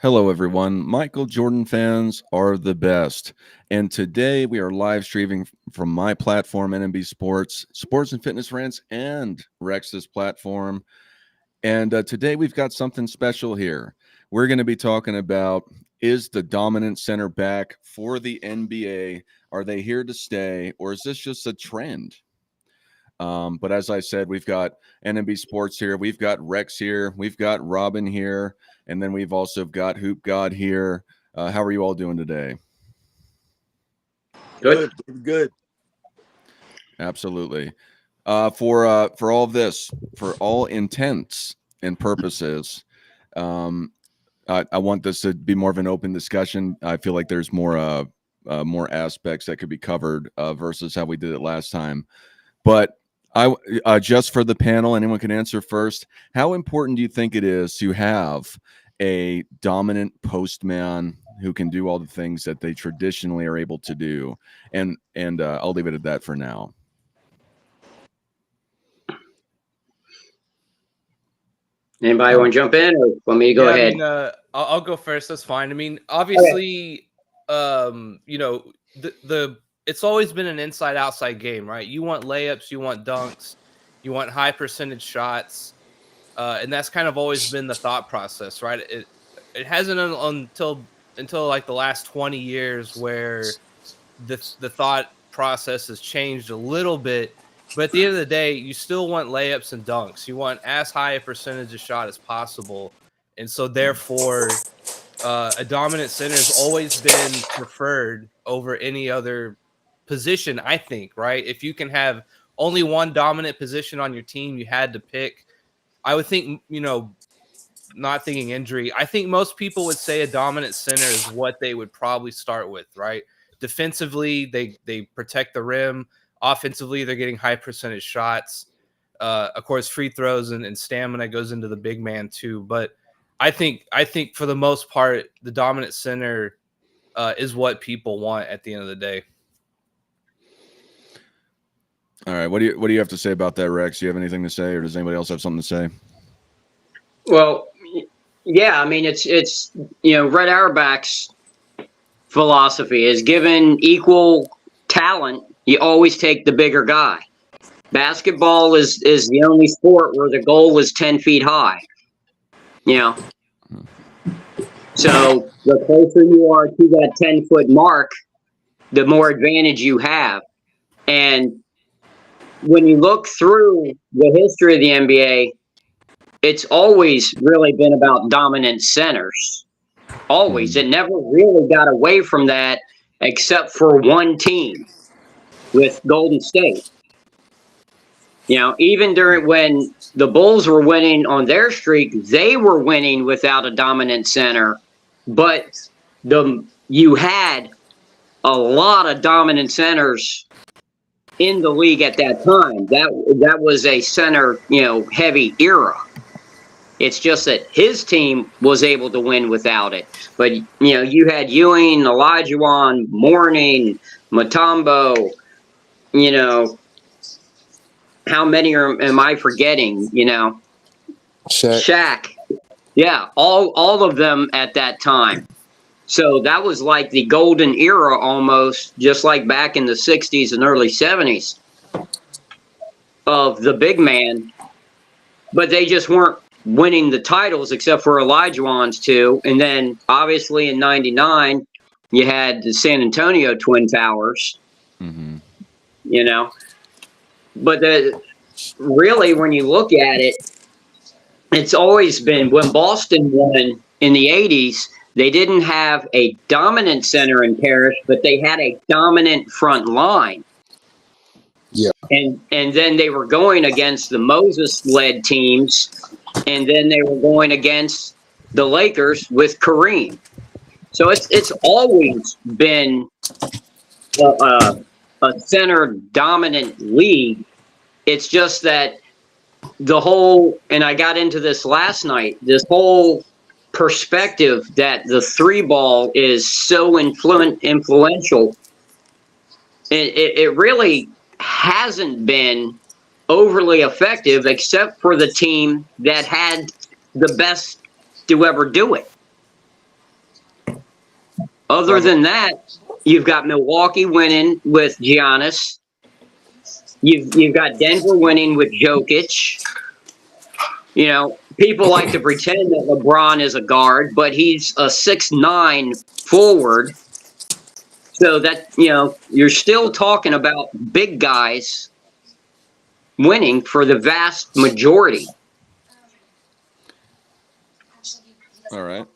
Hello, everyone. Michael Jordan fans are the best. And today we are live streaming from my platform, NMB Sports, Sports and Fitness Rants, and Rex's platform. And today we've got something special here. We're going to be talking about, is the dominant center back for the NBA? Are they here to stay, or is this just a trend? But as I said, we've got NMB Sports here. We've got Rex here. We've got Robin here. And then we've also got Hoop God here. How are you all doing today? Good. Absolutely. For all of this, for all intents and purposes, I want this to be more of an open discussion. I feel like there's more aspects that could be covered versus how we did it last time. But I just for the panel, anyone can answer first. How important do you think it is to have a dominant postman who can do all the things that they traditionally are able to do? And I'll leave it at that for now. Anybody want to jump in, or want me to go ahead? I mean, I'll go first. That's fine. I mean, obviously, the it's always been an inside-outside game, right? You want layups, you want dunks, you want high percentage shots, and that's kind of always been the thought process, right? It hasn't until like the last 20 years where the thought process has changed a little bit. But at the end of the day, you still want layups and dunks. You want as high a percentage of shot as possible. And so therefore, a dominant center has always been preferred over any other position, I think, right? If you can have only one dominant position on your team, you had to pick. I would think, not thinking injury, I think most people would say a dominant center is what they would probably start with, right? Defensively, they protect the rim. Offensively, they're getting high percentage shots. Of course, free throws and stamina goes into the big man too. But I think for the most part, the dominant center is what people want at the end of the day. All right, what do you have to say about that, Rex? Do you have anything to say, or does anybody else have something to say? Well, yeah, I mean, it's Red Auerbach's philosophy is given equal talent, you always take the bigger guy. Basketball is the only sport where the goal is 10 feet high. So the closer you are to that 10-foot mark, the more advantage you have. And when you look through the history of the NBA, it's always really been about dominant centers. Always. It never really got away from that except for one team with Golden State. Even during when the Bulls were winning on their streak, they were winning without a dominant center. But you had a lot of dominant centers in the league at that time. That was a center, heavy era. It's just that his team was able to win without it. But, you had Ewing, Olajuwon, Mourning, Mutombo, how many am I forgetting, Shaq. Yeah, all of them at that time. So that was like the golden era almost, just like back in the 60s and early 70s of the big man. But they just weren't winning the titles except for Olajuwon's two. And then obviously in 99, you had the San Antonio Twin Towers, But really, when you look at it, it's always been when Boston won in the 80s, they didn't have a dominant center in Parrish, but they had a dominant front line. Yeah. And then they were going against the Moses-led teams, and then they were going against the Lakers with Kareem. So it's always been a center dominant league. It's just that the whole, and I got into this last night, this whole perspective that the three ball is so influential. It really hasn't been overly effective except for the team that had the best to ever do it. Other than that, you've got Milwaukee winning with Giannis. You've got Denver winning with Jokic. You know, people like to pretend that LeBron is a guard, but he's a 6'9" forward. So that, you know, you're still talking about big guys winning for the vast majority. All right.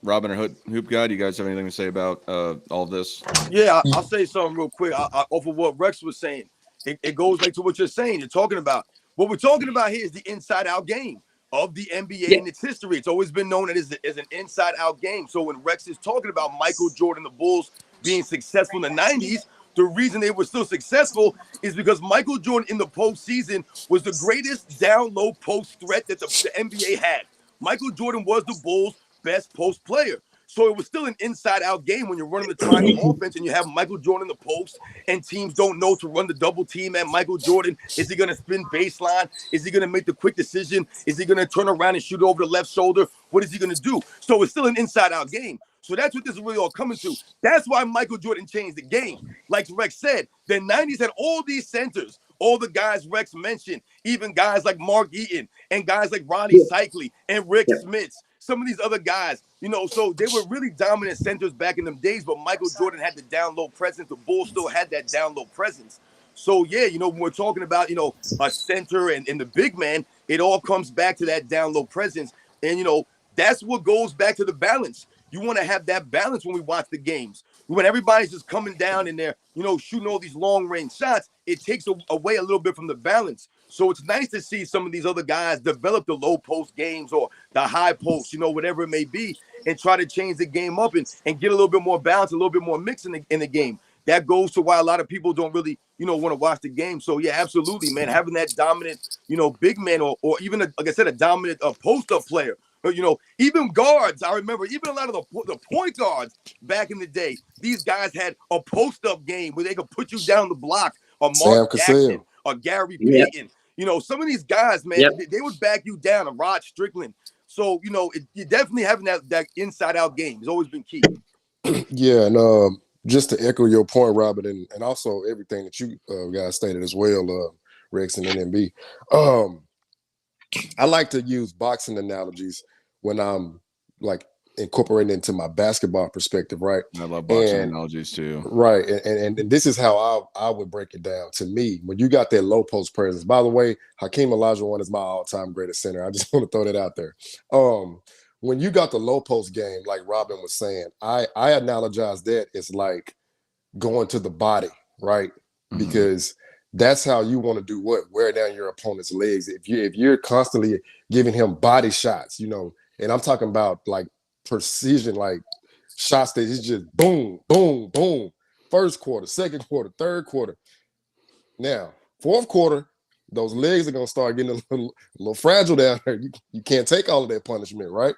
Robin or Hoop Guy, do you guys have anything to say about all of this? Yeah, I'll say something real quick off of what Rex was saying. It goes like to what you're saying. You're talking about what we're talking about here is the inside-out game of the NBA and its history. It's always been known as an inside-out game. So when Rex is talking about Michael Jordan, the Bulls being successful in the 90s, the reason they were still successful is because Michael Jordan in the postseason was the greatest down-low post threat that the NBA had. Michael Jordan was the Bulls' best post player. So it was still an inside-out game when you're running the triangle offense and you have Michael Jordan in the post and teams don't know to run the double team at Michael Jordan. Is he going to spin baseline? Is he going to make the quick decision? Is he going to turn around and shoot over the left shoulder? What is he going to do? So it's still an inside-out game. So that's what this is really all coming to. That's why Michael Jordan changed the game. Like Rex said, the 90s had all these centers, all the guys Rex mentioned, even guys like Mark Eaton and guys like Ronnie Cycli and Rick Smits. Some of these other guys, you know, so they were really dominant centers back in them days, but Michael Jordan had the down-low presence. The Bulls still had that down-low presence. So, yeah, you know, when we're talking about, you know, a center and the big man, it all comes back to that down-low presence. And, you know, that's what goes back to the balance. You want to have that balance when we watch the games. When everybody's just coming down in there, you know, shooting all these long-range shots, it takes away a little bit from the balance. So it's nice to see some of these other guys develop the low post games or the high post, you know, whatever it may be, and try to change the game up and get a little bit more balance, a little bit more mix in the game. That goes to why a lot of people don't really, you know, want to watch the game. So, yeah, absolutely, man, having that dominant, you know, big man or even, like I said, a dominant post-up player. You know, even guards, I remember even a lot of the point guards back in the day, these guys had a post-up game where they could put you down the block, or Mark Jackson or Gary Payton. You know, some of these guys, man, they would back you down, or Rod Strickland. So, you know, you definitely having that inside-out game has always been key. Yeah, and just to echo your point, Robert, and also everything that you guys stated as well, Rex and NMB. I like to use boxing analogies when I'm like incorporating into my basketball perspective, right? I love boxing analogies too. Right, and this is how I would break it down. To me, when you got that low post presence. By the way, Hakeem Olajuwon is my all-time greatest center. I just want to throw that out there. When you got the low post game, like Robin was saying, I analogize that as like going to the body, right? Mm-hmm. Because that's how you want to do what? Wear down your opponent's legs. If you're constantly giving him body shots, you know, and I'm talking about like precision, like shots that is just boom, boom, boom. First quarter, second quarter, third quarter. Now, fourth quarter, those legs are gonna start getting a little fragile down there. You can't take all of that punishment, right?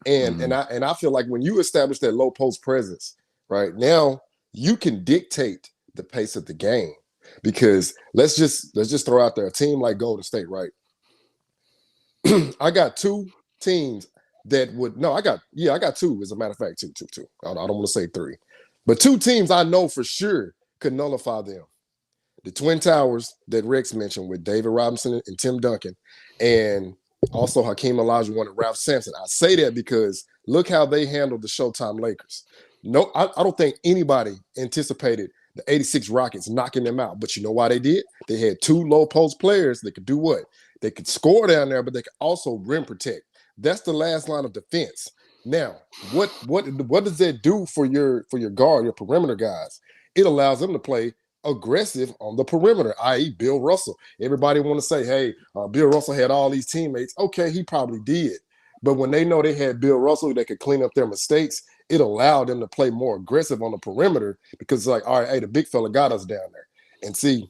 And I feel like when you establish that low post presence, right now, you can dictate the pace of the game. Because let's just throw out there a team like Golden State, right? I got two teams that would I got two, as a matter of fact, two. I don't want to say three, but two teams I know for sure could nullify them. The Twin Towers that Rex mentioned with David Robinson and Tim Duncan, and also Hakeem Olajuwon and Ralph Sampson. I say that because look how they handled the Showtime Lakers. No, I don't think anybody anticipated the 86 Rockets knocking them out. But you know why they did? They had two low post players that could do what? They could score down there, but they could also rim protect. That's the last line of defense. Now, what does that do for your guard, your perimeter guys? It allows them to play aggressive on the perimeter, i.e. Bill Russell. Everybody want to say, hey, Bill Russell had all these teammates. Okay, he probably did. But when they know they had Bill Russell that could clean up their mistakes, it allowed them to play more aggressive on the perimeter because it's like, all right, hey, the big fella got us down there. And see,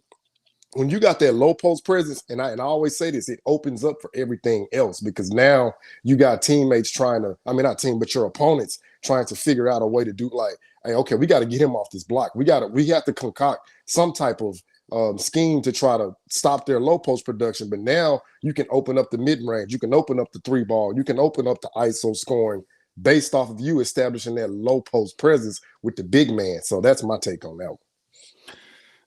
when you got that low post presence, and I always say this, it opens up for everything else because now you got teammates but your opponents trying to figure out a way to do like, hey, okay, we got to get him off this block. We have to concoct some type of scheme to try to stop their low post production. But now you can open up the mid range, you can open up the three ball, you can open up the ISO scoring based off of you establishing that low post presence with the big man. So that's my take on that one.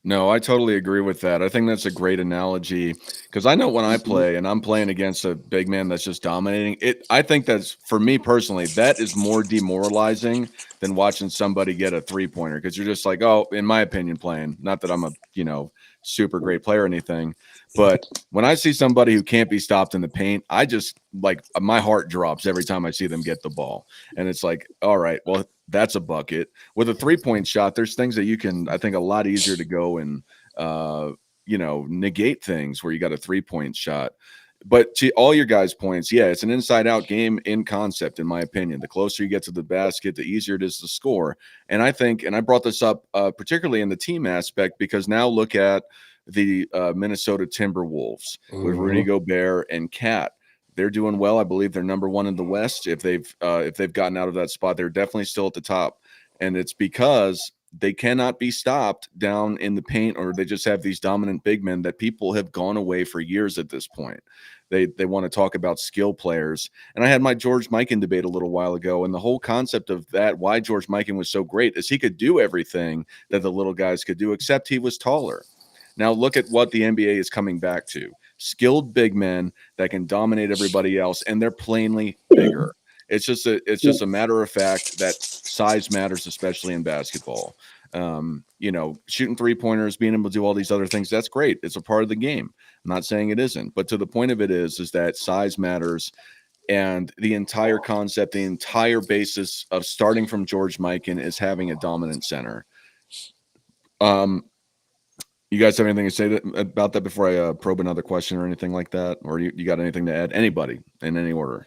No, I totally agree with that. I think that's a great analogy because I know when I play and I'm playing against a big man that's just dominating it. I think that's, for me personally, that is more demoralizing than watching somebody get a 3-pointer, because you're just like, oh, in my opinion, playing, not that I'm a, super great player or anything, but when I see somebody who can't be stopped in the paint, I just, like, my heart drops every time I see them get the ball. And it's like, all right, well, that's a bucket. With a 3-point shot, there's things that you can, I think, a lot easier to go and negate things where you got a 3-point shot. But to all your guys' points, yeah, it's an inside-out game in concept, in my opinion. The closer you get to the basket, the easier it is to score. And I think, and I brought this up particularly in the team aspect, because now look at the Minnesota Timberwolves with Rudy Gobert and Cat. They're doing well. I believe they're number 1 in the West. If they've gotten out of that spot, they're definitely still at the top. And it's because they cannot be stopped down in the paint, or they just have these dominant big men that people have gone away for years at this point. They want to talk about skill players. And I had my George Mikan debate a little while ago, and the whole concept of that, why George Mikan was so great, is he could do everything that the little guys could do, except he was taller. Now look at what the NBA is coming back to. Skilled big men that can dominate everybody else, and they're plainly bigger. It's just a matter of fact that size matters, especially in basketball. Shooting 3-pointers, being able to do all these other things, that's great. It's a part of the game. I'm not saying it isn't, but to the point of it is that size matters. And the entire concept, the entire basis of starting from George Mikan is having a dominant center. You guys have anything to say about that before I probe another question or anything like that? Or you got anything to add? Anybody in any order?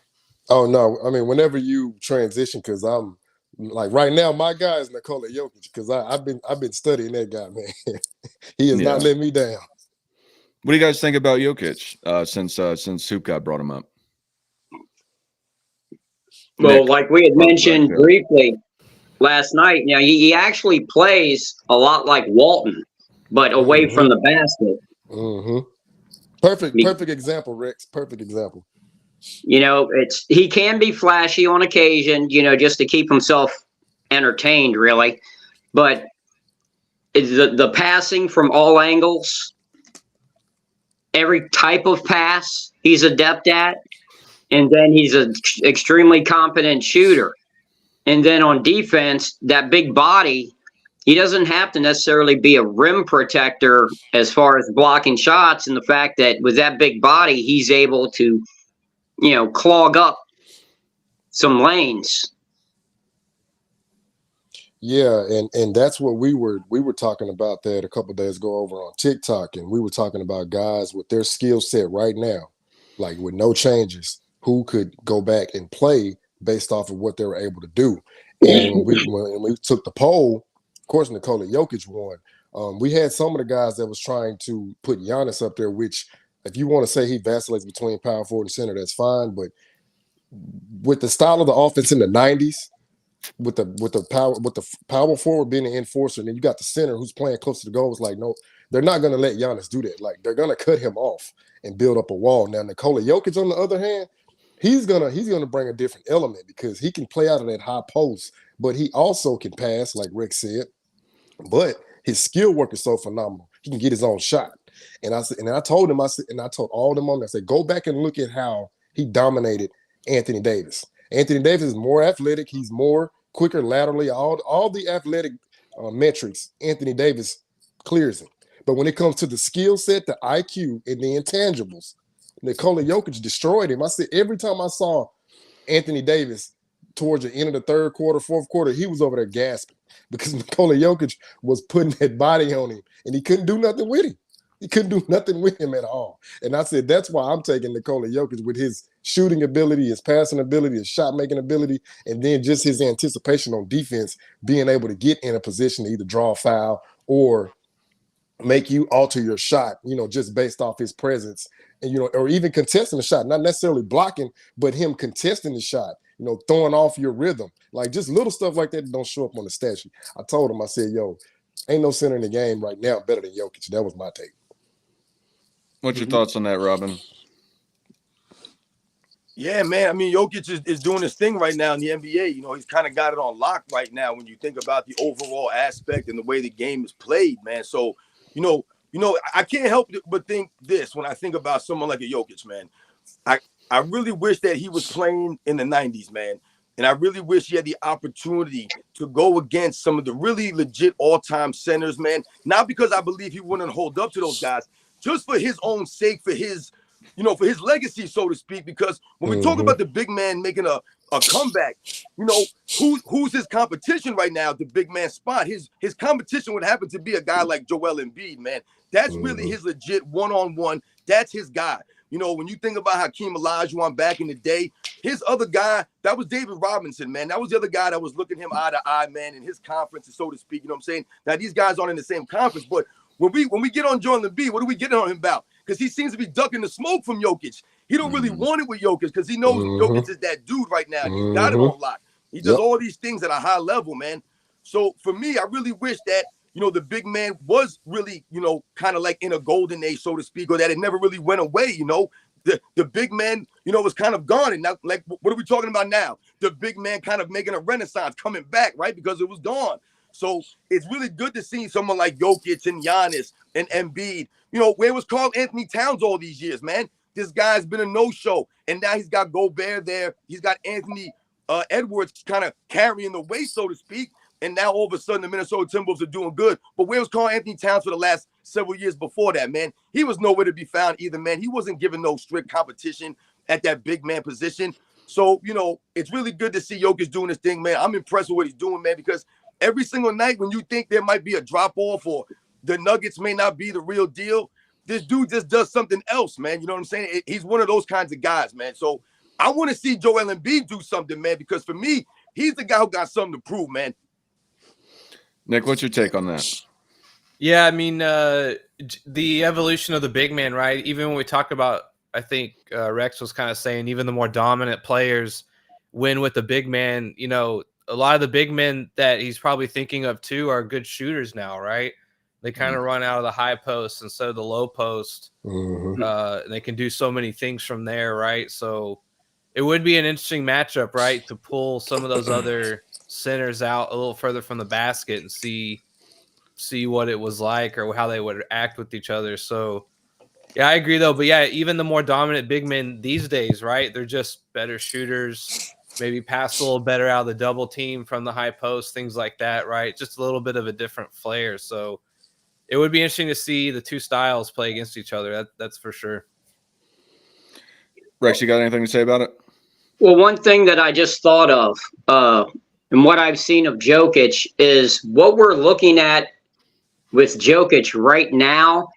Oh, no. I mean, whenever you transition, because I'm like right now, my guy is Nikola Jokic, because I've been studying that guy, man. He has not let me down. What do you guys think about Jokic since Hoop brought him up? Well, Nick, like we had mentioned briefly last night, he actually plays a lot like Walton, but away from the basket. Perfect example, Rex. Perfect example. He can be flashy on occasion, just to keep himself entertained, really. But the passing from all angles, every type of pass he's adept at, and then he's an extremely competent shooter. And then on defense, that big body, he doesn't have to necessarily be a rim protector as far as blocking shots, and the fact that with that big body, he's able to clog up some lanes. Yeah, and that's what we were talking about that a couple of days ago over on TikTok, and we were talking about guys with their skill set right now, like with no changes, who could go back and play based off of what they were able to do. And when we took the poll, of course, Nikola Jokic won. We had some of the guys that was trying to put Giannis up there, which, if you want to say he vacillates between power forward and center, that's fine. But with the style of the offense in the 90s, with the power forward being the enforcer, and then you got the center who's playing close to the goal, it's like, no, they're not going to let Giannis do that. Like, they're going to cut him off and build up a wall. Now, Nikola Jokic, on the other hand, he's gonna bring a different element, because he can play out of that high post, but he also can pass, like Rick said. But his skill work is so phenomenal. He can get his own shot. And I told him, I told all them on there, I said, go back and look at how he dominated Anthony Davis. Anthony Davis is more athletic. He's more quicker laterally. All the athletic metrics, Anthony Davis clears him. But when it comes to the skill set, the IQ, and the intangibles, Nikola Jokic destroyed him. I said, every time I saw Anthony Davis towards the end of the third quarter, fourth quarter, he was over there gasping, because Nikola Jokic was putting that body on him, and he couldn't do nothing with him. He couldn't do nothing with him at all. And I said, that's why I'm taking Nikola Jokic, with his shooting ability, his passing ability, his shot-making ability, and then just his anticipation on defense, being able to get in a position to either draw a foul or make you alter your shot, just based off his presence, and, or even contesting the shot, not necessarily blocking, but him contesting the shot, throwing off your rhythm, like just little stuff like that don't show up on the stat sheet. I told him, I said, yo, ain't no center in the game right now better than Jokic. That was my take. What's your thoughts on that, Robin? Yeah, man. I mean, Jokic is doing his thing right now in the NBA. You know, he's kind of got it on lock right now when you think about the overall aspect and the way the game is played, man. So, I can't help but think this when I think about someone like a Jokic, man. I I really wish that he was playing in the 90s, man. And I really wish he had the opportunity to go against some of the really legit all-time centers, man. Not because I believe he wouldn't hold up to those guys, just for his own sake, for his, for his legacy, so to speak. Because when we talk about the big man making a comeback, who's his competition right now? The big man spot. His competition would happen to be a guy like Joel Embiid, man. That's really his legit one-on-one. That's his guy. When you think about Hakeem Olajuwon back in the day, his other guy, that was David Robinson, man. That was the other guy that was looking him eye to eye, man, in his conference, so to speak. You know what I'm saying? Now, these guys aren't in the same conference, but when we get on Joel Embiid, what are we getting on him about? Because he seems to be ducking the smoke from Jokic. He don't really want it with Jokic because he knows Jokic is that dude right now. He got it on lock. He does all these things at a high level, man. So for me, I really wish that the big man was really, kind of like in a golden age, so to speak, or that it never really went away, The big man, was kind of gone. And now, like, what are we talking about now? The big man kind of making a renaissance, coming back, right? Because it was gone. So it's really good to see someone like Jokic and Giannis and Embiid, where was Karl Anthony Towns all these years, man? This guy's been a no-show. And now he's got Gobert there. He's got Anthony Edwards kind of carrying the weight, so to speak. And now all of a sudden the Minnesota Timberwolves are doing good. But where was Karl Anthony Towns for the last several years before that, man? He was nowhere to be found either, man. He wasn't given no strict competition at that big man position. So, it's really good to see Jokic doing this thing, man. I'm impressed with what he's doing, man, because every single night when you think there might be a drop-off or the Nuggets may not be the real deal, this dude just does something else, man. You know what I'm saying? He's one of those kinds of guys, man. So I want to see Joel Embiid do something, man, because for me, he's the guy who got something to prove, man. Nick, what's your take on that? Yeah, I mean, the evolution of the big man, right? Even when we talk about, I think Rex was kind of saying, even the more dominant players win with the big man. A lot of the big men that he's probably thinking of too are good shooters now, right? They kind of run out of the high post instead of the low post. They can do so many things from there, right? So it would be an interesting matchup, right, to pull some of those other centers out a little further from the basket and see what it was like or how they would act with each other. So yeah, I agree though. But yeah, even the more dominant big men these days, right? They're just better shooters, maybe pass a little better out of the double team from the high post, things like that, right? Just a little bit of a different flair. So it would be interesting to see the two styles play against each other. That's for sure. Rex, you got anything to say about it? Well, one thing that I just thought of, and what I've seen of Jokic is what we're looking at with Jokic right now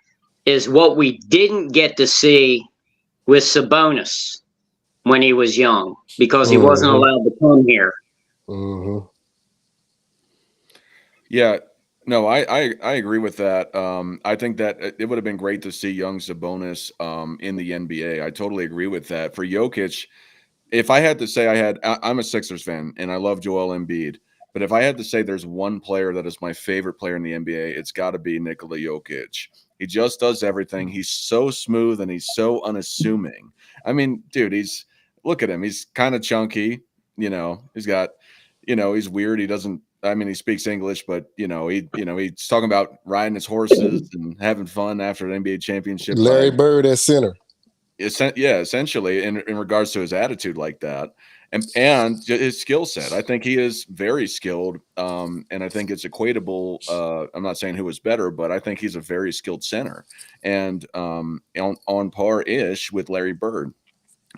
is what we didn't get to see with Sabonis when he was young because he wasn't allowed to come here. Yeah, no, I agree with that. I think that it would have been great to see young Sabonis in the NBA. I totally agree with that. For Jokic, if I had to say I'm a Sixers fan and I love Joel Embiid, but if I had to say there's one player that is my favorite player in the NBA, it's got to be Nikola Jokic. He just does everything. He's so smooth and he's so unassuming. I mean, dude, look at him. He's kind of chunky, he's got, he's weird. He speaks English, but he's talking about riding his horses and having fun after an NBA championship. Larry Bird at center. Yeah, essentially in regards to his attitude like that and his skill set. I think he is very skilled, and I think it's equatable. I'm not saying who is better, but I think he's a very skilled center and on par-ish with Larry Bird.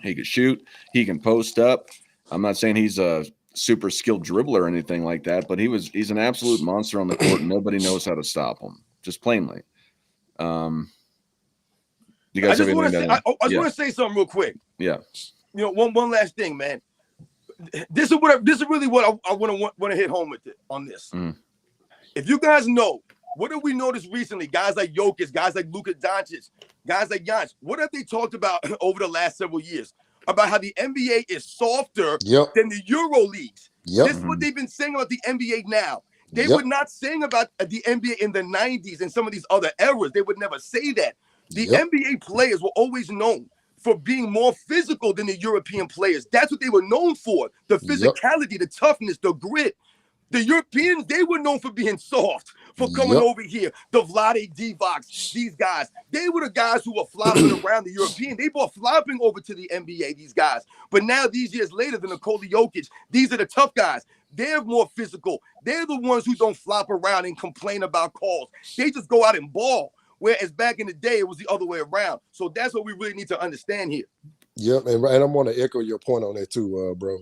He can shoot. He can post up. I'm not saying he's a super skilled dribbler or anything like that, but he's an absolute monster on the court, and nobody knows how to stop him, just plainly. You guys I just want to say something real quick. Yeah. One last thing, man. This is really what I want to hit home with on this. If you guys know, what have we noticed recently? Guys like Jokic, guys like Luka Doncic, guys like Giannis. What have they talked about over the last several years? About how the NBA is softer than the Euro leagues. This is what they've been saying about the NBA now. They were not saying about the NBA in the 90s and some of these other eras. They would never say that. The NBA players were always known for being more physical than the European players. That's what they were known for. The physicality, the toughness, the grit. The Europeans, they were known for being soft, for coming over here. The Vlade Divacs, these guys, they were the guys who were flopping around the European. They were flopping over to the NBA, these guys. But now, these years later, the Nikola Jokic, these are the tough guys. They're more physical. They're the ones who don't flop around and complain about calls. They just go out and ball. Whereas back in the day, it was the other way around. So that's what we really need to understand here. Yep, and I want to echo your point on that too, bro.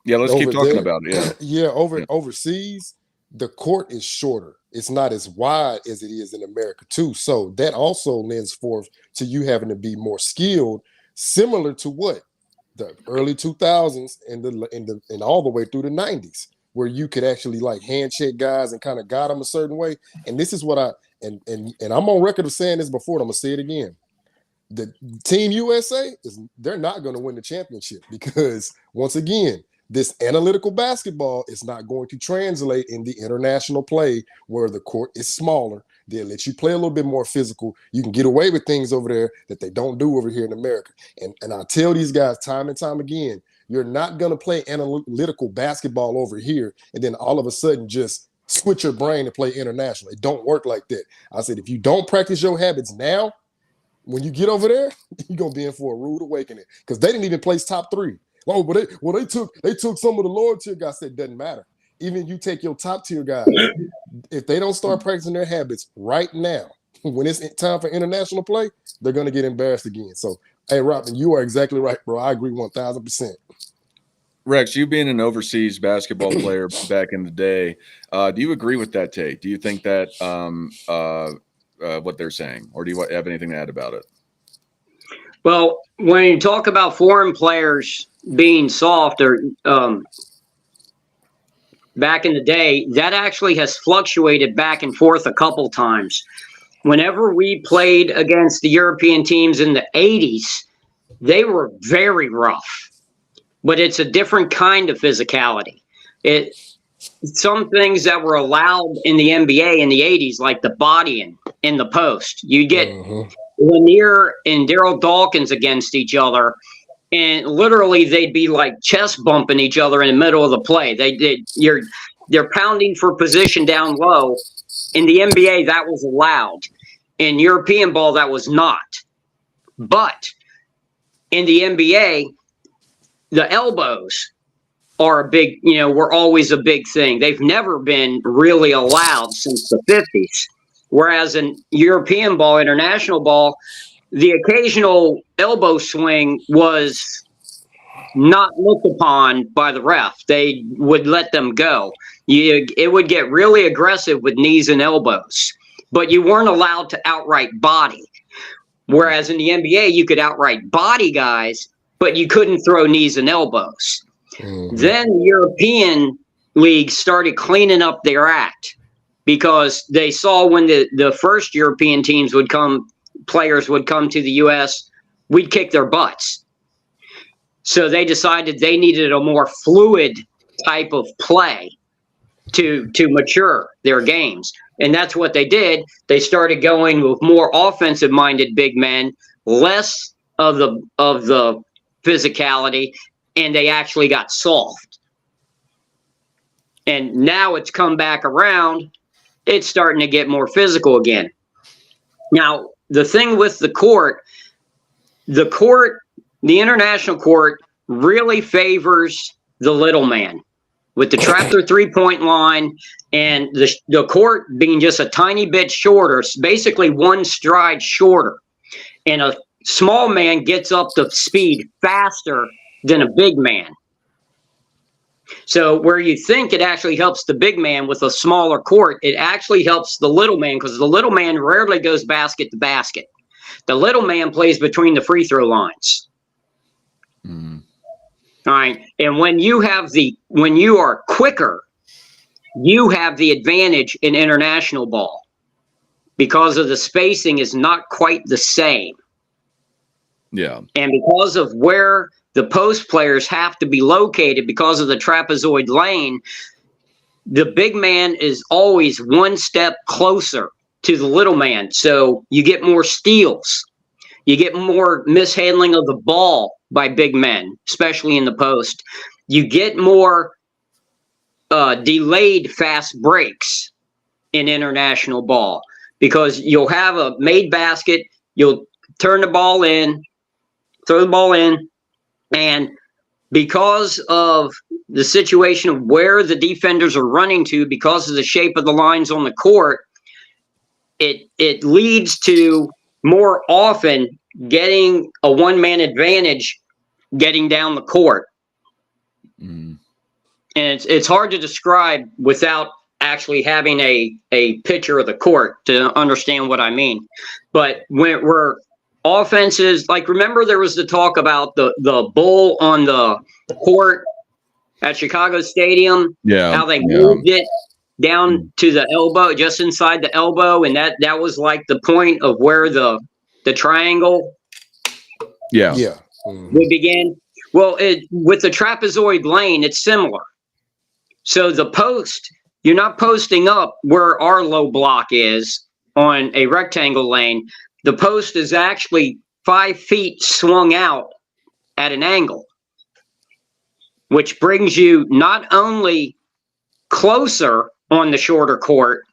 Yeah, let's keep talking about it. Yeah. Overseas, the court is shorter. It's not as wide as it is in America too. So that also lends forth to you having to be more skilled, similar to what the early 2000s and all the way through the 90s, where you could actually like hand check guys and kind of guide them a certain way. And this is what and I'm on record of saying this before, and I'm gonna say it again. The Team USA they're not going to win the championship because once again, this analytical basketball is not going to translate in the international play where the court is smaller. They'll let you play a little bit more physical. You can get away with things over there that they don't do over here in America. And I tell these guys time and time again, you're not going to play analytical basketball over here and then all of a sudden just switch your brain and play international. It don't work like that. I said, if you don't practice your habits now, when you get over there, you're going to be in for a rude awakening because they didn't even place top 3. Oh, but they took some of the lower tier guys. It doesn't matter. Even you take your top tier guys, if they don't start practicing their habits right now, when it's time for international play, they're going to get embarrassed again. So, hey, Robin, you are exactly right, bro. I agree 1,000%. Rex, you being an overseas basketball player back in the day, do you agree with that take? Do you think that what they're saying, or do you have anything to add about it? Well, when you talk about foreign players being soft or back in the day, that actually has fluctuated back and forth a couple times. Whenever we played against the European teams in the 80s, they were very rough, but it's a different kind of physicality. Some things that were allowed in the NBA in the 80s, like the bodying in the post, you get Lanier and Daryl Dawkins against each other, and literally they'd be like chest bumping each other in the middle of the play. They're pounding for position down low. In the NBA, that was allowed. In European ball, that was not. But in the NBA, the elbows are were always a big thing. They've never been really allowed since the 50s. Whereas in European ball, international ball, the occasional elbow swing was not looked upon by the ref. They would let them go. It would get really aggressive with knees and elbows, but you weren't allowed to outright body. Whereas in the NBA, you could outright body guys, but you couldn't throw knees and elbows. Then the European leagues started cleaning up their act because they saw when the first European teams players would come to the U.S., we'd kick their butts. So they decided they needed a more fluid type of play to mature their games. And that's what they did. They started going with more offensive-minded big men, less of the physicality, and they actually got soft. And now it's come back around. It's starting to get more physical again. Now, the thing with the international court really favors the little man with the trap through three-point line and the court being just a tiny bit shorter, basically one stride shorter. And a small man gets up to speed faster than a big man. So where you think it actually helps the big man with a smaller court, it actually helps the little man because the little man rarely goes basket to basket. The little man plays between the free throw lines. All right. And when you are quicker, you have the advantage in international ball because of the spacing is not quite the same. Yeah. And because of where the post players have to be located because of the trapezoid lane, the big man is always one step closer to the little man. So you get more steals. You get more mishandling of the ball by big men, especially in the post. You get more delayed fast breaks in international ball because you'll have a made basket, you'll turn the ball in, throw the ball in, and because of the situation of where the defenders are running to, because of the shape of the lines on the court, it leads to more often getting a one-man advantage getting down the court. Mm. And it's hard to describe without actually having a picture of the court to understand what I mean. But when we're offenses, like remember there was the talk about the bull on the court at Chicago Stadium, Yeah. how they moved it down to the elbow, just inside the elbow, and that was like the point of where the triangle Yeah. Yeah. Mhm. would begin. Well, with the trapezoid lane, it's similar. So the post, you're not posting up where our low block is on a rectangle lane. The post is actually 5 feet swung out at an angle, which brings you not only closer on the shorter court,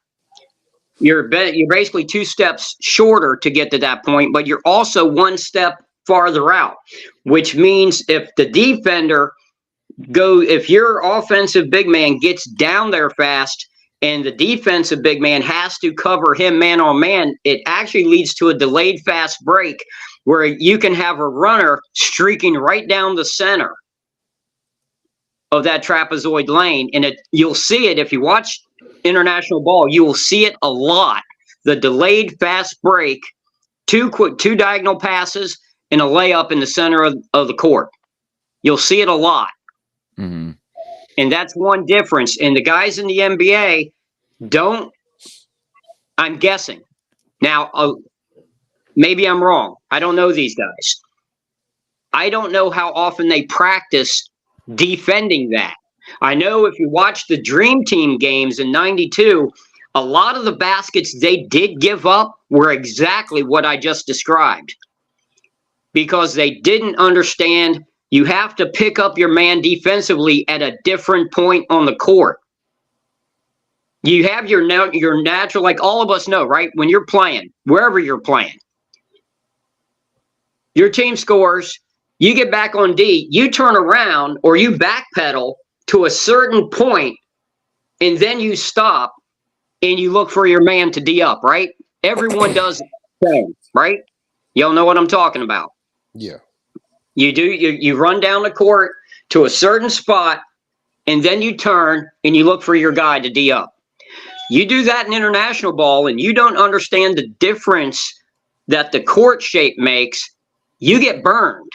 you're basically 2 steps shorter to get to that point, but you're also 1 step farther out, which means if the defender if your offensive big man gets down there fast and the defensive big man has to cover him man on man, it actually leads to a delayed fast break where you can have a runner streaking right down the center of that trapezoid lane. And you'll see it if you watch international ball, you will see it a lot. The delayed fast break, 2 diagonal passes and a layup in the center of the court. You'll see it a lot. Mm-hmm. And that's one difference. And the guys in the NBA don't, I'm guessing. Now, maybe I'm wrong. I don't know these guys. I don't know how often they practice defending that. I know if you watch the Dream Team games in '92, a lot of the baskets they did give up were exactly what I just described. Because they didn't understand you have to pick up your man defensively at a different point on the court. You have your natural, like all of us know, right? When you're playing, wherever you're playing, your team scores, you get back on D, you turn around or you backpedal to a certain point, and then you stop and you look for your man to D up, right? Everyone does the same, right? Y'all know what I'm talking about. Yeah. You run down the court to a certain spot, and then you turn and you look for your guy to D up. You do that in international ball, and you don't understand the difference that the court shape makes, you get burned.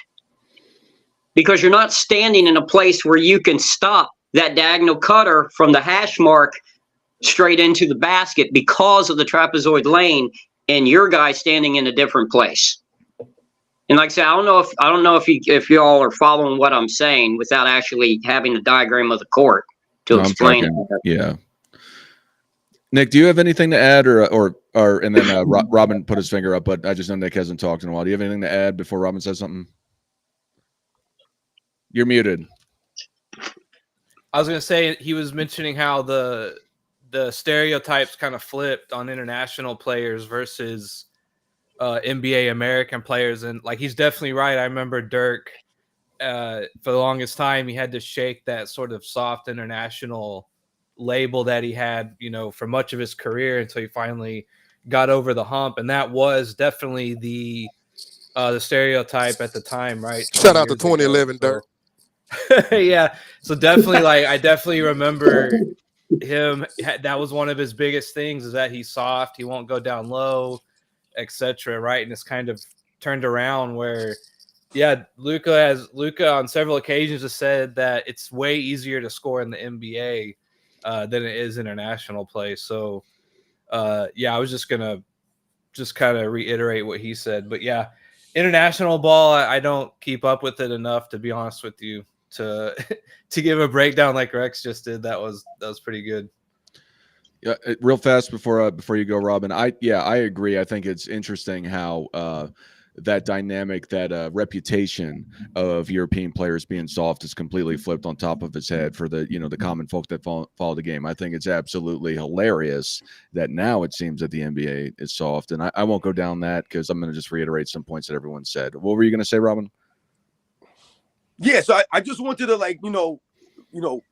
Because you're not standing in a place where you can stop that diagonal cutter from the hash mark straight into the basket because of the trapezoid lane and your guy standing in a different place. And like I said, I don't know if y'all are following what I'm saying without actually having a diagram of the court to explain it. Yeah. Nick, do you have anything to add, or and then Robin put his finger up, but I just know Nick hasn't talked in a while. Do you have anything to add before Robin says something? You're muted. I was going to say he was mentioning how the stereotypes kind of flipped on international players versus NBA American players, and like he's definitely right. I remember Dirk for the longest time he had to shake that sort of soft international label that he had, for much of his career until he finally got over the hump, and that was definitely the stereotype at the time, right? Shout out to 2011 Dirk. Yeah, so definitely, like I definitely remember him. That was one of his biggest things, is that he's soft, he won't go down low, etc. Right, and it's kind of turned around where, yeah, Luka on several occasions has said that it's way easier to score in the NBA than it is international play. So, yeah, I was just gonna kind of reiterate what he said, but yeah, international ball, I don't keep up with it enough, to be honest with you, to give a breakdown like Rex just did. That was pretty good. Yeah, real fast before you go, Robin. I agree. I think it's interesting how that dynamic, that reputation of European players being soft is completely flipped on top of its head for the the common folk that follow the game. I think it's absolutely hilarious that now it seems that the NBA is soft, and I won't go down that because I'm going to just reiterate some points that everyone said. What were you going to say, Robin? Yeah, so I just wanted to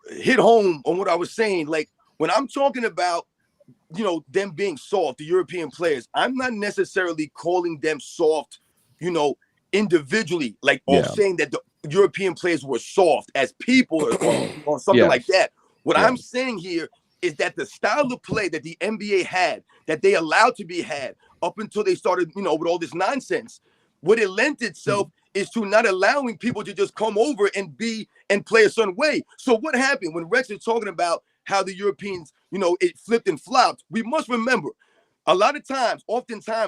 hit home on what I was saying. Like when I'm talking about them being soft, the European players, I'm not necessarily calling them soft, individually, or saying that the European players were soft as people or something like that. What I'm saying here is that the style of play that the NBA had, that they allowed to be had up until they started, with all this nonsense, what it lent itself is to not allowing people to just come over and play a certain way. So what happened when Rex is talking about how the Europeans, it flipped and flopped? We must remember, oftentimes,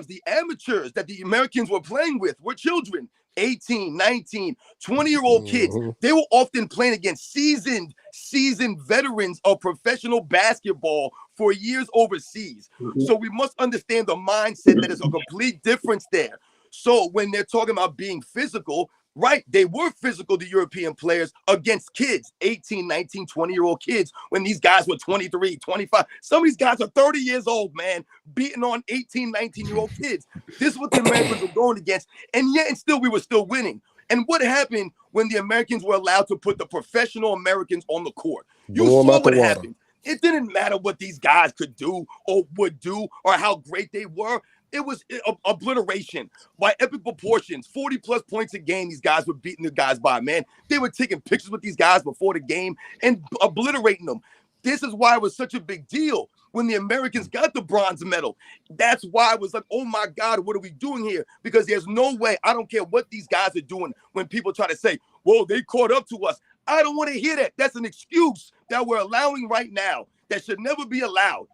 the amateurs that the Americans were playing with were children, 18, 19, 20-year-old kids. They were often playing against seasoned veterans of professional basketball for years overseas. So we must understand the mindset that is a complete difference there. So when they're talking about being physical, right, they were physical, the European players, against kids, 18, 19, 20-year-old kids, when these guys were 23, 25. Some of these guys are 30 years old, man, beating on 18, 19-year-old kids. This is what the Americans were going against, and still we were still winning. And what happened when the Americans were allowed to put the professional Americans on the court? You saw what happened. It didn't matter what these guys could do or would do or how great they were. It was obliteration by epic proportions. 40-plus points a game these guys were beating the guys by, man. They were taking pictures with these guys before the game and obliterating them. This is why it was such a big deal when the Americans got the bronze medal. That's why it was like, oh, my God, what are we doing here? Because there's no way, I don't care what these guys are doing when people try to say, well, they caught up to us. I don't want to hear that. That's an excuse that we're allowing right now that should never be allowed.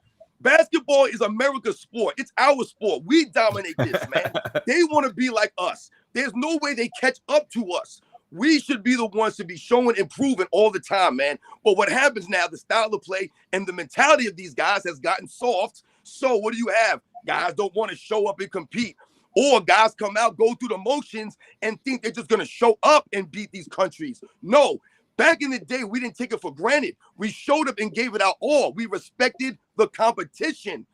Basketball is America's sport. It's our sport. We dominate this, man. They want to be like us. There's no way they catch up to us. We should be the ones to be showing improving all the time, man. But what happens now, the style of play and the mentality of these guys has gotten soft. So what do you have? Guys don't want to show up and compete. Or guys come out, go through the motions, and think they're just going to show up and beat these countries. No. Back in the day, we didn't take it for granted. We showed up and gave it our all. We respected the competition.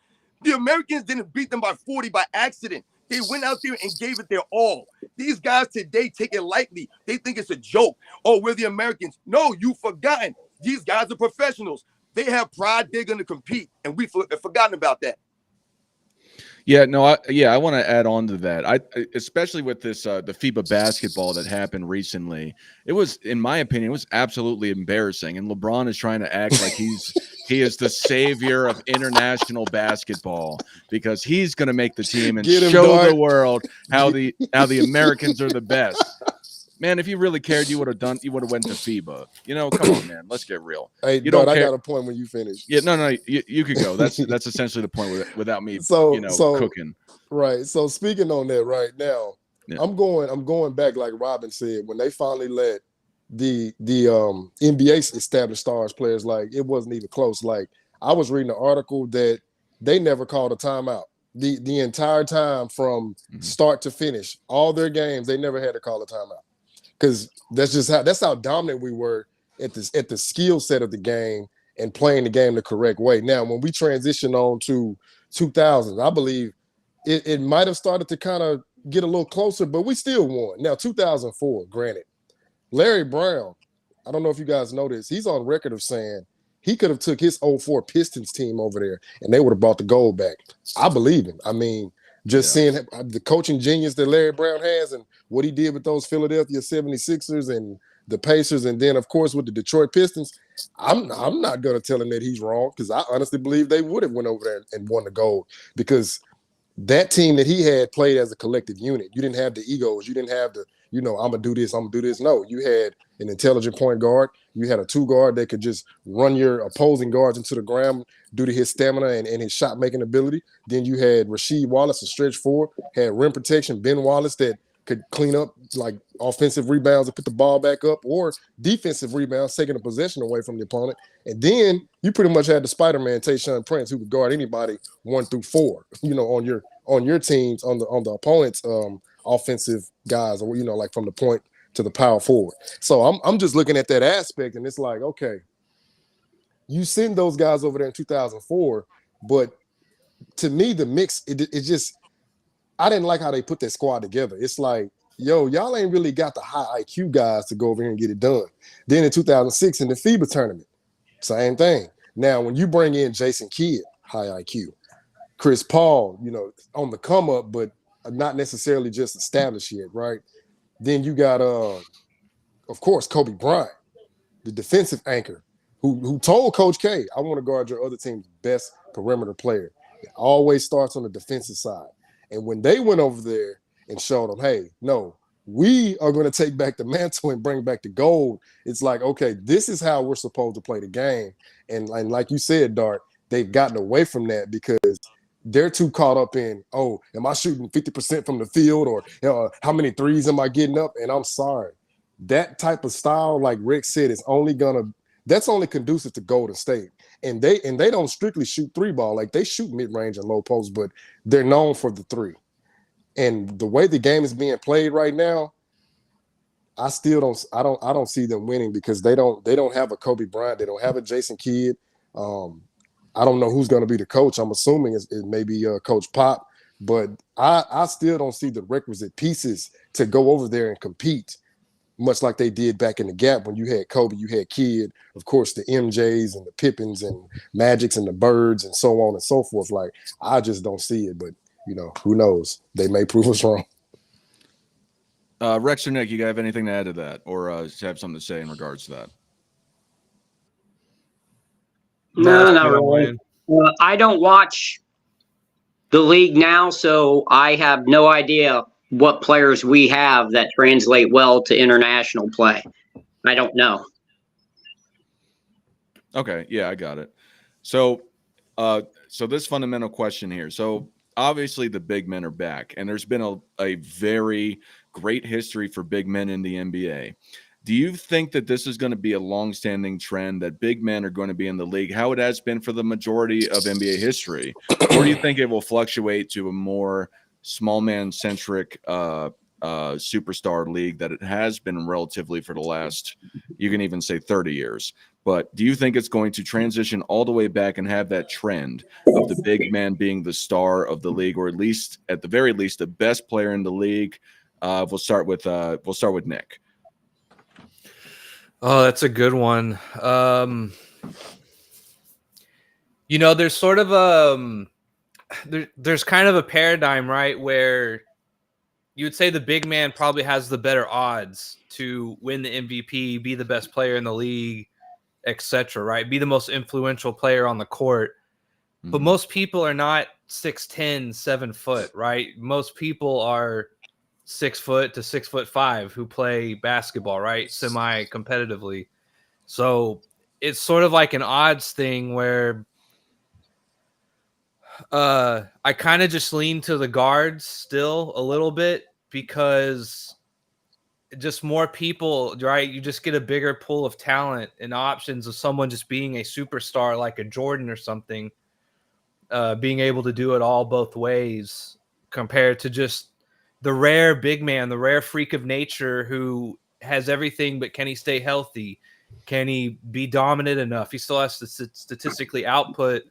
The Americans didn't beat them by 40 by accident. They went out there and gave it their all. These guys today take it lightly. They think it's a joke. Oh, we're the Americans. No, you've forgotten. These guys are professionals. They have pride. They're going to compete. And we've forgotten about that. Yeah, no, I want to add on to that. Especially with this the FIBA basketball that happened recently. It was, in my opinion, it was absolutely embarrassing. And LeBron is trying to act like he is the savior of international basketball because he's going to make the team and show the world how the Americans are the best. Man, if you really cared, you would have went to FIBA. Come on, man. Let's get real. Hey, I got a point when you finish. Yeah, no, you could go. That's essentially the point without me, cooking. Right. So speaking on that right now, I'm going back like Robin said when they finally let the NBA established stars players, like it wasn't even close. Like I was reading an article that they never called a timeout. The entire time from start to finish, all their games, they never had to call a timeout. Because that's how dominant we were at the skill set of the game and playing the game the correct way. Now, when we transition on to 2000, I believe it might have started to kind of get a little closer, but we still won. Now, 2004, granted, Larry Brown, I don't know if you guys know this, he's on record of saying he could have took his 04 Pistons team over there and they would have brought the gold back. I believe him. I mean, seeing the coaching genius that Larry Brown has and what he did with those Philadelphia 76ers and the Pacers, and then, of course, with the Detroit Pistons, I'm not going to tell him that he's wrong because I honestly believe they would have went over there and won the gold because that team that he had played as a collective unit. You didn't have the egos. You didn't have the, I'm going to do this, I'm going to do this. No, you had an intelligent point guard. You had a two guard that could just run your opposing guards into the ground due to his stamina and his shot-making ability. Then you had Rasheed Wallace, a stretch four, had rim protection, Ben Wallace that could clean up like offensive rebounds and put the ball back up or defensive rebounds, taking a possession away from the opponent. And then you pretty much had the Spider-Man, Tayshaun Prince, who could guard anybody 1 through 4, on your teams, on the opponent's offensive guys, or like from the point to the power forward. So I'm just looking at that aspect, and it's like, okay, you send those guys over there in 2004, but to me the mix, it just, I didn't like how they put that squad together. It's like, yo, y'all ain't really got the high IQ guys to go over here and get it done. Then in 2006 in the FIBA tournament, same thing. Now when you bring in Jason Kidd, high IQ, Chris Paul, on the come up, but not necessarily just established yet, right? Then you got, of course, Kobe Bryant, the defensive anchor, who told Coach K, I want to guard your other team's best perimeter player. It always starts on the defensive side. And when they went over there and showed them, hey, no, we are going to take back the mantle and bring back the gold, it's like, okay, this is how we're supposed to play the game. And like you said, Dart, they've gotten away from that because they're too caught up in, oh, am I shooting 50% from the field, or how many threes am I getting up? And I'm sorry, that type of style, like Rick said, is that's only conducive to Golden State. And they don't strictly shoot three ball. Like, they shoot mid-range and low post, but they're known for the three. And the way the game is being played right now, I don't see them winning because they don't have a Kobe Bryant, they don't have a Jason Kidd. I don't know who's going to be the coach. I'm assuming it may be Coach Pop, but I still don't see the requisite pieces to go over there and compete, much like they did back in the Gap when you had Kobe, you had Kidd, of course, the MJs and the Pippins and Magics and the Birds and so on and so forth. Like, I just don't see it, but, who knows? They may prove us wrong. Rex or Nick, you have anything to add to that, or have something to say in regards to that? No, not really. I don't watch the league now, so I have no idea what players we have that translate well to international play. I don't know. Okay, yeah, I got it. So this fundamental question here. So obviously the big men are back, and there's been a very great history for big men in the NBA. Do you think that this is going to be a long-standing trend, that big men are going to be in the league, how it has been for the majority of NBA history? Or do you think it will fluctuate to a more small man-centric superstar league that it has been relatively for the last, you can even say 30 years? But do you think it's going to transition all the way back and have that trend of the big man being the star of the league, or at the very least, the best player in the league? We'll start with Nick. Oh, that's a good one. There's sort of there's kind of a paradigm, right, where you would say the big man probably has the better odds to win the MVP, be the best player in the league, etc., right? Be the most influential player on the court. Mm-hmm. But most people are not 6'10", 7 foot, right? Most people are 6 foot to 6'5" who play basketball, right? Semi-competitively. So it's sort of like an odds thing where I kind of just lean to the guards still a little bit, because just more people, right? You just get a bigger pool of talent and options of someone just being a superstar like a Jordan or something, being able to do it all both ways, compared to just the rare big man, the rare freak of nature who has everything, but can he stay healthy? Can he be dominant enough? He still has to statistically output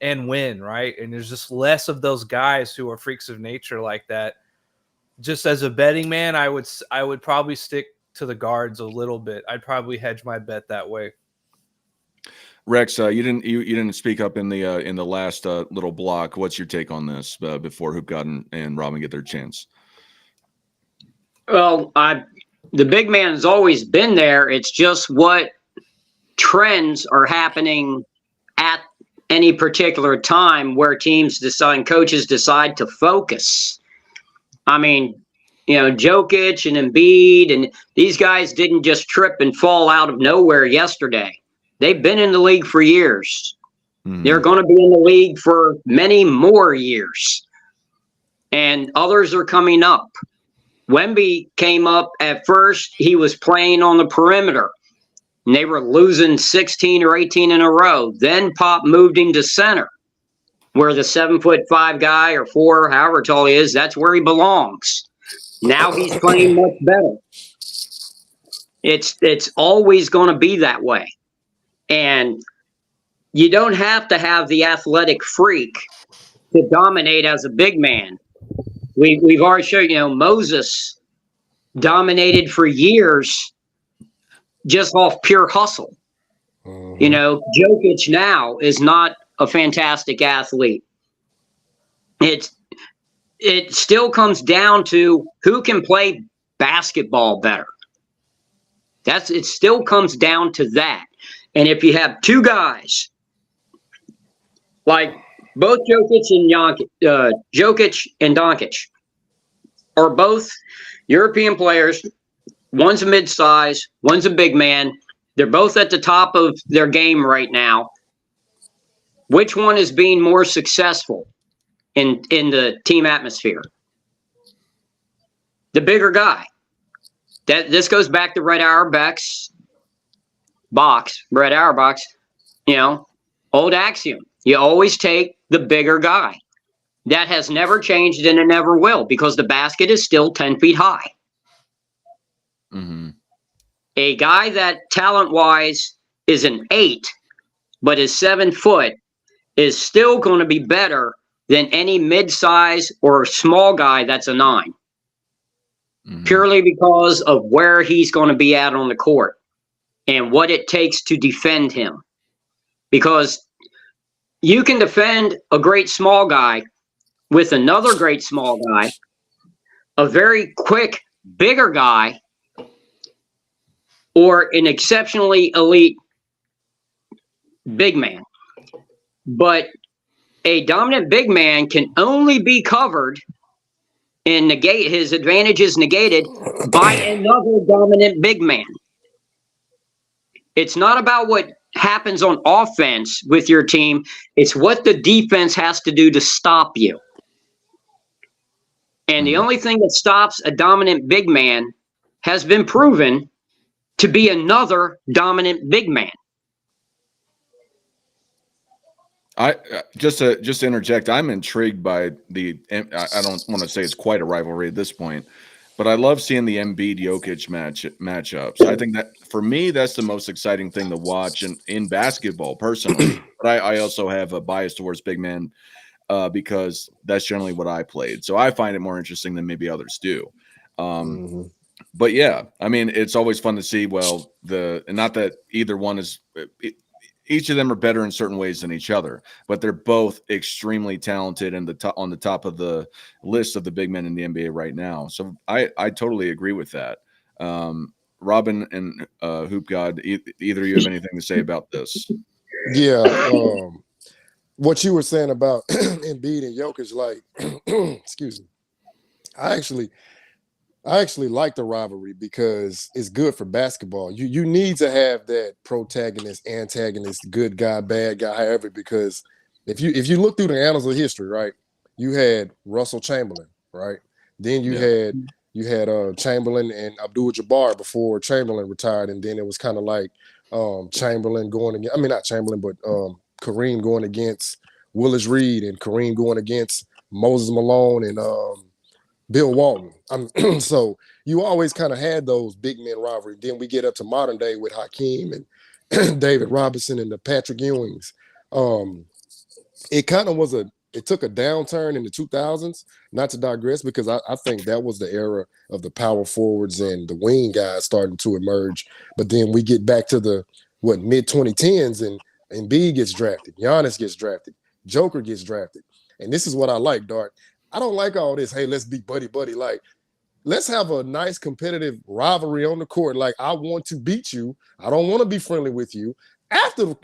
and win, right? And there's just less of those guys who are freaks of nature like that. Just as a betting man, I would probably stick to the guards a little bit. I'd probably hedge my bet that way. Rex, you didn't speak up in the last little block. What's your take on this before Hoopgod and Robin get their chance? Well, the big man has always been there. It's just what trends are happening at any particular time where teams decide and coaches decide to focus. I mean, Jokic and Embiid and these guys didn't just trip and fall out of nowhere yesterday. They've been in the league for years. Mm-hmm. They're going to be in the league for many more years. And others are coming up. Wemby came up at first. He was playing on the perimeter, and they were losing 16 or 18 in a row. Then Pop moved him to center, where the 7'5" guy or 4, however tall he is, that's where he belongs. Now he's playing much better. It's always going to be that way. And you don't have to have the athletic freak to dominate as a big man. We've already shown, Moses dominated for years just off pure hustle. Jokic now is not a fantastic athlete. It still comes down to who can play basketball better. It still comes down to that. And if you have two guys like both Jokic and Doncic are both European players. One's a mid-size, one's a big man. They're both at the top of their game right now. Which one is being more successful in the team atmosphere? The bigger guy. This goes back to Red Auerbach's box, old axiom. You always take the bigger guy. That has never changed and it never will because the basket is still 10 feet high. Mm-hmm. A guy that talent-wise is an 8, but is 7 foot, is still going to be better than any mid-size or small guy that's a 9. Mm-hmm. Purely because of where he's going to be at on the court and what it takes to defend him. Because you can defend a great small guy with another great small guy, a very quick, bigger guy, or an exceptionally elite big man. But a dominant big man can only be covered and negate his advantages negated by another dominant big man. It's not about what happens on offense with your team. It's what the defense has to do to stop you. And the only thing that stops a dominant big man has been proven to be another dominant big man. I just to interject, I'm intrigued by I don't want to say it's quite a rivalry at this point, but I love seeing the Embiid Jokic matchups. I think that for me, that's the most exciting thing to watch in basketball personally. But I also have a bias towards big men because that's generally what I played. So I find it more interesting than maybe others do. But yeah, I mean, it's always fun to see. Well, not that either one is. Each of them are better in certain ways than each other, but they're both extremely talented and on the top of the list of the big men in the NBA right now. So I totally agree with that. Robin and Hoop God, either of you have anything to say about this? Yeah, what you were saying about Embiid and Jokic, like, excuse me, I actually like the rivalry because it's good for basketball. You need to have that protagonist, antagonist, good guy, bad guy, however, because if you look through the annals of history, right, you had Russell Chamberlain, right? Then you had Chamberlain and Abdul-Jabbar before Chamberlain retired, and then it was kind of like Chamberlain going against, not Chamberlain, but Kareem going against Willis Reed and Kareem going against Moses Malone and Bill Walton. So you always kind of had those big men rivalry. Then we get up to modern day with Hakeem and David Robinson and the Patrick Ewings. It kind of it took a downturn in the 2000s, not to digress, because I think that was the era of the power forwards and the wing guys starting to emerge. But then we get back to the mid 2010s and Embiid gets drafted, Giannis gets drafted, Joker gets drafted. And this is what I like, Dart. I don't like all this, hey, let's be buddy-buddy. Like, let's have a nice competitive rivalry on the court. Like, I want to beat you. I don't want to be friendly with you. After,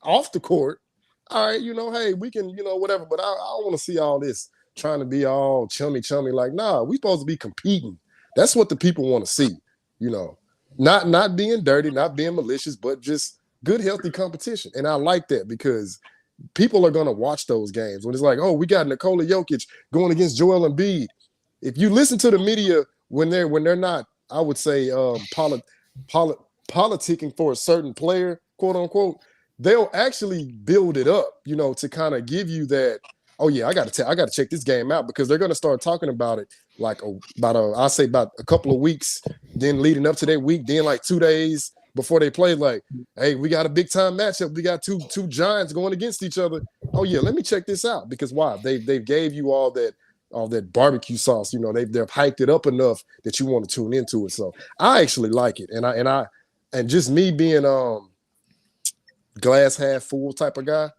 off the court, all right, hey, we can, whatever. But I don't want to see all this trying to be all chummy. Like, nah, we supposed to be competing. That's what the people want to see, Not being dirty, not being malicious, but just good, healthy competition. And I like that because people are going to watch those games when it's like, oh, we got Nikola Jokic going against Joel Embiid. If you listen to the media when they're not, I would say, politicking for a certain player, quote unquote, they'll actually build it up, to kind of give you that. Oh yeah, I got to check this game out because they're going to start talking about it like I'll say about a couple of weeks, then leading up to that week, then like 2 days before they play, like, hey, we got a big time matchup. We got two giants going against each other. Oh yeah, let me check this out, because why? They gave you all that barbecue sauce. You know, they've hyped it up enough that you want to tune into it. So I actually like it, and just me being glass half full type of guy.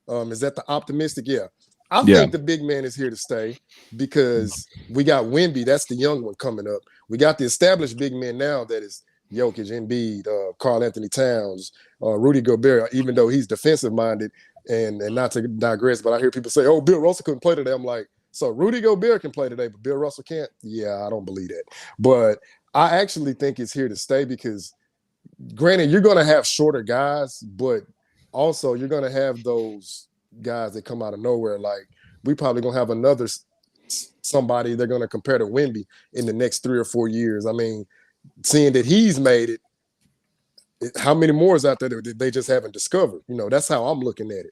Is that the optimistic? Yeah. I think the big man is here to stay, because we got Wemby. That's the young one coming up. We got the established big men now, that is Jokic, Embiid, Karl Anthony Towns, Rudy Gobert, even though he's defensive minded, and not to digress, but I hear people say, oh, Bill Russell couldn't play today. I'm like, so Rudy Gobert can play today, but Bill Russell can't? Yeah, I don't believe that. But I actually think it's here to stay, because granted, you're going to have shorter guys, but also you're going to have those guys that come out of nowhere. Like, we probably going to have another somebody they're going to compare to Wemby in the next 3 or 4 years. I mean, seeing that he's made it, how many more is out there that they just haven't discovered? You know, that's how I'm looking at it.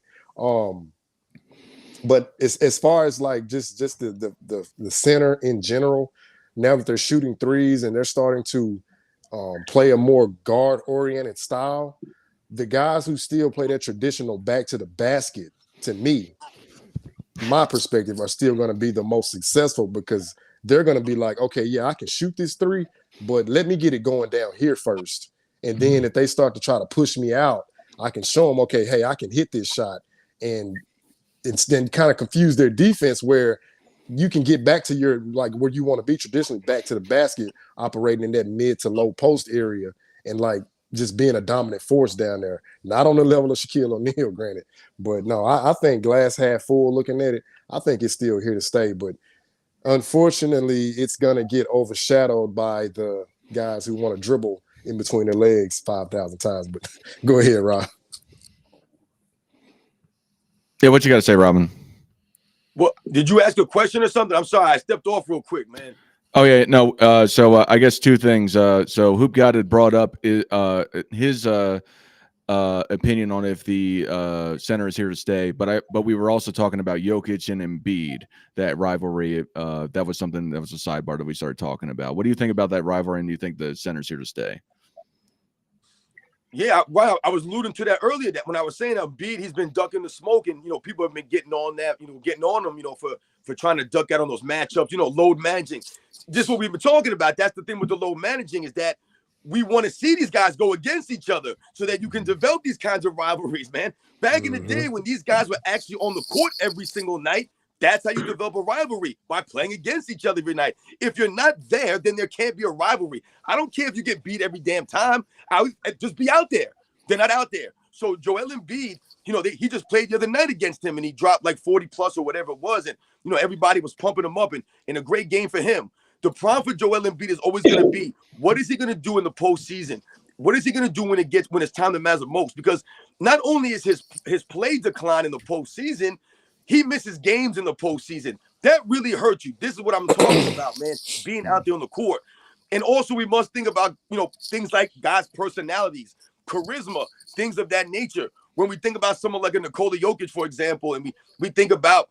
But as far as like just the center in general, now that they're shooting threes and they're starting to play a more guard-oriented style, the guys who still play that traditional back to the basket, to me, my perspective, are still going to be the most successful, because they're going to be like, okay, yeah, I can shoot this three, but let me get it going down here first. And then if they start to try to push me out, I can show them, okay, hey, I can hit this shot. And it's then kind of confuse their defense, where you can get back to your, like, where you want to be traditionally, back to the basket, operating in that mid to low post area, and like just being a dominant force down there. Not on the level of Shaquille O'Neal, granted, but no, I think glass half full, looking at it, I think it's still here to stay. But unfortunately, it's going to get overshadowed by the guys who want to dribble in between their legs 5,000 times. But go ahead, Rob. Yeah, what you got to say, Robin? What, did you ask a question or something? I'm sorry, I stepped off real quick, man. Oh yeah, no. So I guess two things. So Hoop God had brought up his opinion on if the center is here to stay, but we were also talking about Jokic and Embiid, that rivalry. That was something that was a sidebar that we started talking about. What do you think about that rivalry, and do you think the center's here to stay? Yeah, well, I was alluding to that earlier, that when I was saying Embiid, he's been ducking the smoke, and people have been getting on that, getting on him, for trying to duck out on those matchups, load managing. Just what we've been talking about. That's the thing with the load managing, is that we want to see these guys go against each other so that you can develop these kinds of rivalries, man. Back in the day when these guys were actually on the court every single night, that's how you develop a rivalry, by playing against each other every night. If you're not there, then there can't be a rivalry. I don't care if you get beat every damn time. Just be out there. They're not out there. So Joel Embiid, he just played the other night against him, and he dropped like 40 plus or whatever it was. And, everybody was pumping him up, and a great game for him. The problem for Joel Embiid is always going to be, what is he going to do in the postseason? What is he going to do when it's time to matter most? Because not only is his play decline in the postseason, he misses games in the postseason. That really hurts you. This is what I'm talking about, man, being out there on the court. And also, we must think about, things like guys' personalities, charisma, things of that nature. When we think about someone like a Nikola Jokic, for example, and we think about,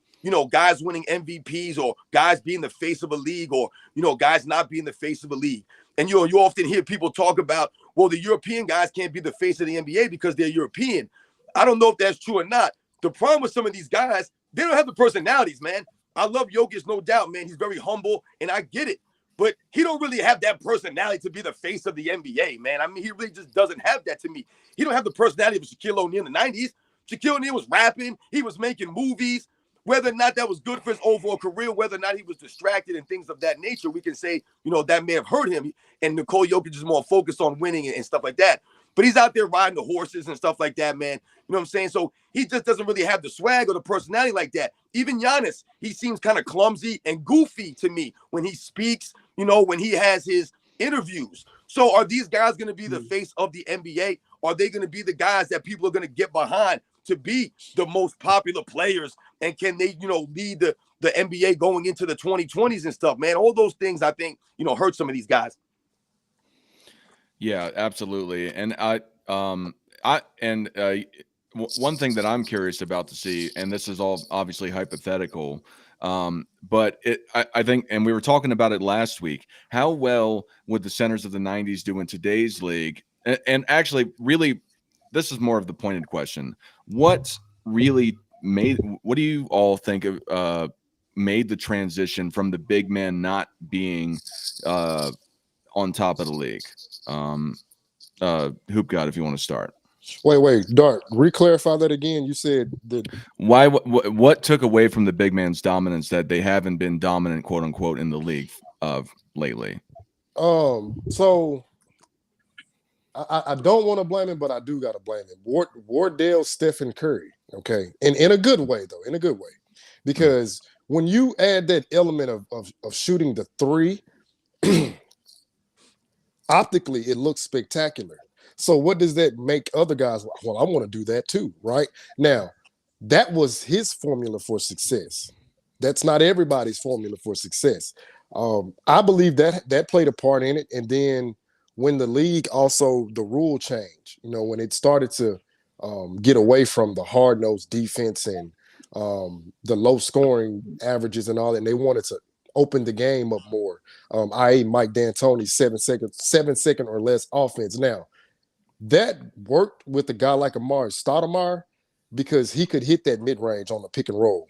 guys winning MVPs, or guys being the face of a league, or, guys not being the face of a league. And, you often hear people talk about, well, the European guys can't be the face of the NBA because they're European. I don't know if that's true or not. The problem with some of these guys, they don't have the personalities, man. I love Jokic, no doubt, man. He's very humble, and I get it. But he don't really have that personality to be the face of the NBA, man. I mean, he really just doesn't have that to me. He don't have the personality of Shaquille O'Neal in the 90s. Shaquille O'Neal was rapping. He was making movies. Whether or not that was good for his overall career, whether or not he was distracted and things of that nature, we can say, that may have hurt him. And Nikola Jokic is more focused on winning and stuff like that. But he's out there riding the horses and stuff like that, man. You know what I'm saying? So he just doesn't really have the swag or the personality like that. Even Giannis, he seems kind of clumsy and goofy to me when he speaks, when he has his interviews. So are these guys going to be the face of the NBA? Are they going to be the guys that people are going to get behind to be the most popular players? And can they, lead the NBA going into the 2020s and stuff, man? All those things, I think, hurt some of these guys. Yeah, absolutely. And one thing that I'm curious about to see, and this is all obviously hypothetical, But I think, and we were talking about it last week, how well would the centers of the 90s do in today's league? And actually, really, this is more of the pointed question. What really what do you all think of, made the transition from the big man not being on top of the league? Hoop God, if you want to start. Wait, Dart, re-clarify that again. You said that what took away from the big man's dominance that they haven't been dominant, quote unquote, in the league of lately? So I don't want to blame him, but I do got to blame him. Wardell, Stephen Curry, okay, and in a good way though, in a good way, because when you add that element of shooting the three, optically it looks spectacular. So what does that make other guys? Well, I want to do that too, right? Now, that was his formula for success. That's not everybody's formula for success. I believe that played a part in it. And then when the league also, the rule change, when it started to get away from the hard-nosed defense and the low scoring averages and all that, and they wanted to open the game up more, i.e. Mike D'Antoni's 7 second or less offense. Now, that worked with a guy like Amari Stoudemire because he could hit that mid-range on the pick and roll,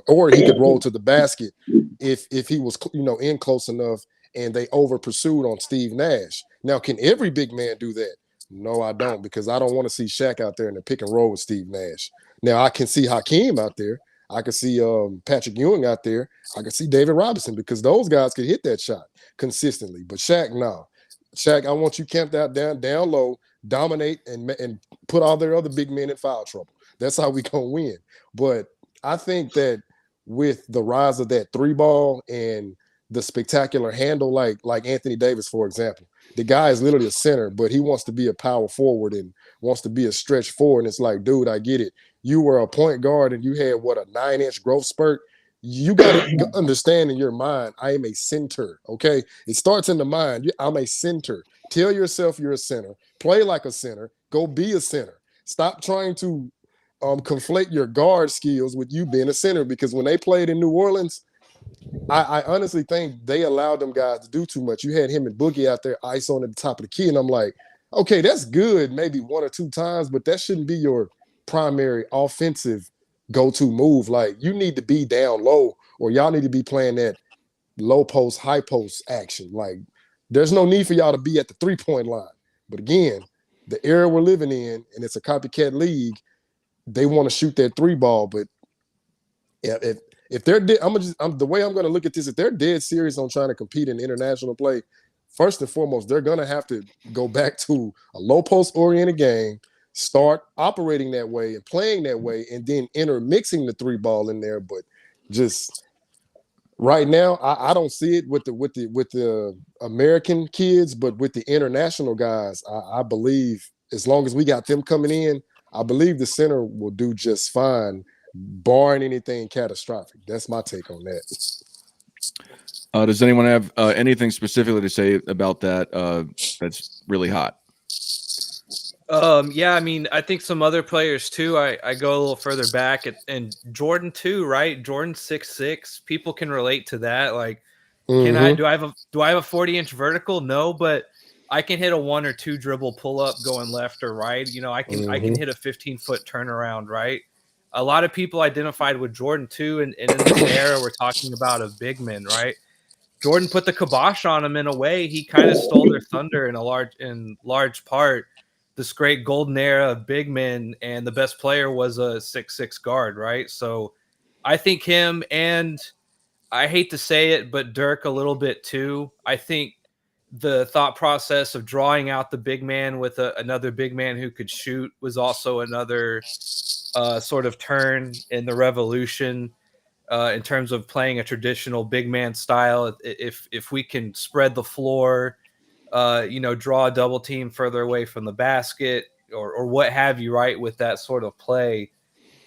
or he could roll to the basket if he was, in close enough and they over pursued on Steve Nash. Now, can every big man do that? No, I don't, because I don't want to see Shaq out there in the pick and roll with Steve Nash. Now, I can see Hakeem out there. I can see Patrick Ewing out there. I can see David Robinson, because those guys can hit that shot consistently. But Shaq, no. Shaq, I want you camped out down low, dominate, and put all their other big men in foul trouble. That's how we gonna win. But I think that with the rise of that three ball and the spectacular handle, like Anthony Davis, for example, the guy is literally a center, but he wants to be a power forward and wants to be a stretch forward. And it's like, dude, I get it. You were a point guard and you had a 9-inch growth spurt. You got to understand in your mind, I am a center, okay? It starts in the mind. I'm a center. Tell yourself you're a center. Play like a center. Go be a center. Stop trying to conflate your guard skills with you being a center, because when they played in New Orleans, I honestly think they allowed them guys to do too much. You had him and Boogie out there isoing at the top of the key, and I'm like, okay, that's good maybe 1 or 2 times, but that shouldn't be your primary offensive go-to move. Like, you need to be down low, or y'all need to be playing that low post, high post action. Like, there's no need for y'all to be at the 3-point line. But again, the era we're living in, and it's a copycat league, they want to shoot that 3 ball. But if they're the way I'm going to look at this, if they're dead serious on trying to compete in international play, first and foremost, they're going to have to go back to a low post oriented game, start operating that way and playing that way, and then intermixing the 3 ball in there. But just right now, I don't see it with the American kids, but with the international guys, I believe as long as we got them coming in, I believe the center will do just fine, barring anything catastrophic. That's my take on that. Does anyone have anything specifically to say about that that's really hot? Yeah, I mean, I think some other players too. I go a little further back, and Jordan too, right? Jordan 6'6". People can relate to that. Like, do I have a 40-inch vertical? No, but I can hit a 1 or 2 dribble pull up going left or right. I can hit a 15-foot turnaround, right? A lot of people identified with Jordan too, and in this era we're talking about of big men, right? Jordan put the kibosh on him in a way. He kind of stole their thunder in large part. This great golden era of big men, and the best player was a 6'6" guard, right? So I think him, and I hate to say it, but Dirk a little bit too. I think the thought process of drawing out the big man with another big man who could shoot was also another sort of turn in the revolution in terms of playing a traditional big man style. If we can spread the floor, draw a double team further away from the basket or what have you, right, with that sort of play,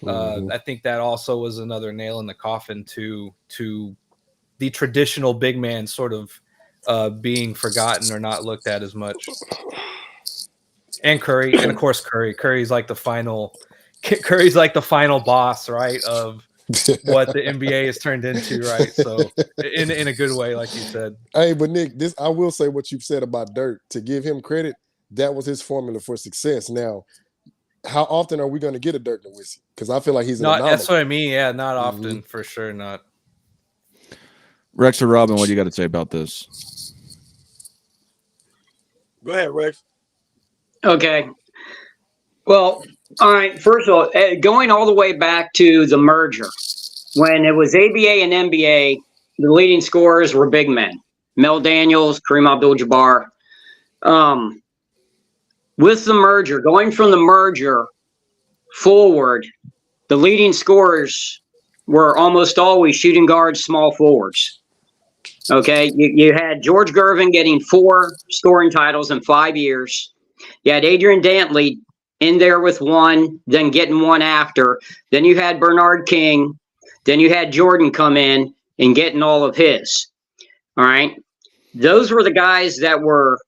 I think that also was another nail in the coffin to the traditional big man sort of being forgotten or not looked at as much. And Curry, and of course Curry's like the final boss, right, of what the NBA has turned into, right? So in a good way, like you said. Hey, but Nick, I will say what you've said about Dirk. To give him credit, that was his formula for success. Now, how often are we going to get a Dirk Nowitzki? Because I feel like he's an anomaly. That's what I mean. Yeah, not often, for sure not. Rex or Robin, what do you got to say about this? Go ahead, Rex. Okay. Well, all right. First of all, going all the way back to the merger, when it was ABA and NBA, the leading scorers were big men: Mel Daniels, Kareem Abdul-Jabbar. With the merger, going from the merger forward, the leading scorers were almost always shooting guards, small forwards. Okay, you had George Gervin getting 4 scoring titles in 5 years. You had Adrian Dantley in there with 1, then getting 1 after. Then you had Bernard King. Then you had Jordan come in and getting all of his. All right, those were the guys that were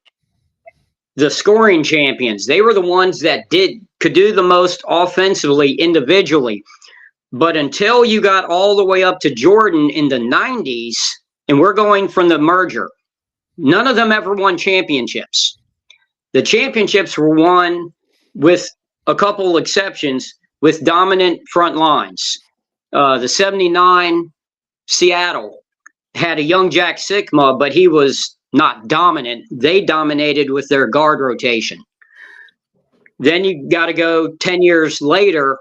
the scoring champions. They were the ones that could do the most offensively individually. But until you got all the way up to Jordan in the 90s, and we're going from the merger, none of them ever won championships. The championships were won, with a couple exceptions, with dominant front lines. The 79 Seattle had a young Jack Sikma, but he was not dominant. They dominated with their guard rotation. Then you got to go 10 years later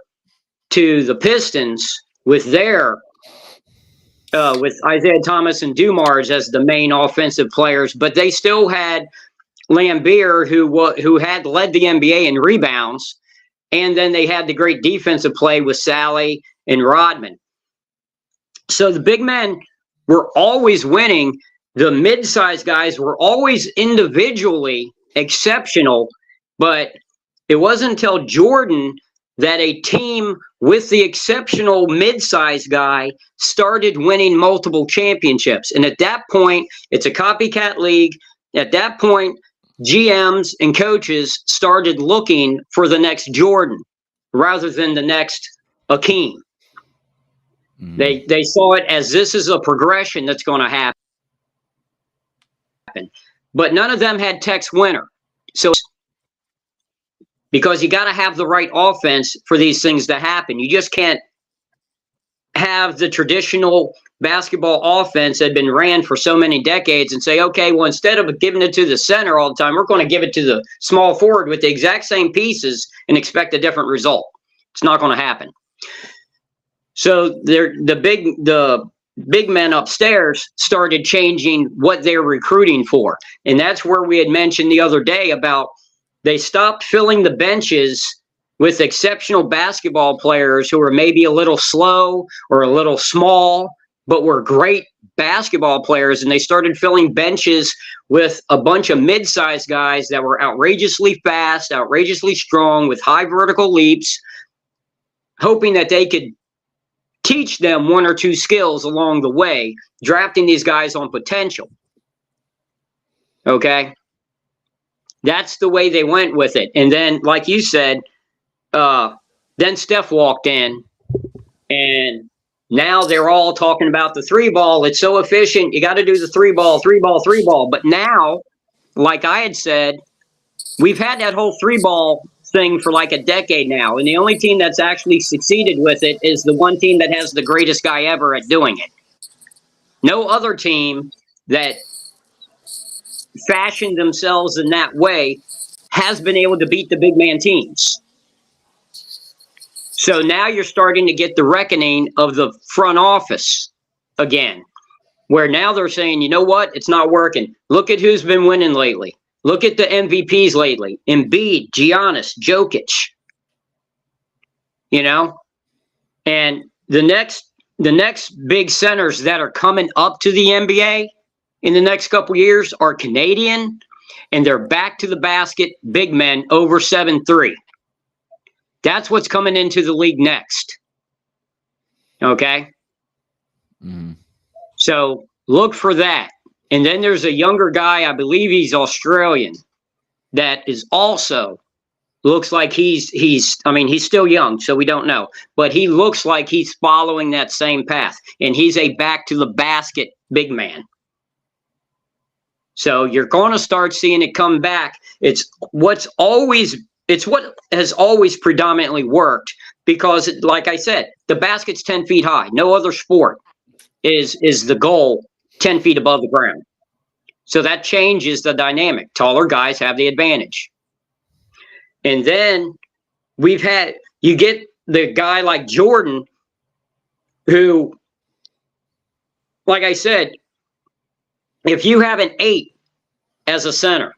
to the Pistons with their with Isaiah Thomas and Dumars as the main offensive players, but they still had Lambeer, who had led the NBA in rebounds, and then they had the great defensive play with Sally and Rodman. So the big men were always winning. The mid-sized guys were always individually exceptional, but it wasn't until Jordan that a team with the exceptional mid-sized guy started winning multiple championships. And at that point, it's a copycat league. At that point, GMs and coaches started looking for the next Jordan rather than the next Akeem. They saw it as this is a progression that's going to happen. But none of them had Tex Winter. So because you got to have the right offense for these things to happen. You just can't have the traditional basketball offense that had been ran for so many decades and say, okay, well, instead of giving it to the center all the time, we're going to give it to the small forward with the exact same pieces and expect a different result. It's not going to happen. So the big men upstairs started changing what they're recruiting for. And that's where we had mentioned the other day about they stopped filling the benches with exceptional basketball players who were maybe a little slow or a little small, but were great basketball players. And they started filling benches with a bunch of mid-sized guys that were outrageously fast, outrageously strong, with high vertical leaps, hoping that they could teach them 1 or 2 skills along the way, drafting these guys on potential. Okay? That's the way they went with it. And then, like you said, then Steph walked in, and now they're all talking about the 3-ball. It's so efficient. You got to do the 3-ball, 3-ball, 3-ball. But now, like I had said, we've had that whole 3-ball thing for like a decade now. And the only team that's actually succeeded with it is the one team that has the greatest guy ever at doing it. No other team that fashioned themselves in that way has been able to beat the big man teams. So now you're starting to get the reckoning of the front office again, where now they're saying, you know what? It's not working. Look at who's been winning lately. Look at the MVPs lately. Embiid, Giannis, Jokic. You know? And the next big centers that are coming up to the NBA in the next couple years are Canadian, and they're back to the basket big men over 7'3". That's what's coming into the league next. Okay? So look for that. And then there's a younger guy, I believe he's Australian, that is also looks like he's I mean, he's still young, so we don't know, but he looks like he's following that same path, and he's a back to the basket big man. So you're going to start seeing it come back. It's what has always predominantly worked, because like I said, the basket's 10 feet high. No other sport is the goal 10 feet above the ground. So that changes the dynamic. Taller guys have the advantage. And then you get the guy like Jordan, who, like I said, if you have an 8 as a center,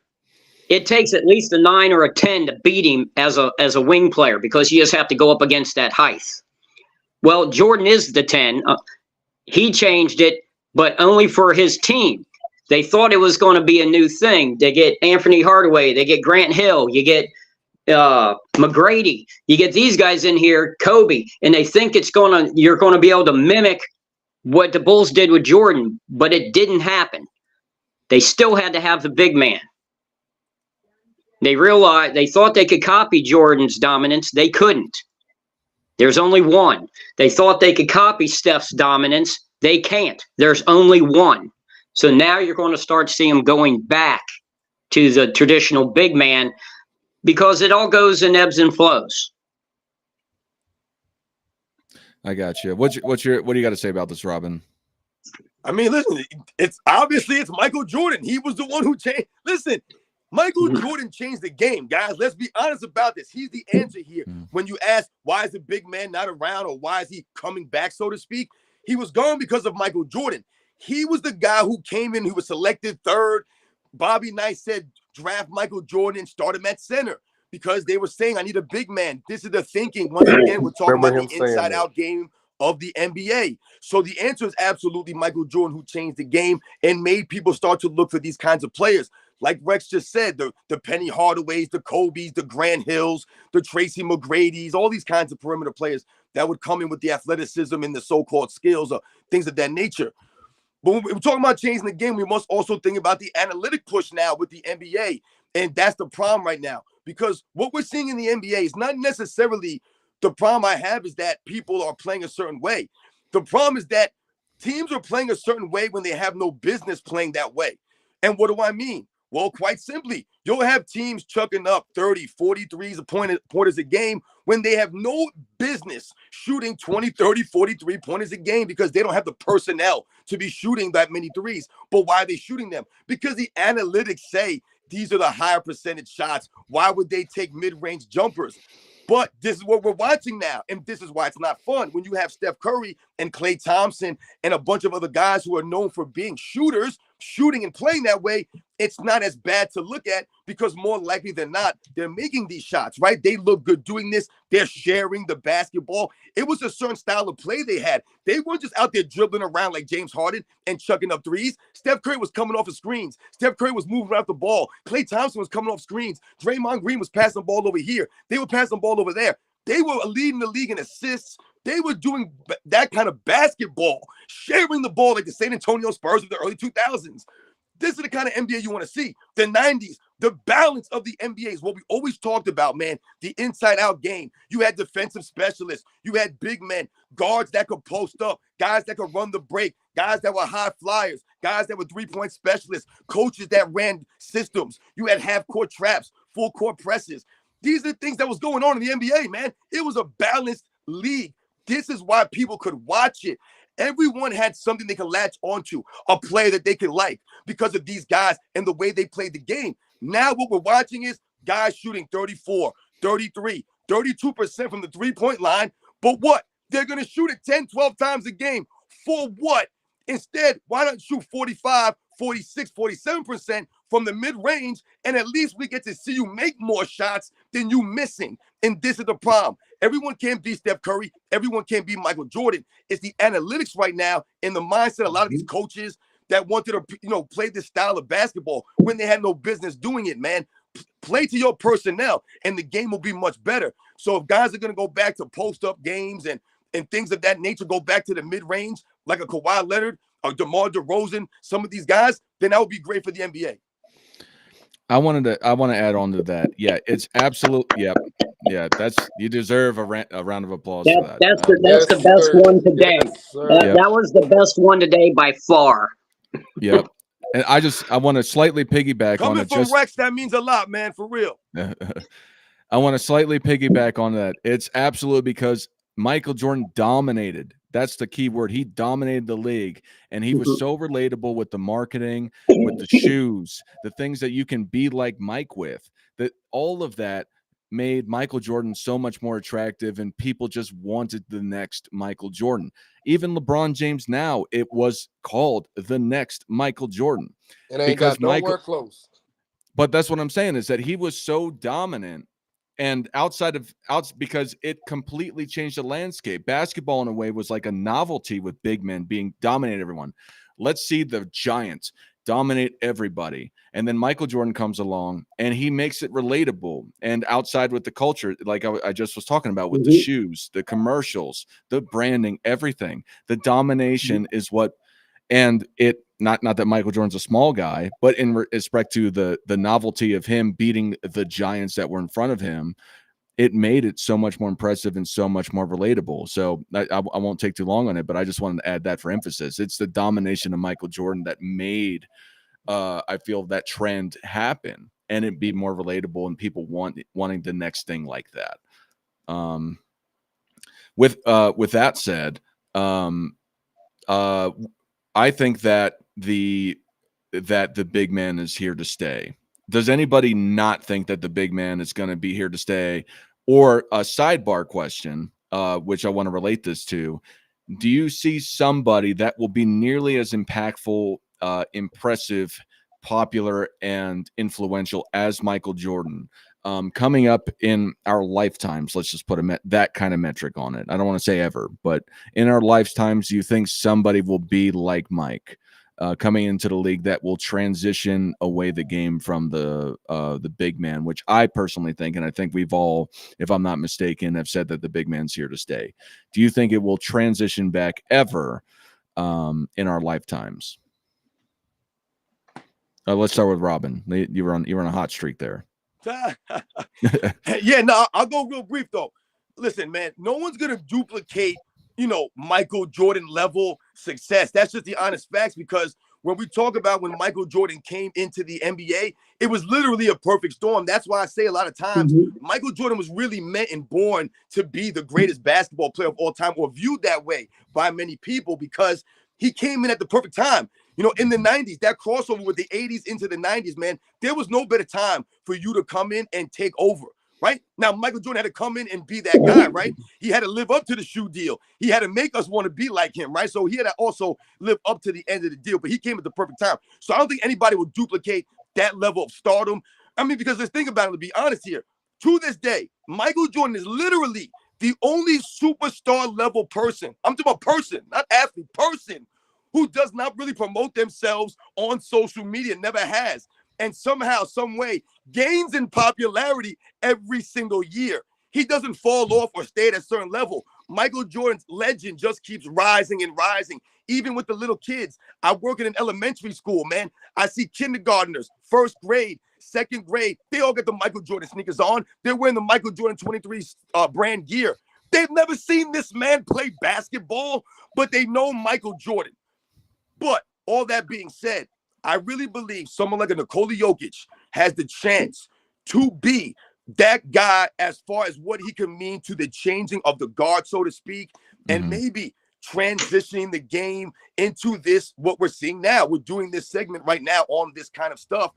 it takes at least a 9 or a 10 to beat him as a wing player, because you just have to go up against that height. Well, Jordan is the 10. He changed it, but only for his team. They thought it was going to be a new thing. They get Anthony Hardaway, they get Grant Hill, you get McGrady, you get these guys in here, Kobe, and they think you're going to be able to mimic what the Bulls did with Jordan, but it didn't happen. They still had to have the big man. They realized, they thought they could copy Jordan's dominance. They couldn't. There's only one. They thought they could copy Steph's dominance. They can't. There's only one. So now you're going to start seeing them going back to the traditional big man, because it all goes in ebbs and flows. I got you. What do you got to say about this, Robin? I mean, listen, it's Michael Jordan. He was the one who changed. Listen, Michael Jordan changed the game, guys. Let's be honest about this. He's the answer here. When you ask, why is the big man not around, or why is he coming back, so to speak? He was gone because of Michael Jordan. He was the guy who came in, who was selected third. Bobby Knight said, draft Michael Jordan and start him at center, because they were saying, I need a big man. This is the thinking. Once again, we're talking about the inside-out game of the NBA. So the answer is absolutely Michael Jordan, who changed the game and made people start to look for these kinds of players. Like Rex just said, the Penny Hardaways, the Kobe's, the Grant Hills, the Tracy McGrady's, all these kinds of perimeter players that would come in with the athleticism and the so-called skills or things of that nature. But when we're talking about changing the game, we must also think about the analytic push now with the NBA. And that's the problem right now, because what we're seeing in the NBA is not necessarily the problem I have is that people are playing a certain way. The problem is that teams are playing a certain way when they have no business playing that way. And what do I mean? Well, quite simply, you'll have teams chucking up 30, 40 threes pointers a game when they have no business shooting 20, 30, 43 pointers a game, because they don't have the personnel to be shooting that many threes. But why are they shooting them? Because the analytics say these are the higher percentage shots. Why would they take mid-range jumpers? But this is what we're watching now, and this is why it's not fun. When you have Steph Curry and Klay Thompson and a bunch of other guys who are known for being shooters, shooting and playing that way, it's not as bad to look at, because more likely than not, they're making these shots, right? They look good doing this. They're sharing the basketball. It was a certain style of play they had. They weren't just out there dribbling around like James Harden and chucking up threes. Steph Curry was coming off of screens. Steph Curry was moving out the ball. Klay Thompson was coming off screens. Draymond Green was passing the ball over here. They were passing the ball over there. They were leading the league in assists. They were doing that kind of basketball, sharing the ball like the San Antonio Spurs of the early 2000s. This is the kind of NBA you want to see. The 90s, the balance of the NBA is what we always talked about, man. The inside-out game. You had defensive specialists. You had big men, guards that could post up, guys that could run the break, guys that were high flyers, guys that were three-point specialists, coaches that ran systems. You had half-court traps, full-court presses. These are the things that was going on in the NBA, man. It was a balanced league. This is why people could watch it. Everyone had something they could latch onto, a player that they could like, because of these guys and the way they played the game. Now what we're watching is guys shooting 34, 33, 32% from the three-point line. But what? They're going to shoot it 10, 12 times a game. For what? Instead, why not shoot 45, 46, 47% from the mid-range, and at least we get to see you make more shots than you missing. And this is the problem. Everyone can't be Steph Curry. Everyone can't be Michael Jordan. It's the analytics right now and the mindset of a lot of these coaches that wanted to, play this style of basketball when they had no business doing it, man. Play to your personnel, and the game will be much better. So if guys are going to go back to post-up games and things of that nature, go back to the mid-range like a Kawhi Leonard or DeMar DeRozan, some of these guys, then that would be great for the NBA. I want to add on to that. Yeah, it's absolute. Yeah, yeah. You deserve a round of applause for that. That's Yes, the best sir. one today. Yes, sir. Yep. That was the best one today by far. Yep. And I want to slightly piggyback on Coming it. from Rex, that means a lot, man, for real. I want to slightly piggyback on that. It's absolutely because Michael Jordan dominated. That's the key word. He dominated the league, and he was so relatable with the marketing, with the shoes, the things that you can be like Mike with. That all of that made Michael Jordan so much more attractive, and people just wanted the next Michael Jordan. Even LeBron James now, it was called the next Michael Jordan. And ain't Because got nowhere close. But that's what I'm saying is that he was so dominant. And because it completely changed the landscape. Basketball, in a way, was like a novelty with big men being dominate everyone. Let's see the Giants dominate everybody. And then Michael Jordan comes along and he makes it relatable and outside with the culture, like I just was talking about with the shoes, the commercials, the branding, everything. The domination is what, and it not that Michael Jordan's a small guy, but in respect to the novelty of him beating the giants that were in front of him, it made it so much more impressive and so much more relatable. So I won't take too long on it, but I just wanted to add that for emphasis. It's the domination of Michael Jordan that made I feel that trend happen and it be more relatable and people wanting the next thing like that. With that said, I think that the big man is here to stay. Does anybody not think that the big man is going to be here to stay? Or a sidebar question, which I want to relate this to. Do you see somebody that will be nearly as impactful, impressive, popular, and influential as Michael Jordan coming up in our lifetimes? Let's just put that kind of metric on it. I don't want to say ever, but in our lifetimes, do you think somebody will be like Mike coming into the league that will transition away the game from the big man, which I personally think, and I think we've all, if I'm not mistaken, have said that the big man's here to stay. Do you think it will transition back ever in our lifetimes? Let's start with Robin. You were on a hot streak there. Yeah, no, I'll go real brief though. Listen, man, no one's gonna duplicate, Michael Jordan level success. That's just the honest facts, because when we talk about when Michael Jordan came into the NBA, it was literally a perfect storm. That's why I say a lot of times Michael Jordan was really meant and born to be the greatest basketball player of all time, or viewed that way by many people, because he came in at the perfect time. In the 90s, that crossover with the 80s into the 90s, man, there was no better time for you to come in and take over, right? Now, Michael Jordan had to come in and be that guy, right? He had to live up to the shoe deal. He had to make us want to be like him, right? So he had to also live up to the end of the deal, but he came at the perfect time. So I don't think anybody will duplicate that level of stardom. I mean, because let's think about it, to be honest here. To this day, Michael Jordan is literally the only superstar level person. I'm talking about person, not athlete, person, who does not really promote themselves on social media, never has, and somehow, some way, gains in popularity every single year. He doesn't fall off or stay at a certain level. Michael Jordan's legend just keeps rising and rising, even with the little kids. I work in an elementary school, man. I see kindergartners, first grade, second grade. They all get the Michael Jordan sneakers on. They're wearing the Michael Jordan 23 brand gear. They've never seen this man play basketball, but they know Michael Jordan. But all that being said, I really believe someone like a Nikola Jokic has the chance to be that guy as far as what he can mean to the changing of the guard, so to speak, and maybe transitioning the game into this, what we're seeing now. We're doing this segment right now on this kind of stuff,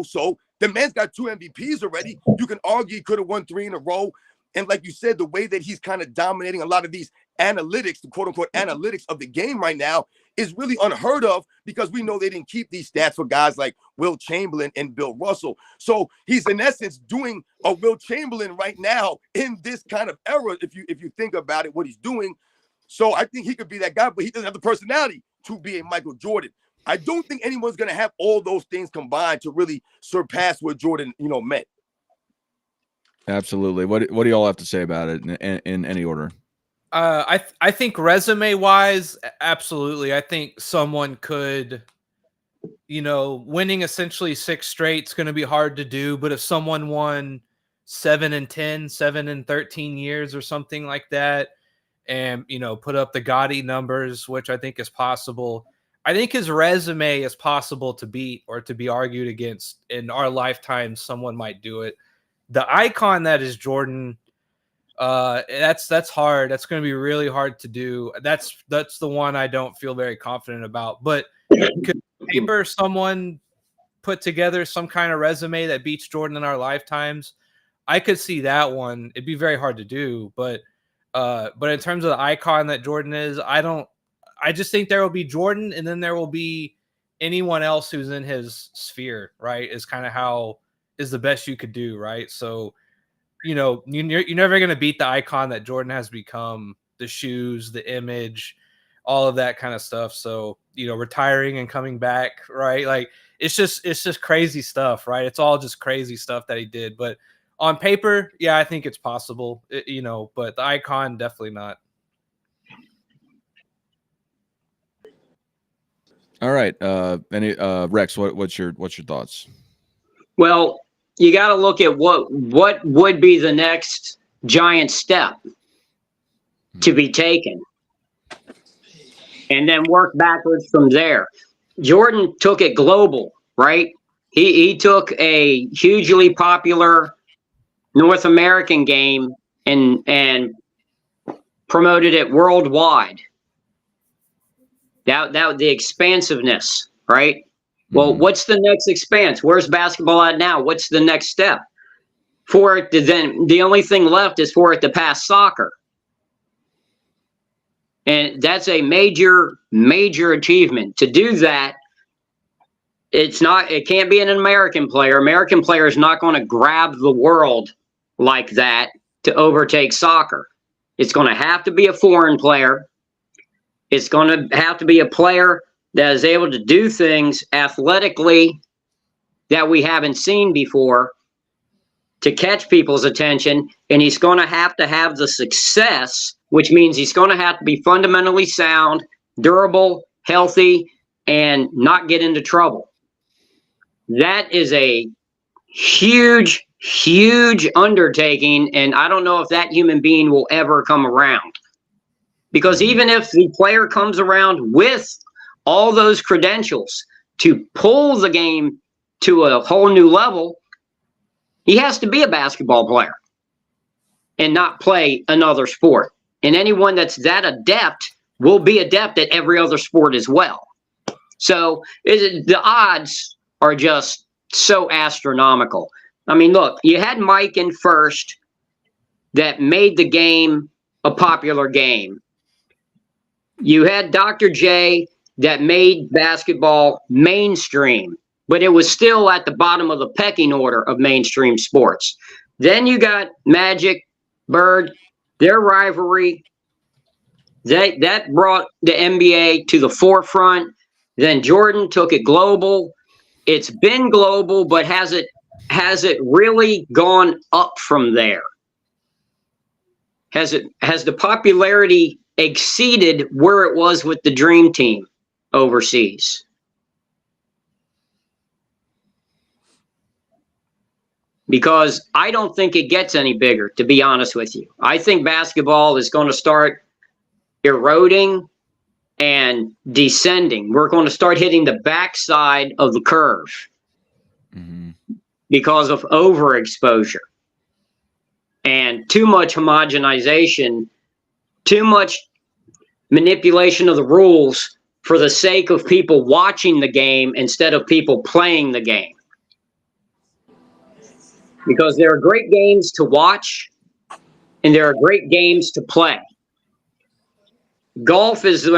so the man's got 2 MVPs already. You can argue he could have won 3 in a row. And like you said, the way that he's kind of dominating a lot of these analytics, the quote unquote analytics of the game right now, is really unheard of, because we know they didn't keep these stats for guys like Will Chamberlain and Bill Russell. So he's in essence doing a Will Chamberlain right now in this kind of era, if you think about it, what he's doing. So I think he could be that guy, but he doesn't have the personality to be a Michael Jordan. I don't think anyone's going to have all those things combined to really surpass what Jordan, meant. Absolutely. What do y'all have to say about it in any order? I think resume wise, absolutely. I think someone could winning essentially 6 straight is going to be hard to do. But if someone won 7 and 10, 7 and 13 years or something like that, and, put up the Gotti numbers, which I think is possible, I think his resume is possible to beat or to be argued against. In our lifetime, someone might do it. The icon that is Jordan, that's hard. That's going to be really hard to do. That's the one I don't feel very confident about. But could paper someone put together some kind of resume that beats Jordan in our lifetimes? I could see that one. It'd be very hard to do, but in terms of the icon that Jordan is, I just think there will be Jordan, and then there will be anyone else who's in his sphere, right? Is kind of how is the best you could do, right? So, you're never going to beat the icon that Jordan has become, the shoes, the image, all of that kind of stuff. So, retiring and coming back, right? Like it's just crazy stuff, right? It's all just crazy stuff that he did. But on paper, yeah, I think it's possible, but the icon, definitely not. All right. Rex, what's your thoughts? Well, you got to look at what would be the next giant step to be taken, and then work backwards from there. Jordan took it global, right? He took a hugely popular North American game and promoted it worldwide. That the expansiveness, right? Well, what's the next expanse? Where's basketball at now? What's the next step? For it to then, the only thing left is for it to pass soccer. And that's a major, major achievement. To do that, it can't be an American player. American player is not going to grab the world like that to overtake soccer. It's going to have to be a foreign player. It's going to have to be a player that is able to do things athletically that we haven't seen before to catch people's attention. And he's going to have the success, which means he's going to have to be fundamentally sound, durable, healthy, and not get into trouble. That is a huge, huge undertaking. And I don't know if that human being will ever come around. Because even if the player comes around with all those credentials to pull the game to a whole new level, he has to be a basketball player and not play another sport. And anyone that's that adept will be adept at every other sport as well. So the odds are just so astronomical. I mean, look, you had Mike in first that made the game a popular game. You had Dr. J that made basketball mainstream, but it was still at the bottom of the pecking order of mainstream sports. Then you got Magic, Bird, their rivalry. That brought the NBA to the forefront. Then Jordan took it global. It's been global, but has it really gone up from there? Has the popularity exceeded where it was with the Dream Team overseas? Because I don't think it gets any bigger, to be honest with you. I think basketball is going to start eroding and descending. We're going to start hitting the backside of the curve because of overexposure and too much homogenization, too much manipulation of the rules for the sake of people watching the game instead of people playing the game. Because there are great games to watch and there are great games to play. Golf is,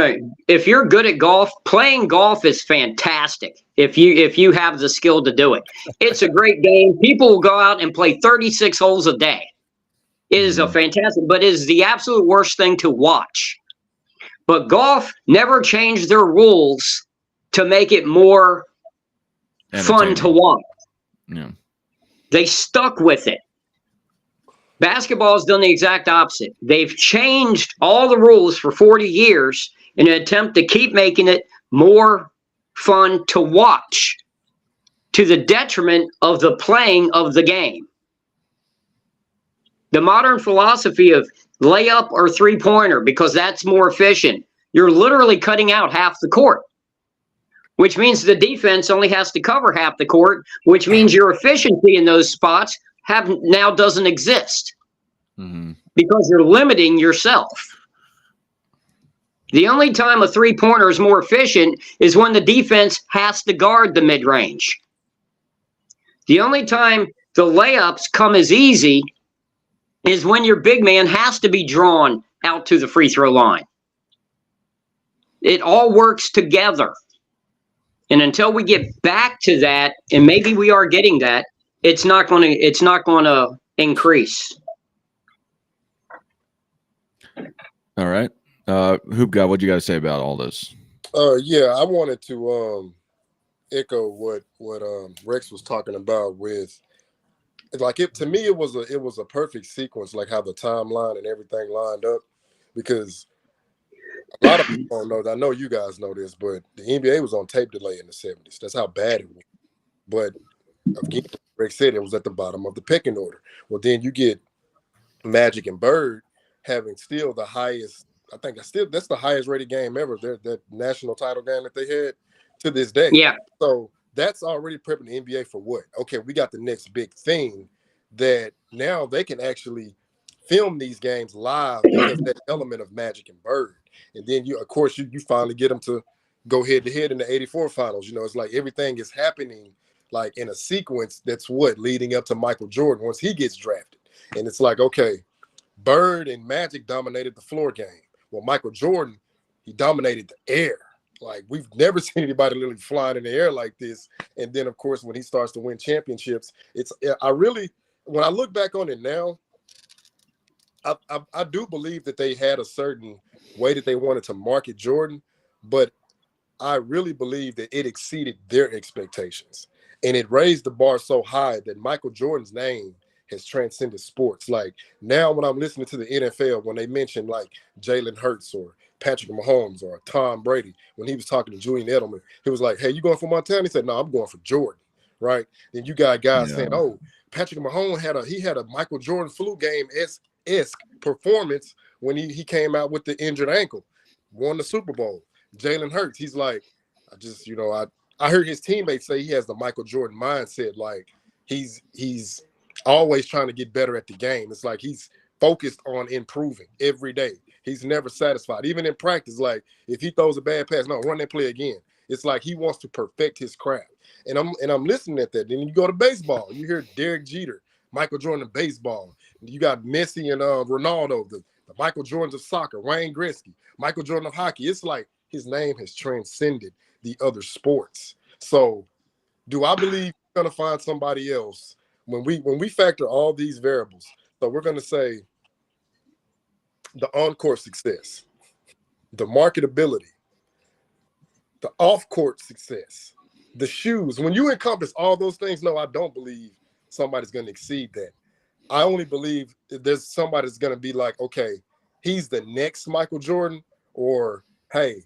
if you're good at golf, playing golf is fantastic. If you have the skill to do it, it's a great game. People will go out and play 36 holes a day. It is a fantastic, but it is the absolute worst thing to watch. But golf never changed their rules to make it more fun to watch. Yeah. They stuck with it. Basketball has done the exact opposite. They've changed all the rules for 40 years in an attempt to keep making it more fun to watch, to the detriment of the playing of the game. The modern philosophy of layup or three-pointer, because that's more efficient, you're literally cutting out half the court, which means the defense only has to cover half the court, which means your efficiency in those spots now doesn't exist because you're limiting yourself. The only time a three-pointer is more efficient is when the defense has to guard the mid-range. The only time the layups come as easy is when your big man has to be drawn out to the free throw line. It all works together. And until we get back to that, and maybe we are getting that, it's not going to increase. All right. Hoop Guy, what do you guys say about all this? Yeah, I wanted to echo what Rex was talking about with, like, it to me it was a perfect sequence, like how the timeline and everything lined up, because a lot of people don't know that. I know you guys know this, but the NBA was on tape delay in the 70s. That's how bad it was. But again, Rex said it was at the bottom of the pecking order. Well, then you get Magic and Bird having still the highest. I think that's the highest rated game ever. That national title game that they had to this day. Yeah. So that's already prepping the NBA for what? Okay, we got the next big thing that now they can actually film these games live because that element of Magic and Bird. And then you finally get them to go head to head in the 84 finals. You know, it's like everything is happening like in a sequence that's leading up to Michael Jordan once he gets drafted. And it's like, okay, Bird and Magic dominated the floor game. Well, Michael Jordan, he dominated the air. Like, we've never seen anybody literally flying in the air like this. And then, of course, when he starts to win championships, when I look back on it now, I do believe that they had a certain way that they wanted to market Jordan, but I really believe that it exceeded their expectations. And it raised the bar so high that Michael Jordan's name has transcended sports. Like, now when I'm listening to the NFL, when they mention like Jalen Hurts or Patrick Mahomes or Tom Brady, when he was talking to Julian Edelman, he was like, hey, you going for Montana? He said, no, I'm going for Jordan, right? Then you got guys saying, oh, Patrick Mahomes had a Michael Jordan flu game-esque performance when he came out with the injured ankle, won the Super Bowl. Jalen Hurts, he's like, I heard his teammates say he has the Michael Jordan mindset. Like, he's always trying to get better at the game. It's like he's focused on improving every day. He's never satisfied. Even in practice, like if he throws a bad pass, no, run that play again. It's like he wants to perfect his craft. And I'm listening at that. Then you go to baseball, you hear Derek Jeter, Michael Jordan of baseball. You got Messi and Ronaldo, the Michael Jordans of soccer, Wayne Gretzky, Michael Jordan of hockey. It's like his name has transcended the other sports. So do I believe we're going to find somebody else when we factor all these variables? So we're going to say the on-court success, the marketability, the off-court success, the shoes. When you encompass all those things, no, I don't believe somebody's going to exceed that. I only believe there's somebody that's going to be like, okay, he's the next Michael Jordan, or hey,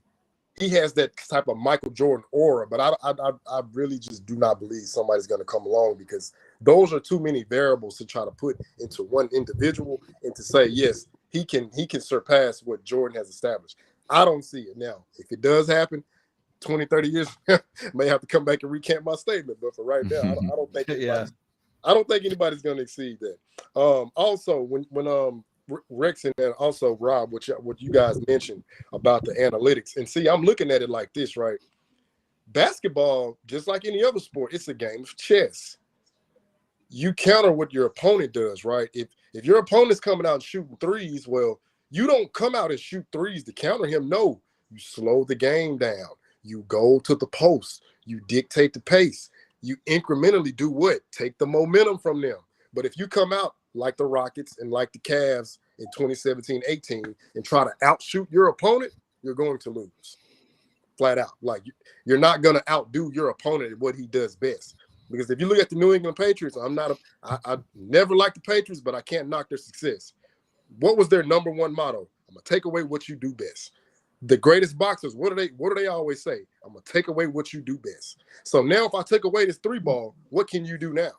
he has that type of Michael Jordan aura. But I really just do not believe somebody's going to come along, because those are too many variables to try to put into one individual and to say, yes, he can surpass what Jordan has established. I don't see it. Now, if it does happen, 20, 30 years, may have to come back and recant my statement. But for right now, I don't think I don't think anybody's going to exceed that. Also, when Rex and also Rob, what you guys mentioned about the analytics, and see, I'm looking at it like this, right? Basketball, just like any other sport, it's a game of chess. You counter what your opponent does, right? If your opponent's coming out and shooting threes, well, you don't come out and shoot threes to counter him. No, you slow the game down. You go to the post. You dictate the pace. You incrementally do what? Take the momentum from them. But if you come out like the Rockets and like the Cavs in 2017-18 and try to outshoot your opponent, you're going to lose. Flat out. Like, you're not going to outdo your opponent at what he does best. Because if you look at the New England Patriots, I never liked the Patriots, but I can't knock their success. What was their number one motto? I'm going to take away what you do best. The greatest boxers, what do they always say? I'm gonna take away what you do best. So now if I take away this 3-ball, what can you do now?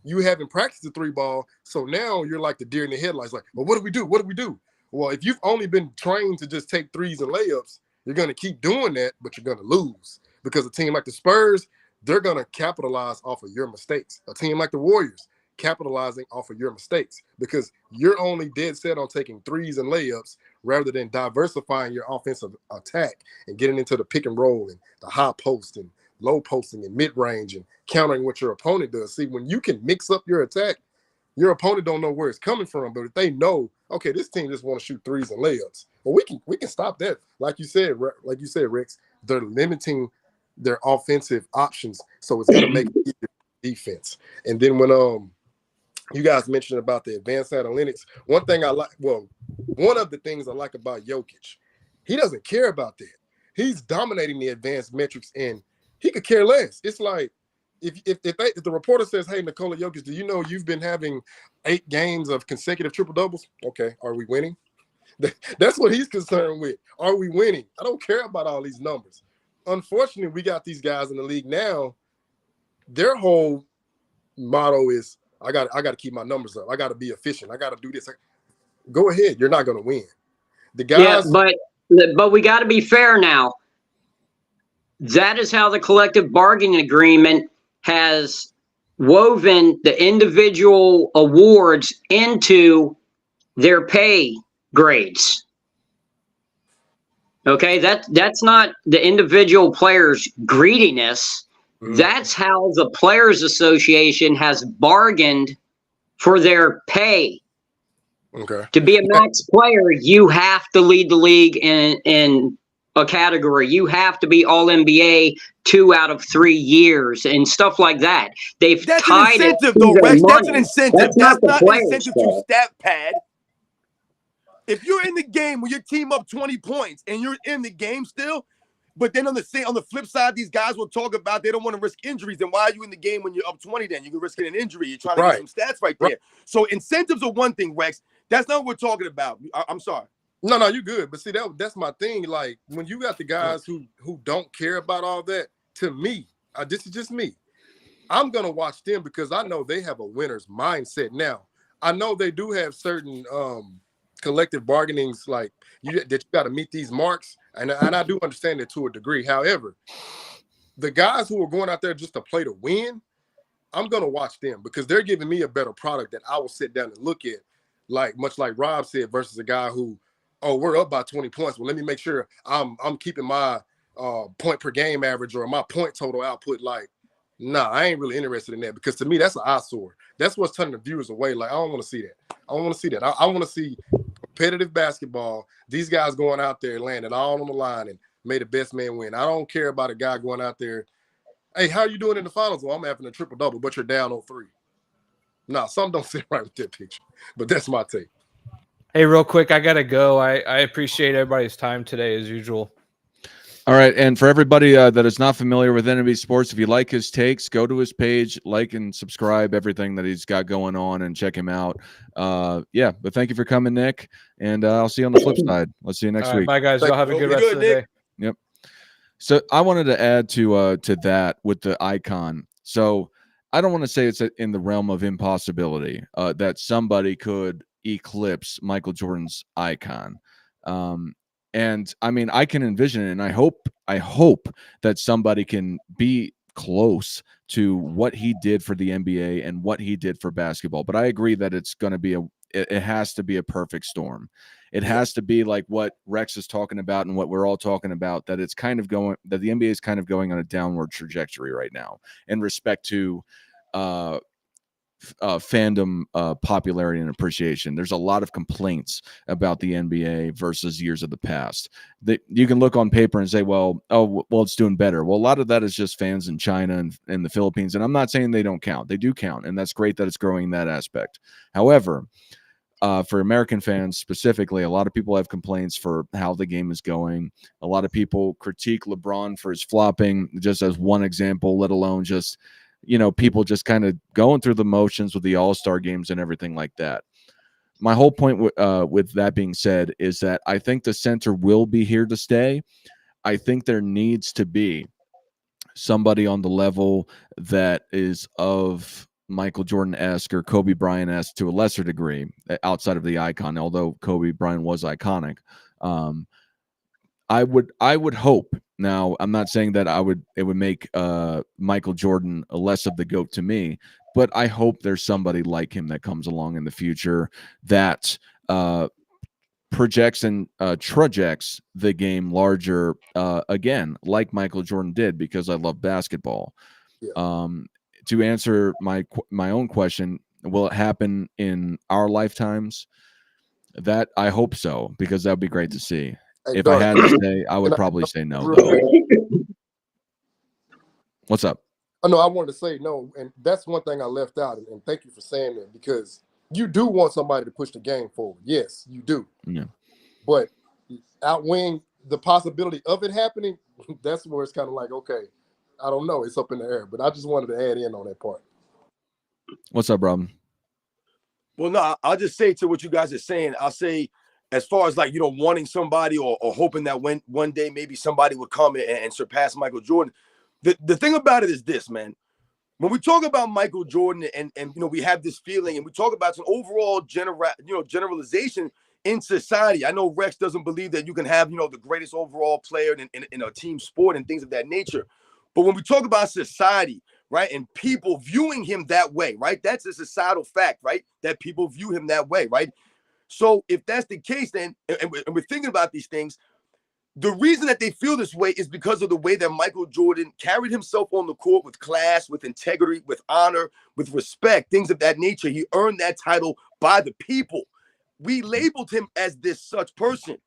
You haven't practiced the 3-ball, so now you're like the deer in the headlights, like, well, what do we do? What do we do? Well, if you've only been trained to just take threes and layups, you're gonna keep doing that, but you're gonna lose. Because a team like the Spurs, they're gonna capitalize off of your mistakes. A team like the Warriors, capitalizing off of your mistakes, because you're only dead set on taking threes and layups rather than diversifying your offensive attack and getting into the pick and roll and the high post and low posting and mid-range and countering what your opponent does. See, when you can mix up your attack, your opponent don't know where it's coming from, but if they know, okay, this team just want to shoot threes and layups, well, we can stop that. Like you said, Rex, they're limiting their offensive options, so it's gonna make it easier defense. And then when you guys mentioned about the advanced analytics, one of the things I like about Jokic, he doesn't care about that. He's dominating the advanced metrics, and he could care less. It's like if the reporter says, "Hey, Nikola Jokic, do you know you've been having 8 games of consecutive triple doubles?" Okay, are we winning? That's what he's concerned with. Are we winning? I don't care about all these numbers. Unfortunately, we got these guys in the league now. Their whole motto is, I got to keep my numbers up. I got to be efficient. I got to do this. Go ahead. You're not going to win. The guys. Yeah, but we got to be fair now. That is how the collective bargaining agreement has woven the individual awards into their pay grades. Okay, that's not the individual players' greediness. That's how the Players Association has bargained for their pay. Okay. To be a max player, you have to lead the league in a category. You have to be all NBA 2 out of 3 years and stuff like that. That's an incentive, though, Rex. That's an incentive. That's not an incentive to stat pad. If you're in the game when your team up 20 points and you're in the game still, but then on the flip side, these guys will talk about they don't want to risk injuries. Then why are you in the game when you're up 20 then? You can risk an injury. You're trying to get some stats right there. So incentives are one thing, Rex. That's not what we're talking about. I'm sorry. No, you're good. But see, that's my thing. Like, when you got the guys who don't care about all that, to me, this is just me, I'm going to watch them because I know they have a winner's mindset. Now, I know they do have certain collective bargainings, like that you got to meet these marks. And I do understand it to a degree. However, the guys who are going out there just to play to win, I'm going to watch them because they're giving me a better product that I will sit down and look at, like much like Rob said, versus a guy who, oh, we're up by 20 points. Well, let me make sure I'm keeping my point per game average or my point total output. Like, nah, I ain't really interested in that because to me, that's an eyesore. That's what's turning the viewers away. Like, I don't want to see that. I don't want to see that. I want to see competitive basketball. These guys going out there, laying it all on the line and may the best man win. I don't care about a guy going out there, hey, how are you doing in the finals? Well, I'm having a triple-double, but you're down on 3. Nah, some don't sit right with that picture. But that's my take. Hey, real quick, I got to go. I appreciate everybody's time today, as usual. All right, and for everybody that is not familiar with NB Sports, if you like his takes, go to his page, like and subscribe everything that he's got going on, and check him out. Yeah, but thank you for coming, Nick, and I'll see you on the flip side. Let's see you next week. Bye, guys. Y'all have a good rest of the day. Yep. So I wanted to add to that with the icon. So I don't want to say it's in the realm of impossibility that somebody could eclipse Michael Jordan's icon. And I mean, I can envision it, and I hope that somebody can be close to what he did for the NBA and what he did for basketball. But I agree that it's going to be it has to be a perfect storm. It has to be like what Rex is talking about and what we're all talking about, that it's kind of going, that the NBA is kind of going on a downward trajectory right now in respect to fandom popularity and appreciation. There's a lot of complaints about the NBA versus years of the past. That you can look on paper and say, well, it's doing better. Well, a lot of that is just fans in China and the Philippines, and I'm not saying they don't count. They do count, and that's great that it's growing in that aspect. However, for American fans specifically, a lot of people have complaints for how the game is going. A lot of people critique LeBron for his flopping, just as one example, let alone just people just kind of going through the motions with the All-Star games and everything like that. my whole point with that being said is that I think the center will be here to stay. I think there needs to be somebody on the level that is of Michael Jordan-esque or Kobe Bryant-esque to a lesser degree outside of the icon, although Kobe Bryant was iconic. I would hope. Now, I'm not saying that it would make Michael Jordan less of the GOAT to me, but I hope there's somebody like him that comes along in the future that projects and trajects the game larger again, like Michael Jordan did, because I love basketball. Yeah. To answer my own question, will it happen in our lifetimes? That I hope so, because that would be great to see. Hey, If I Doug, had to say, I would probably say no, though. What's up? I know I wanted to say no, and that's one thing I left out, and thank you for saying that, because you do want somebody to push the game forward. Yes, you do. Yeah. But outweighing the possibility of it happening, that's where it's kind of like, okay, I don't know. It's up in the air. But I just wanted to add in on that part. What's up, Robin? Well, no, I'll just say to what you guys are saying, I'll say, as far as like, wanting somebody or hoping that one day maybe somebody would come and surpass Michael Jordan. The thing about it is this, man. When we talk about Michael Jordan and we have this feeling, and we talk about some overall generalization in society. I know Rex doesn't believe that you can have the greatest overall player in a team sport and things of that nature. But when we talk about society, right, and people viewing him that way, right, that's a societal fact, right, that people view him that way, right. So if that's the case, then and we're thinking about these things, the reason that they feel this way is because of the way that Michael Jordan carried himself on the court with class, with integrity, with honor, with respect, things of that nature. He earned that title by the people. We labeled him as this such person.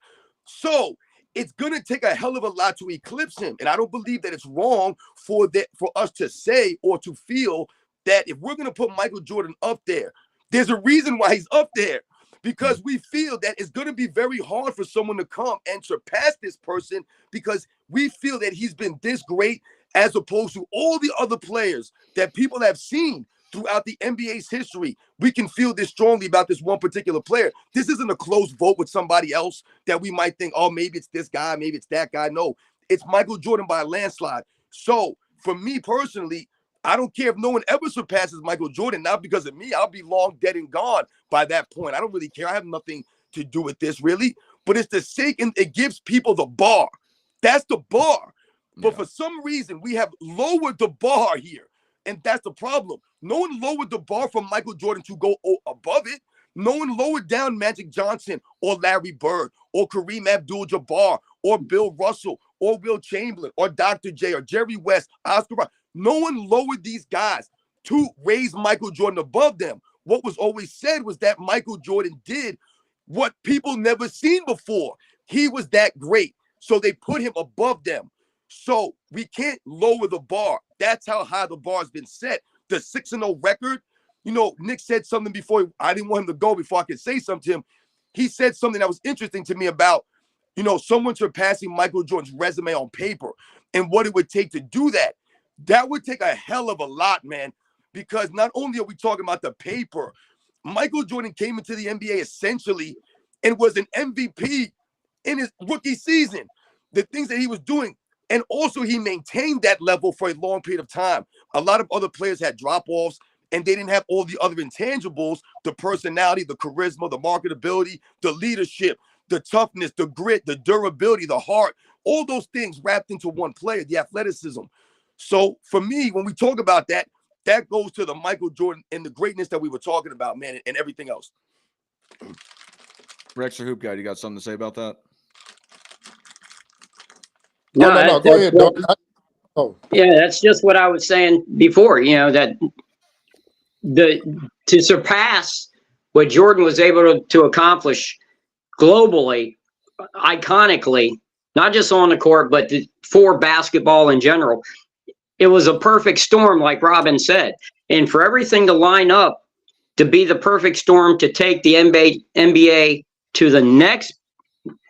So it's going to take a hell of a lot to eclipse him. And I don't believe that it's wrong for us to say or to feel that if we're going to put Michael Jordan up there, there's a reason why he's up there. Because we feel that it's going to be very hard for someone to come and surpass this person, because we feel that he's been this great as opposed to all the other players that people have seen throughout the NBA's history. We can feel this strongly about this one particular player. This isn't a close vote with somebody else that we might think, oh, maybe it's this guy, maybe it's that guy. No, it's Michael Jordan by a landslide. So for me personally, I don't care if no one ever surpasses Michael Jordan. Not because of me. I'll be long dead and gone by that point. I don't really care. I have nothing to do with this, really. But it's the sake, and it gives people the bar. That's the bar. But for some reason, we have lowered the bar here. And that's the problem. No one lowered the bar for Michael Jordan to go above it. No one lowered down Magic Johnson or Larry Bird or Kareem Abdul-Jabbar or Bill Russell or Will Chamberlain or Dr. J or Jerry West, Oscar Robertson. No one lowered these guys to raise Michael Jordan above them. What was always said was that Michael Jordan did what people never seen before. He was that great. So they put him above them. So we can't lower the bar. That's how high the bar has been set. The 6-0 record, Nick said something before. I didn't want him to go before I could say something to him. He said something that was interesting to me about, someone surpassing Michael Jordan's resume on paper and what it would take to do that. That would take a hell of a lot, man, because not only are we talking about the paper, Michael Jordan came into the NBA essentially and was an MVP in his rookie season. The things that he was doing, and also he maintained that level for a long period of time. A lot of other players had drop-offs, and they didn't have all the other intangibles, the personality, the charisma, the marketability, the leadership, the toughness, the grit, the durability, the heart, all those things wrapped into one player, the athleticism. So for me, when we talk about that, that goes to the Michael Jordan and the greatness that we were talking about, man, and everything else. Rex or Hoop Guy, you got something to say about that? No. Go ahead, Doug. Yeah, that's just what I was saying before, that to surpass what Jordan was able to accomplish globally, iconically, not just on the court, but for basketball in general. It was a perfect storm, like Robin said. And for everything to line up to be the perfect storm to take the NBA to the next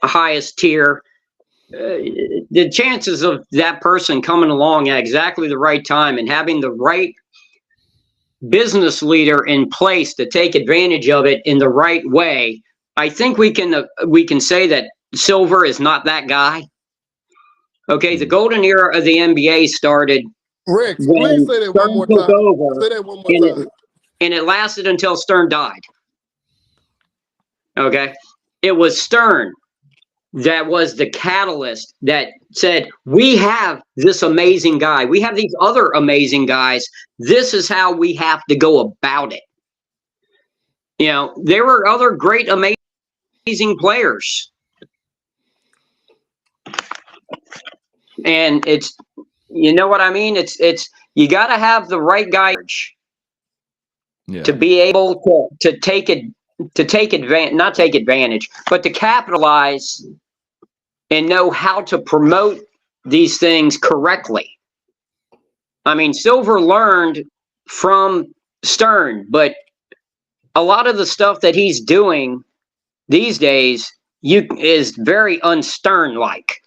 highest tier, the chances of that person coming along at exactly the right time and having the right business leader in place to take advantage of it in the right way, I think we can say that Silver is not that guy. Okay, the golden era of the NBA started Rex, when please say that one more Stern took time. over, Say that one more time. and it lasted until Stern died. Okay, it was Stern that was the catalyst that said, we have this amazing guy. We have these other amazing guys. This is how we have to go about it. You know, there were other great, amazing players. And it's, you know what I mean? It's you got to have the right guy to be able to take it, not take advantage, but to capitalize and know how to promote these things correctly. I mean, Silver learned from Stern, but a lot of the stuff that he's doing these days is very un-Stern-like.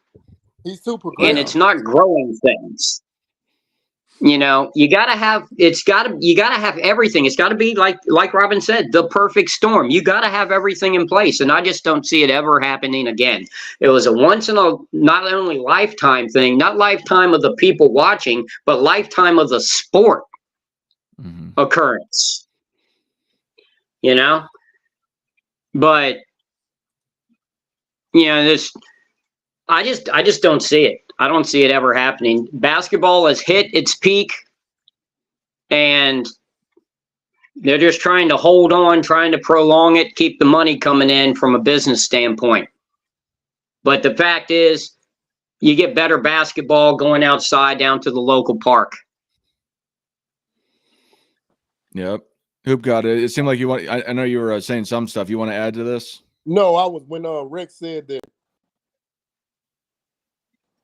He's too progressive. And it's not growing things. You know, you gotta have everything. It's gotta be like Robin said, the perfect storm. You gotta have everything in place. And I just don't see it ever happening again. It was a once in a not only lifetime thing, not lifetime of the people watching, but lifetime of the sport occurrence. You know? But you know, I just don't see it. I don't see it ever happening. Basketball has hit its peak, and they're just trying to hold on, trying to prolong it, keep the money coming in from a business standpoint. But the fact is, you get better basketball going outside down to the local park. Yep. Hoop got it. It seemed like you want. I know you were saying some stuff. You want to add to this? No, I was when Rex said that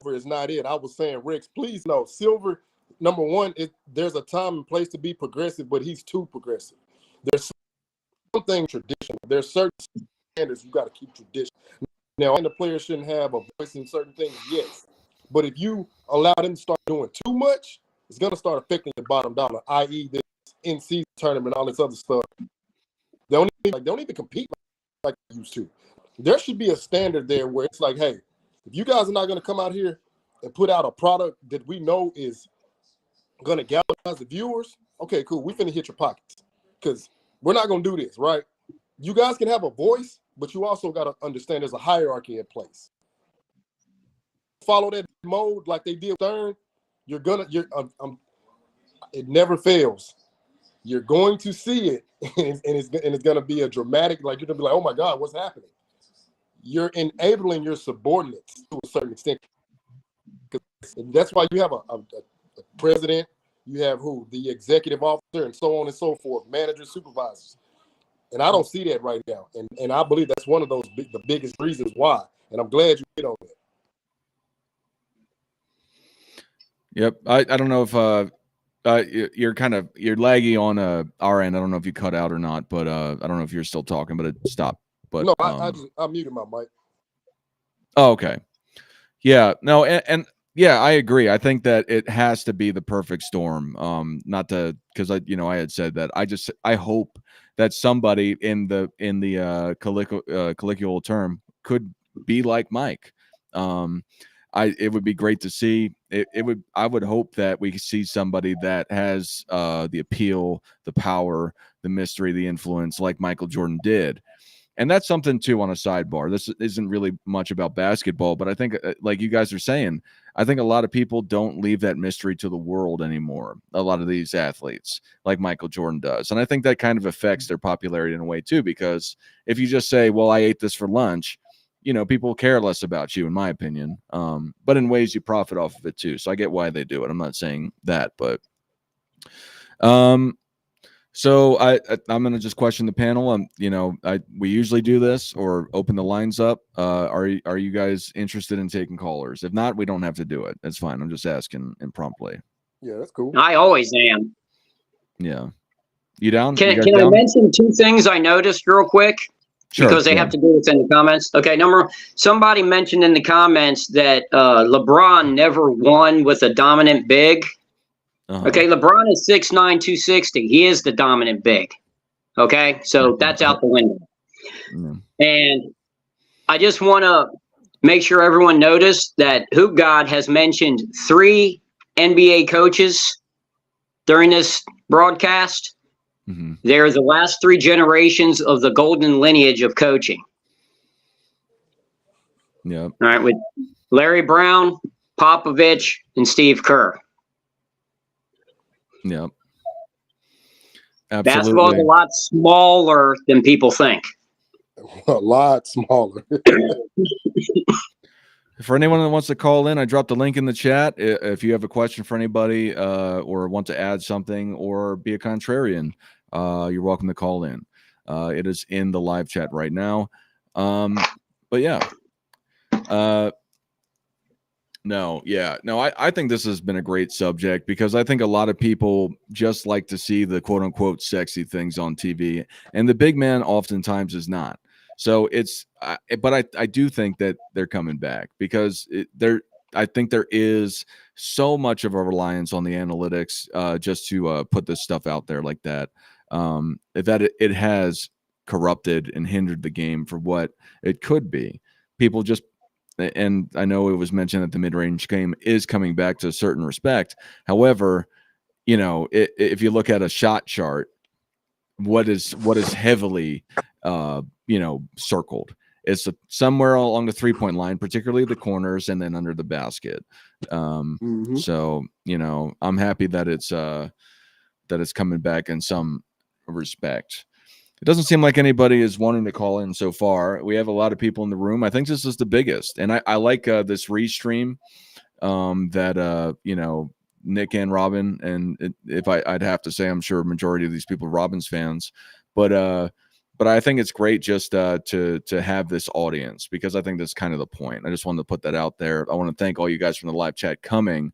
is not it. I was saying, Rex, please no. Silver, number one, there's a time and place to be progressive, but he's too progressive. There's something traditional. There's certain standards you got to keep tradition. Now, and the players shouldn't have a voice in certain things, yes. But if you allow them to start doing too much, it's going to start affecting the bottom dollar, i.e., this in-season tournament, all this other stuff. They don't even compete like they used to. There should be a standard there where it's like, hey, if you guys are not going to come out here and put out a product that we know is going to galvanize the viewers, okay, cool. We finna hit your pockets because we're not going to do this, right? You guys can have a voice, but you also got to understand there's a hierarchy in place. Follow that mode like they did with Stern. It never fails. You're going to see it, and it's going to be a dramatic, like you're going to be like, oh my God, what's happening? You're enabling your subordinates to a certain extent. And that's why you have a president, you have the executive officer, and so on and so forth, managers, supervisors. And I don't see that right now. And I believe that's one of those the biggest reasons why. And I'm glad you hit on that. Yep. I don't know if you're laggy on our end. I don't know if you cut out or not, but I don't know if you're still talking, but it stopped. But no, I muted my mic. Oh, okay. Yeah. No, and yeah, I agree. I think that it has to be the perfect storm. Not to, because I had said that. I hope that somebody in the colloquial term could be like Mike. It would be great to see. I would hope that we see somebody that has the appeal, the power, the mystery, the influence, like Michael Jordan did. And that's something too on a sidebar. This isn't really much about basketball, but I think, like you guys are saying, I think a lot of people don't leave that mystery to the world anymore. A lot of these athletes, like Michael Jordan does. And I think that kind of affects their popularity in a way too, because if you just say, well, I ate this for lunch, people care less about you, in my opinion. But in ways you profit off of it too. So I get why they do it. I'm not saying that, but so I'm going to just question the panel. We usually do this or open the lines up. Are you guys interested in taking callers? If not, we don't have to do it. That's fine. I'm just asking impromptu. Yeah, that's cool. I always am. Yeah. You down? Can I mention two things I noticed real quick? Sure, because they have to do what's in the comments. Okay, somebody mentioned in the comments that LeBron never won with a dominant big. Okay, LeBron is 6'9", 260. He is the dominant big. Okay, so that's out the window. And I just want to make sure everyone noticed that Hoop God has mentioned 3 NBA coaches during this broadcast. They're the last 3 generations of the golden lineage of coaching. Yep. All right, with Larry Brown, Popovich, and Steve Kerr. Yep. Basketball is a lot smaller than people think. A lot smaller. For anyone that wants to call in, I dropped a link in the chat. If you have a question for anybody or want to add something or be a contrarian, you're welcome to call in. It is in the live chat right now. But yeah. I think this has been a great subject because I think a lot of people just like to see the quote unquote sexy things on TV, and the big man oftentimes is not. So but I do think that they're coming back because I think there is so much of a reliance on the analytics just to put this stuff out there like that. That it has corrupted and hindered the game for what it could be. People just, and I know it was mentioned that the mid-range game is coming back to a certain respect. However, if you look at a shot chart, what is heavily, circled is somewhere along the 3-point line, particularly the corners and then under the basket. So, I'm happy that it's coming back in some respect. It doesn't seem like anybody is wanting to call in so far. We have a lot of people in the room. I think this is the biggest. And I like this restream that, Nick and Robin. And I'd have to say, I'm sure a majority of these people are Robin's fans. But I think it's great just to have this audience because I think that's kind of the point. I just wanted to put that out there. I want to thank all you guys from the live chat coming.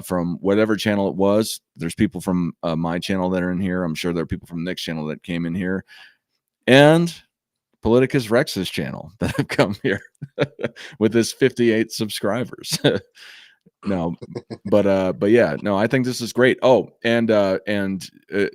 From whatever channel it was. There's people from my channel that are in here. I'm sure there are people from Nick's channel that came in here, and Politicus Rex's channel that have come here with his 58 subscribers. No, but yeah, no, I think this is great. Oh, and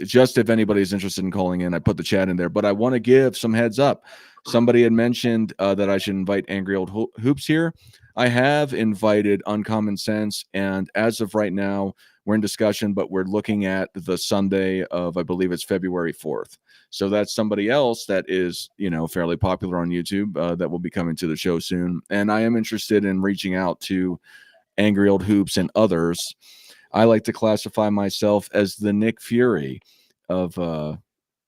just if anybody's interested in calling in, I put the chat in there, but I want to give some heads up. Somebody had mentioned that I should invite Angry Old Hoops here. I have invited Uncommon Sense, and as of right now, we're in discussion, but we're looking at the Sunday of, I believe it's February 4th. So that's somebody else that is, fairly popular on YouTube that will be coming to the show soon. And I am interested in reaching out to Angry Old Hoops and others. I like to classify myself as the Nick Fury of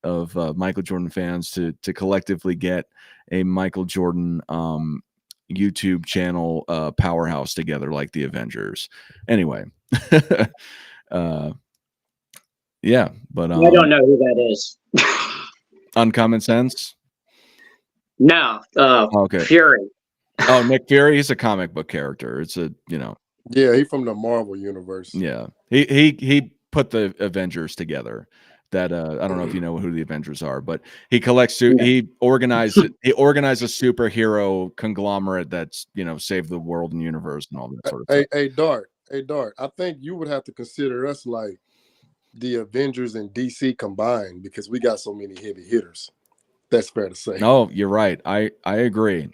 Michael Jordan fans to collectively get a Michael Jordan YouTube channel powerhouse together like the Avengers. Anyway, yeah, but I don't know who that is. Uncommon Sense? No, okay. Fury. Oh, Nick Fury. He's a comic book character. It's Yeah, he's from the Marvel universe. Yeah, he put the Avengers together. That I don't know if you know who the Avengers are, but he collects. He organized a superhero conglomerate that's saved the world and universe and all that sort of stuff. Hey Dart. I think you would have to consider us like the Avengers and DC combined because we got so many heavy hitters. That's fair to say. No, you're right. I agree.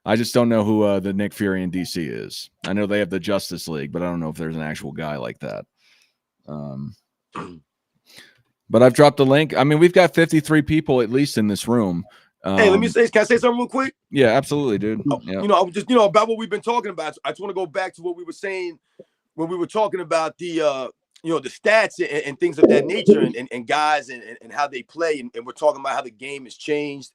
I just don't know who the Nick Fury in DC is. I know they have the Justice League, but I don't know if there's an actual guy like that. But I've dropped the link. I mean, we've got 53 people at least in this room. Hey, let me say, can I say something real quick? Yeah, absolutely, dude. Yeah. About what we've been talking about. I just want to go back to what we were saying when we were talking about the stats and things of that nature and guys and how they play. And we're talking about how the game has changed.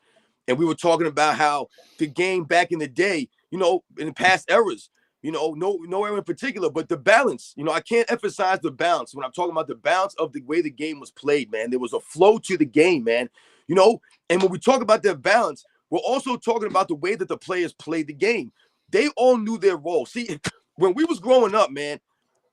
And we were talking about how the game back in the day, in the past eras, no era in particular, but the balance, I can't emphasize the balance when I'm talking about the balance of the way the game was played, man. There was a flow to the game, man, and when we talk about that balance, we're also talking about the way that the players played the game. They all knew their role. See, when we was growing up, man,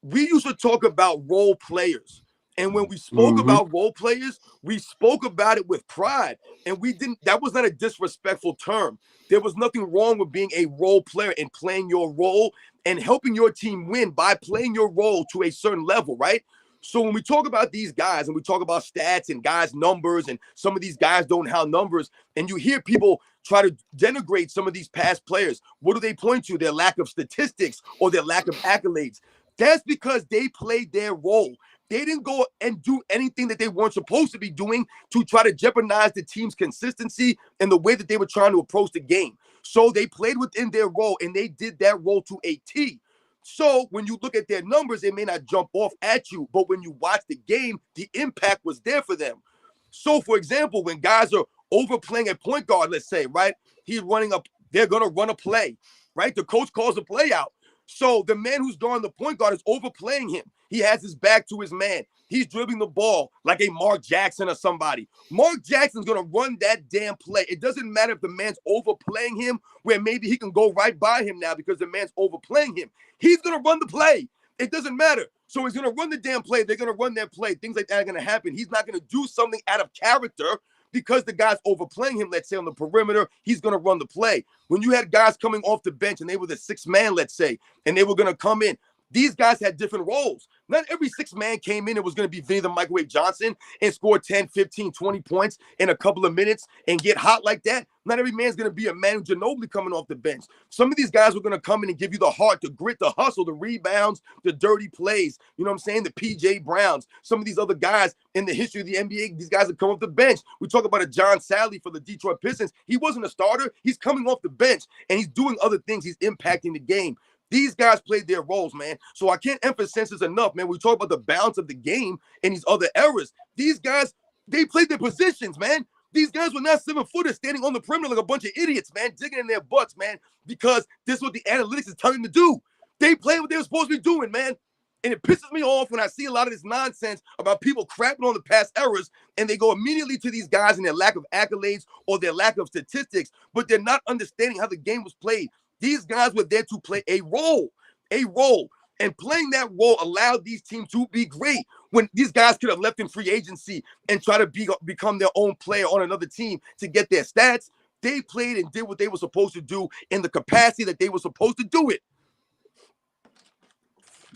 we used to talk about role players. And when we spoke about role players, we spoke about it with pride. And that was not a disrespectful term. There was nothing wrong with being a role player and playing your role and helping your team win by playing your role to a certain level, right? So when we talk about these guys and we talk about stats and guys' numbers, and some of these guys don't have numbers, and you hear people try to denigrate some of these past players, what do they point to? Their lack of statistics or their lack of accolades. That's because they played their role. They didn't go and do anything that they weren't supposed to be doing to try to jeopardize the team's consistency and the way that they were trying to approach the game. So they played within their role, and they did that role to a T. So when you look at their numbers, it may not jump off at you, but when you watch the game, the impact was there for them. So, for example, when guys are overplaying at point guard, let's say, right, he's running up, they're going to run a play, right? The coach calls a play out. So the man who's guarding the point guard is overplaying him. He has his back to his man. He's dribbling the ball like a Mark Jackson or somebody. Mark Jackson's going to run that damn play. It doesn't matter if the man's overplaying him, where maybe he can go right by him now because the man's overplaying him. He's going to run the play. It doesn't matter. So he's going to run the damn play. They're going to run their play. Things like that are going to happen. He's not going to do something out of character because the guy's overplaying him, let's say, on the perimeter. He's going to run the play. When you had guys coming off the bench and they were the sixth man, let's say, and they were going to come in, these guys had different roles. Not every sixth man came in and was going to be Vinny the Microwave Johnson and score 10, 15, 20 points in a couple of minutes and get hot like that. Not every man's going to be a Manu Ginobili coming off the bench. Some of these guys were going to come in and give you the heart, the grit, the hustle, the rebounds, the dirty plays. You know what I'm saying? The PJ Browns. Some of these other guys in the history of the NBA, these guys have come off the bench. We talk about a John Sally for the Detroit Pistons. He wasn't a starter. He's coming off the bench, and he's doing other things. He's impacting the game. These guys played their roles, man. So I can't emphasize this enough, man. We talk about the balance of the game and these other eras. These guys, they played their positions, man. These guys were not 7-footers standing on the perimeter like a bunch of idiots, man, digging in their butts, man, because this is what the analytics is telling them to do. They played what they were supposed to be doing, man. And it pisses me off when I see a lot of this nonsense about people crapping on the past eras, and they go immediately to these guys and their lack of accolades or their lack of statistics, but they're not understanding how the game was played. These guys were there to play a role, and playing that role allowed these teams to be great when these guys could have left in free agency and try to become their own player on another team to get their stats. They played and did what they were supposed to do in the capacity that they were supposed to do it.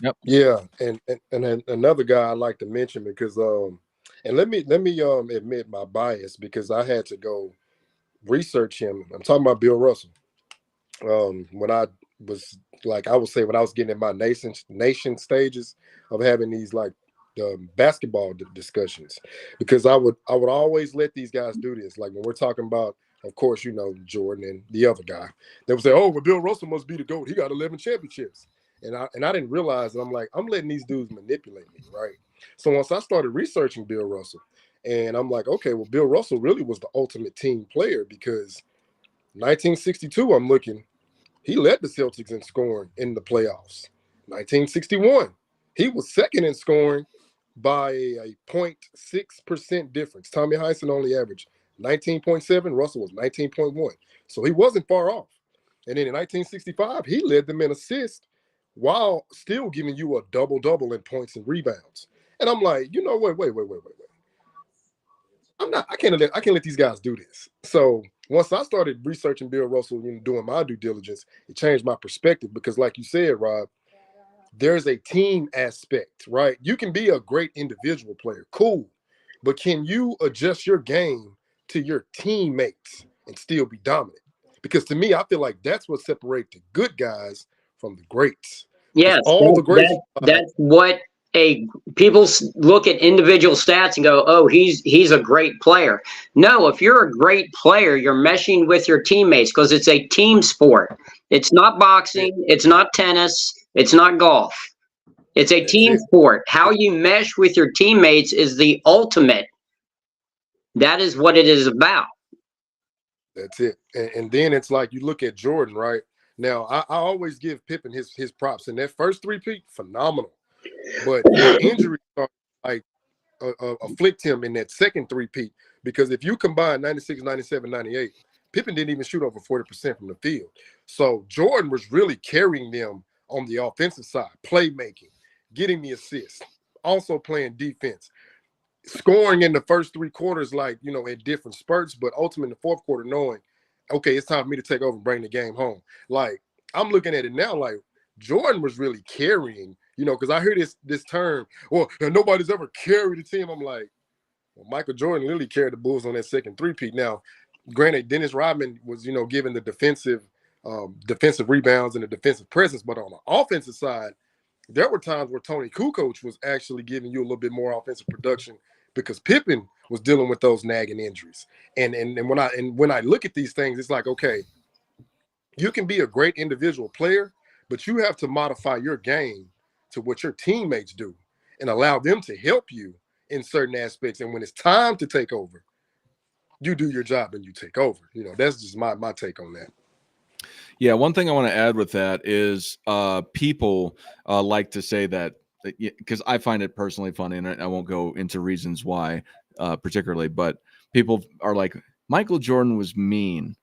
Yep. Yeah, and then another guy I like to mention because and let me admit my bias because I had to go research him. I'm talking about Bill Russell. When I was like, I would say when I was getting in my nation stages of having these like basketball discussions, because I would always let these guys do this. Like when we're talking about, of course, you know, Jordan and the other guy, they would say, "Oh, well, Bill Russell must be the GOAT. He got 11 championships." And I didn't realize that. I'm like, I'm letting these dudes manipulate me, right? So once I started researching Bill Russell, and I'm like, okay, well, Bill Russell really was the ultimate team player because 1962, I'm looking, he led the Celtics in scoring in the playoffs. 1961, he was second in scoring by a 0.6% difference. Tommy Heinsohn only averaged 19.7. Russell was 19.1. So he wasn't far off. And then in 1965, he led them in assists while still giving you a double-double in points and rebounds. And I'm like, you know what? Wait. I can't let these guys do this. So once I started researching Bill Russell and doing my due diligence, it changed my perspective because, like you said, Rob, there's a team aspect, right? You can be a great individual player, cool, but can you adjust your game to your teammates and still be dominant? Because to me, I feel like that's what separates the good guys from the greats. Yes, all the greats. that's what people look at individual stats and go, "Oh, he's a great player." No, if you're a great player, you're meshing with your teammates because it's a team sport. It's not boxing, it's not tennis, it's not golf. It's a team sport. How you mesh with your teammates is the ultimate. That is what it is about. That's it. And then it's like you look at Jordan, right? Now, I always give Pippen his props. In that first three-peat, phenomenal. But injury like afflict him in that second three-peat because if you combine 96, 97, 98, Pippen didn't even shoot over 40% from the field. So Jordan was really carrying them on the offensive side, playmaking, getting the assists, also playing defense, scoring in the first three quarters, like, you know, in different spurts, but ultimately in the fourth quarter knowing, okay, it's time for me to take over and bring the game home. Like, I'm looking at it now like, Jordan was really carrying, because I hear this term, well, nobody's ever carried a team. I'm like, well, Michael Jordan literally carried the Bulls on that second three-peat. Now, granted, Dennis Rodman was, given the defensive rebounds and the defensive presence, but on the offensive side, there were times where Tony Kukoc was actually giving you a little bit more offensive production because Pippen was dealing with those nagging injuries. And when I look at these things, it's like, okay, you can be a great individual player, but you have to modify your game to what your teammates do and allow them to help you in certain aspects. And when it's time to take over, you do your job and you take over. That's just my take on that. Yeah, one thing I want to add with that is people like to say that, because I find it personally funny, and I won't go into reasons why particularly, but people are like, Michael Jordan was mean.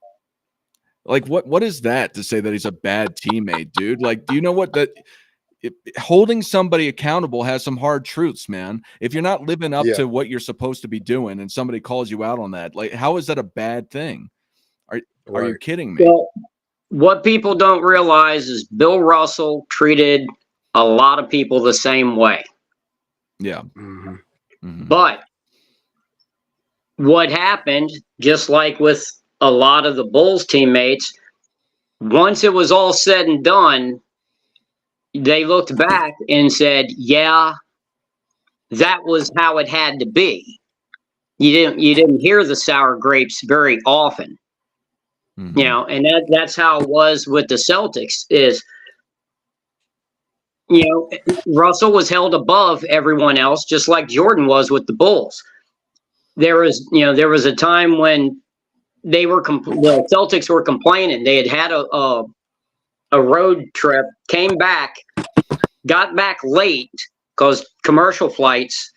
Like, what is that to say that he's a bad teammate, dude? Like, do you know what holding somebody accountable has some hard truths, man. If you're not living up to what you're supposed to be doing and somebody calls you out on that, like, how is that a bad thing? Are you kidding me? Well, what people don't realize is Bill Russell treated a lot of people the same way. Yeah. Mm-hmm. Mm-hmm. But what happened, just like with a lot of the Bulls teammates, once it was all said and done, they looked back and said, yeah, that was how it had to be. You didn't hear the sour grapes very often. Mm-hmm. And that's how it was with the Celtics is, Russell was held above everyone else, just like Jordan was with the Bulls. There was a time when the Celtics were complaining. They had a road trip, came back, got back late because commercial flights,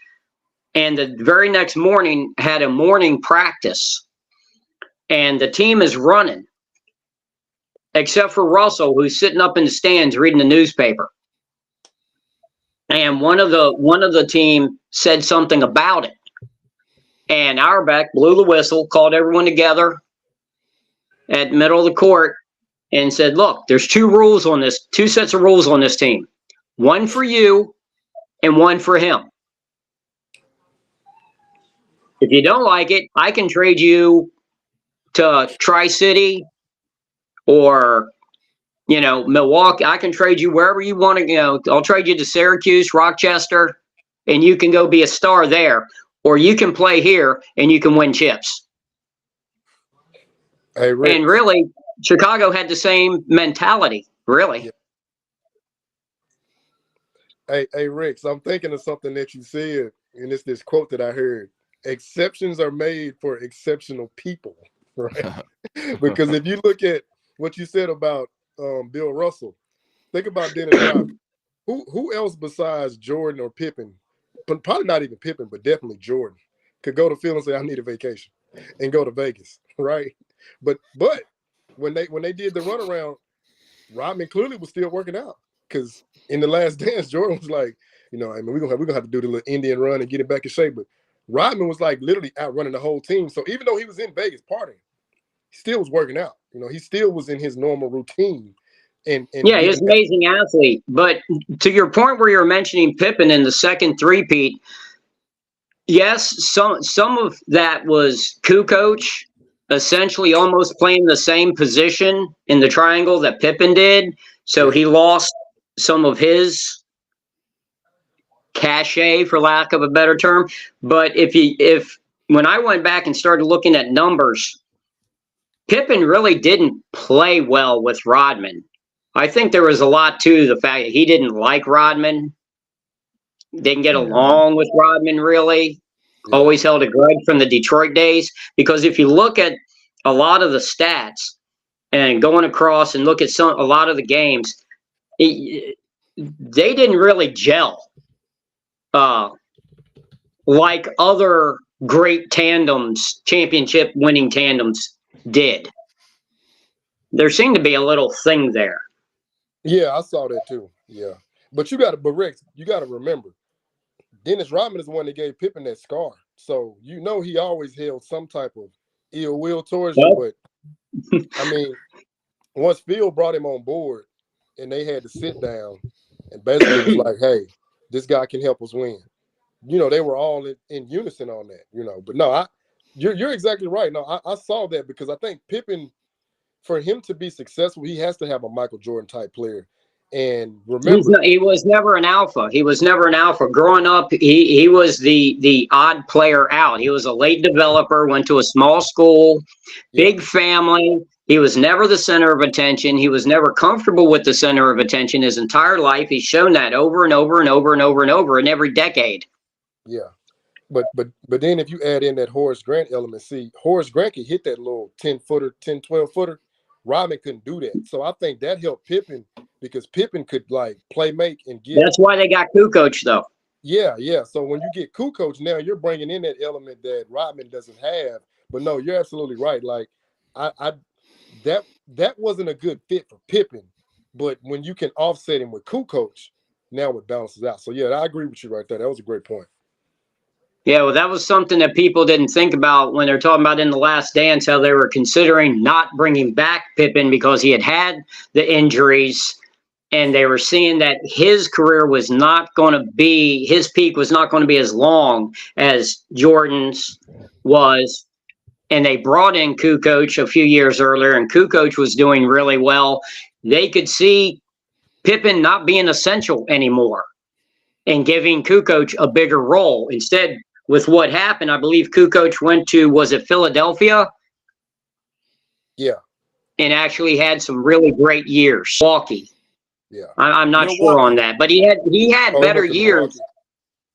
and the very next morning had a morning practice. And the team is running, except for Russell, who's sitting up in the stands reading the newspaper. And one of the team said something about it. And Auerbach blew the whistle, called everyone together at the middle of the court, and said, look, there's two sets of rules on this team. One for you and one for him. If you don't like it, I can trade you to Tri-City or, Milwaukee. I can trade you wherever you want to, I'll trade you to Syracuse, Rochester, and you can go be a star there. Or you can play here and you can win chips. Hey, Rick. And really, Chicago had the same mentality, really. Yeah. Hey, Rick, so I'm thinking of something that you said, and it's this quote that I heard. Exceptions are made for exceptional people, right? Because if you look at what you said about Bill Russell, think about Dennis Rodman. Who else besides Jordan or Pippen, probably not even Pippen, but definitely Jordan, could go to Phil and say, I need a vacation and go to Vegas, right? But when they did the runaround, Rodman clearly was still working out, because in the Last Dance, Jordan was like, we're gonna have to do the little Indian run and get it back in shape. But Rodman was like literally outrunning the whole team. So even though he was in Vegas partying, he still was working out. He still was in his normal routine. And yeah, he's an amazing athlete. But to your point where you're mentioning Pippen in the second three-peat, yes, some of that was Kukoc essentially almost playing the same position in the triangle that Pippen did. So he lost some of his cachet, for lack of a better term. But when I went back and started looking at numbers, Pippen really didn't play well with Rodman. I think there was a lot to the fact that he didn't like Rodman, didn't get along with Rodman really, always held a grudge from the Detroit days. Because if you look at a lot of the stats and going across and look at a lot of the games, they didn't really gel like other great tandems, championship winning tandems did. There seemed to be a little thing there. Yeah, I saw that too. Yeah. But Rex, you got to remember, Dennis Rodman is the one that gave Pippen that scar. So, he always held some type of ill will towards you. But, I mean, once Phil brought him on board, and they had to sit down and basically was like, hey, this guy can help us win. They were all in unison on that, But no, you're exactly right. No, I saw that because I think Pippen, for him to be successful, he has to have a Michael Jordan type player. And remember, he was never an alpha. He was never an alpha. Growing up, he was the odd player out. He was a late developer, went to a small school, big family. He was never the center of attention. He was never comfortable with the center of attention his entire life. He's shown that over and over and over and over and over in every decade. Yeah. But then if you add in that Horace Grant element, see, Horace Grant could hit that little 10-footer, 10, 12-footer. Rodman couldn't do that. So I think that helped Pippen because Pippen could like play make and get. That's why they got Kukoc though. Yeah. So when you get Kukoc now, you're bringing in that element that Rodman doesn't have. But no, you're absolutely right. Like that wasn't a good fit for Pippen. But when you can offset him with Kukoc, now it balances out. So yeah, I agree with you right there. That was a great point. Yeah, well, that was something that people didn't think about when they're talking about in The Last Dance, how they were considering not bringing back Pippen because he had the injuries, and they were seeing that his career was not going to be, his peak was not going to be as long as Jordan's was. And they brought in Kukoc a few years earlier, and Kukoc was doing really well. They could see Pippen not being essential anymore and giving Kukoc a bigger role. Instead, with what happened, I believe Kukoc went to, was it Philadelphia? Yeah. And actually had some really great years. Milwaukee. Yeah. I'm not sure on that, but he had better years.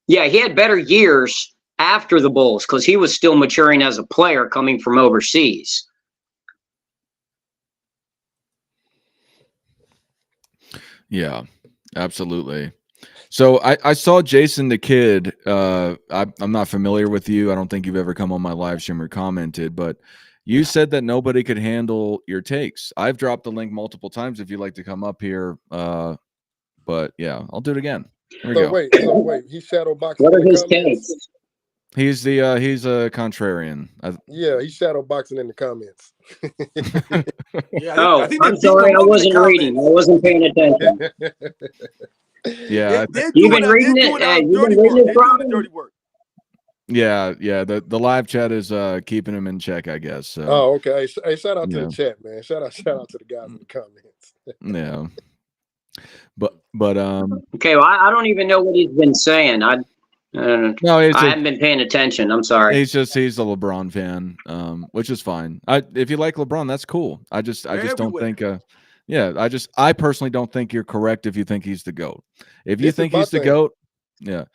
Yeah, he had better years after the Bulls because he was still maturing as a player coming from overseas. Yeah, absolutely. So I saw Jason the Kid. I'm not familiar with you. I don't think you've ever come on my live stream or commented, but you said that nobody could handle your takes. I've dropped the link multiple times if you'd like to come up here. But yeah, I'll do it again. Here we go. Wait, he's shadow boxing. What are his takes? He's a contrarian. Yeah, he's shadow boxing in the comments. Yeah, I'm sorry, I wasn't reading. I wasn't paying attention. Yeah, you've been reading it. You've been reading it, dirty work. Yeah. The live chat is keeping him in check, I guess. So. Oh, okay. Hey, shout out to the chat, man. Shout out to the guys in the comments. Yeah. But okay, well, I don't even know what he's been saying. I haven't been paying attention. I'm sorry. He's a LeBron fan, which is fine. If you like LeBron, that's cool. I just don't think I personally don't think you're correct if you think he's the GOAT. If you think he's the GOAT, yeah.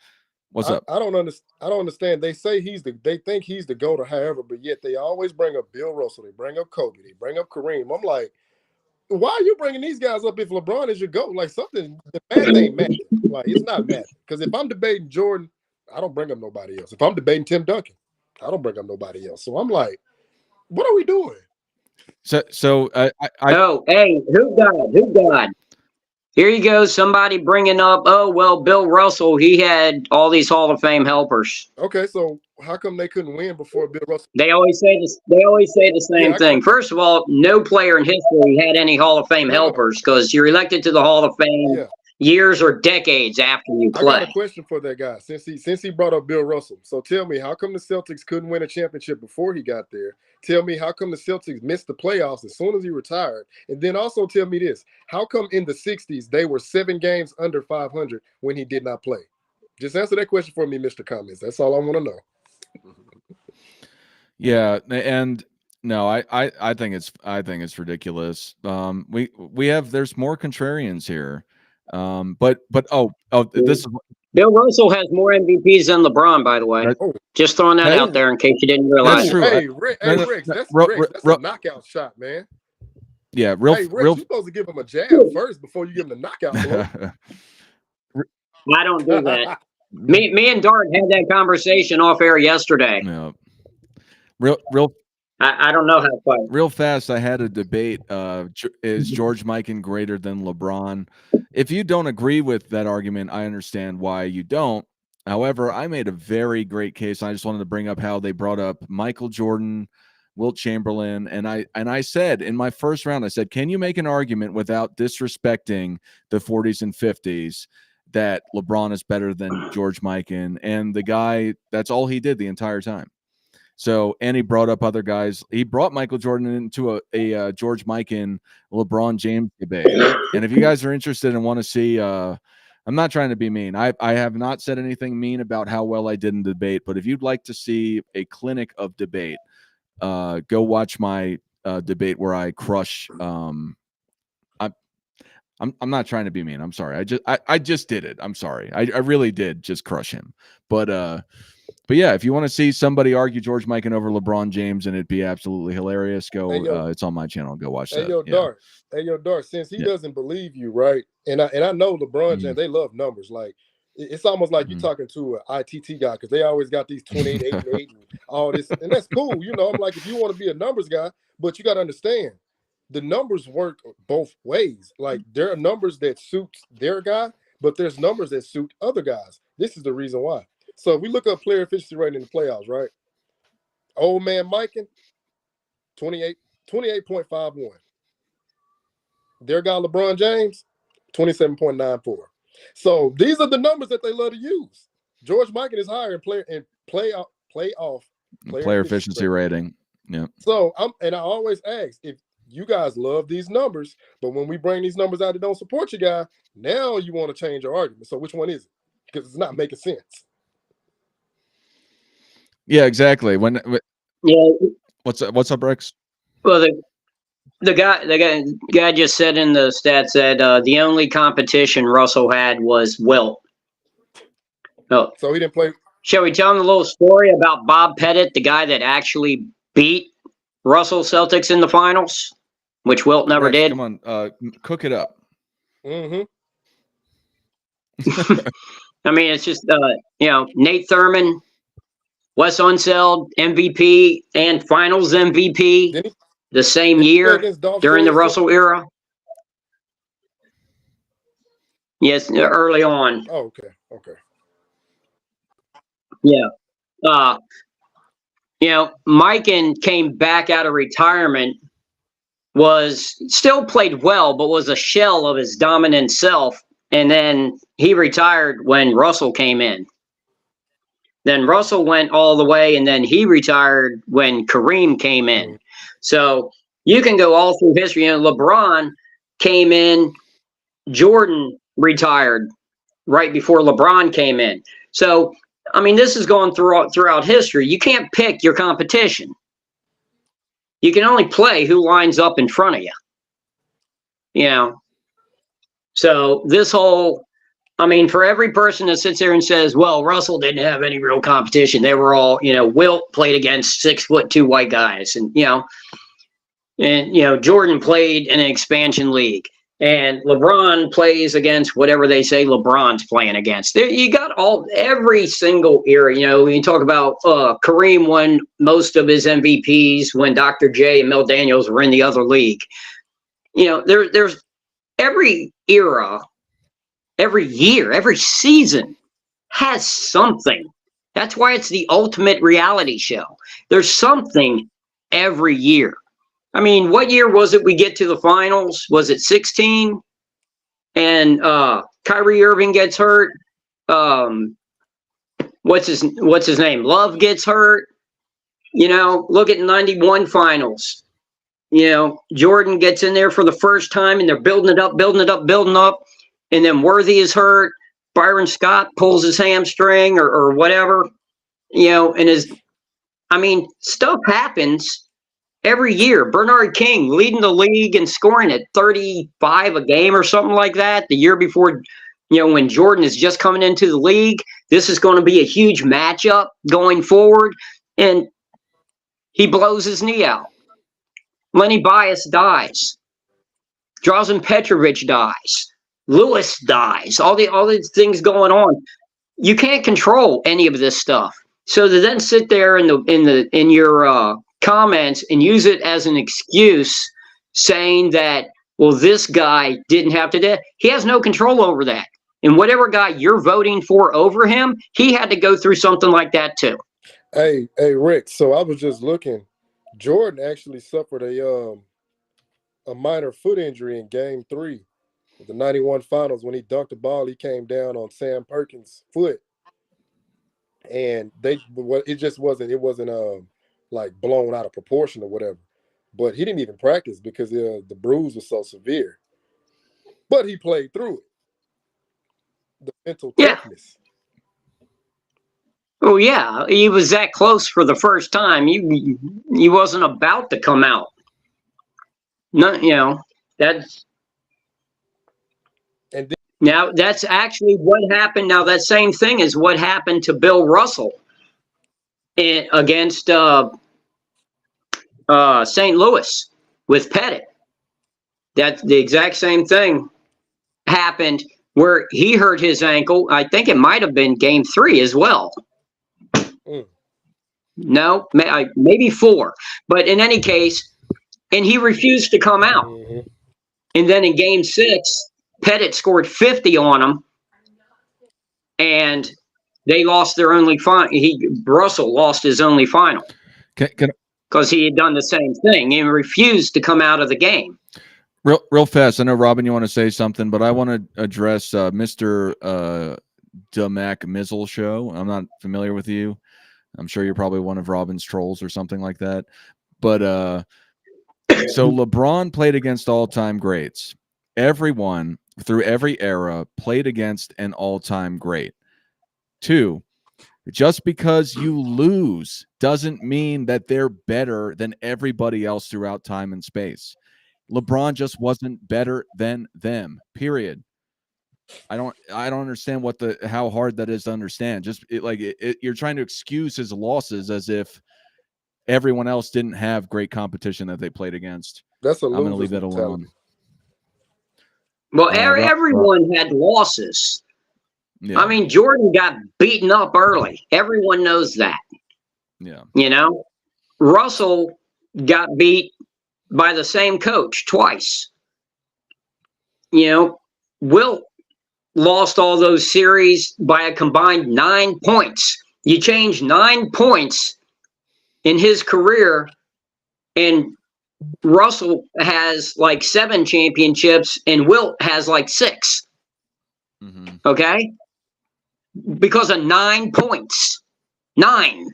What's up? I don't understand. They say they think he's the GOAT or however, but yet they always bring up Bill Russell, they bring up Kobe, they bring up Kareem. I'm like, why are you bringing these guys up if LeBron is your GOAT? Like something, the math ain't matching. Like it's not matching. Because if I'm debating Jordan, I don't bring up nobody else. If I'm debating Tim Duncan, I don't bring up nobody else. So I'm like, what are we doing? So hey, who God? Here you go. Somebody bringing up, Bill Russell, he had all these Hall of Fame helpers. Okay, so how come they couldn't win before Bill Russell? They always say this. They always say the same thing. First of all, no player in history had any Hall of Fame helpers because you're elected to the Hall of Fame years or decades after you play. I got a question for that guy since he brought up Bill Russell. So tell me, how come the Celtics couldn't win a championship before he got there? Tell me, how come the Celtics missed the playoffs as soon as he retired? And then also tell me this, how come in the 60s they were 7 games under 500 when he did not play? Just answer that question for me, Mr. Comments. That's all I want to know. Yeah, and no, I think it's ridiculous. There's more contrarians here. But this is Bill Russell has more MVPs than LeBron, by the way. Just throwing that out there in case you didn't realize. That's true. Hey, Rick, that's a knockout shot, man. Yeah, Rick, you're supposed to give him a jab first before you give him the knockout blow. I don't do that. Me and Dart had that conversation off air yesterday. Yeah. I don't know how to fight. Real fast, I had a debate. Is George Mikan greater than LeBron? If you don't agree with that argument, I understand why you don't. However, I made a very great case. I just wanted to bring up how they brought up Michael Jordan, Wilt Chamberlain, and I said in my first round, I said, can you make an argument without disrespecting the 40s and 50s that LeBron is better than George Mikan? And the guy, that's all he did the entire time. So, and he brought up other guys. He brought Michael Jordan into a George Mikan, LeBron James debate. And if you guys are interested and want to see, I'm not trying to be mean. I have not said anything mean about how well I did in debate. But if you'd like to see a clinic of debate, go watch my debate where I crush. I'm not trying to be mean. I'm sorry. I just did it. I'm sorry. I really did just crush him. But yeah, if you want to see somebody argue George Mikan over LeBron James and it'd be absolutely hilarious, go. It's on my channel. Go watch that. Dart. Since he doesn't believe you, right? And I know LeBron James, they love numbers. Like it's almost like you're talking to an ITT guy because they always got these 28, 8, and 8 and all this, and that's cool. I'm like, if you want to be a numbers guy, but you got to understand the numbers work both ways. Like there are numbers that suit their guy, but there's numbers that suit other guys. This is the reason why. So if we look up player efficiency rating in the playoffs, right? Old man Mikan, 28.51. Their guy LeBron James, 27.94. So these are the numbers that they love to use. George Mikan is higher in playoff player efficiency rating. Yeah. So I always ask if you guys love these numbers, but when we bring these numbers out that don't support you guy, now you want to change your argument. So which one is it? Because it's not making sense. Yeah, exactly. What's up, Rex? Well, the guy just said in the stats that the only competition Russell had was Wilt. Oh, so he didn't play. Shall we tell him a little story about Bob Pettit, the guy that actually beat Russell Celtics in the finals, which Wilt never did? Come on, cook it up. Mm-hmm. I mean, it's just Nate Thurman, Wes Unseld, MVP and Finals MVP the same year during the Russell era. Yes, early on. Oh, okay. Yeah. Mikan came back out of retirement, was still played well, but was a shell of his dominant self. And then he retired when Russell came in. Then Russell went all the way, and then he retired when Kareem came in. So you can go all through history. LeBron came in, Jordan retired right before LeBron came in. So, I mean, this is going throughout history. You can't pick your competition. You can only play who lines up in front of you. So this whole, I mean, for every person that sits there and says, well, Russell didn't have any real competition. They were all, Wilt played against 6'2" white guys and Jordan played in an expansion league and LeBron plays against whatever they say LeBron's playing against. You got every single era, when you talk about Kareem won most of his MVPs when Dr. J and Mel Daniels were in the other league. There's every era, every year, every season has something. That's why it's the ultimate reality show. There's something every year. I mean, what year was it we get to the finals? Was it 16? And Kyrie Irving gets hurt. What's his name? Love gets hurt. Look at 91 finals. Jordan gets in there for the first time and they're building it up. And then Worthy is hurt. Byron Scott pulls his hamstring or whatever, stuff happens every year. Bernard King leading the league and scoring at 35 a game or something like that. The year before, when Jordan is just coming into the league, this is going to be a huge matchup going forward. And he blows his knee out. Lenny Bias dies. Drazen Petrovic dies. Lewis dies. All these things going on. You can't control any of this stuff. So to then sit there in your comments and use it as an excuse, saying that, well, this guy didn't have to do. He has no control over that. And whatever guy you're voting for over him, he had to go through something like that too. Hey, Rick. So I was just looking. Jordan actually suffered a minor foot injury in Game 3 of the '91 Finals when he dunked the ball. He came down on Sam Perkins' foot, and it wasn't like blown out of proportion or whatever. But he didn't even practice because the bruise was so severe. But he played through it. The mental Yeah. toughness. Oh yeah, he was that close for the first time. He wasn't about to come out. No, that's And then, now that's actually what happened. Now that same thing is what happened to Bill Russell against St. Louis with Pettit. That's the exact same thing happened where he hurt his ankle. I think it might have been Game 3 as well. No, maybe 4. But in any case, and he refused to come out. mhm. And then in Game 6, Pettit scored 50 on him, and they lost their only final. Russell lost his only final because he had done the same thing and refused to come out of the game. Real fast. I know, Robin, you want to say something, but I want to address Mr. DeMac Mizzle Show. I'm not familiar with you. I'm sure you're probably one of Robin's trolls or something like that. But so LeBron played against all-time greats. Everyone through every era played against an all-time great. 2, just because you lose doesn't mean that they're better than everybody else throughout time and space. LeBron just wasn't better than them, period. I don't understand how hard that is to understand. You're trying to excuse his losses as if everyone else didn't have great competition that they played against. That's a I'm going to loser's leave that mentality. alone. Well, everyone had losses. Yeah. I mean, Jordan got beaten up early. Everyone knows that. Yeah. Russell got beat by the same coach twice. Wilt lost all those series by a combined 9 points. You change 9 points in his career, and Russell has like 7 championships, and Wilt has like 6. Mm-hmm. Okay? Because of 9 points. 9.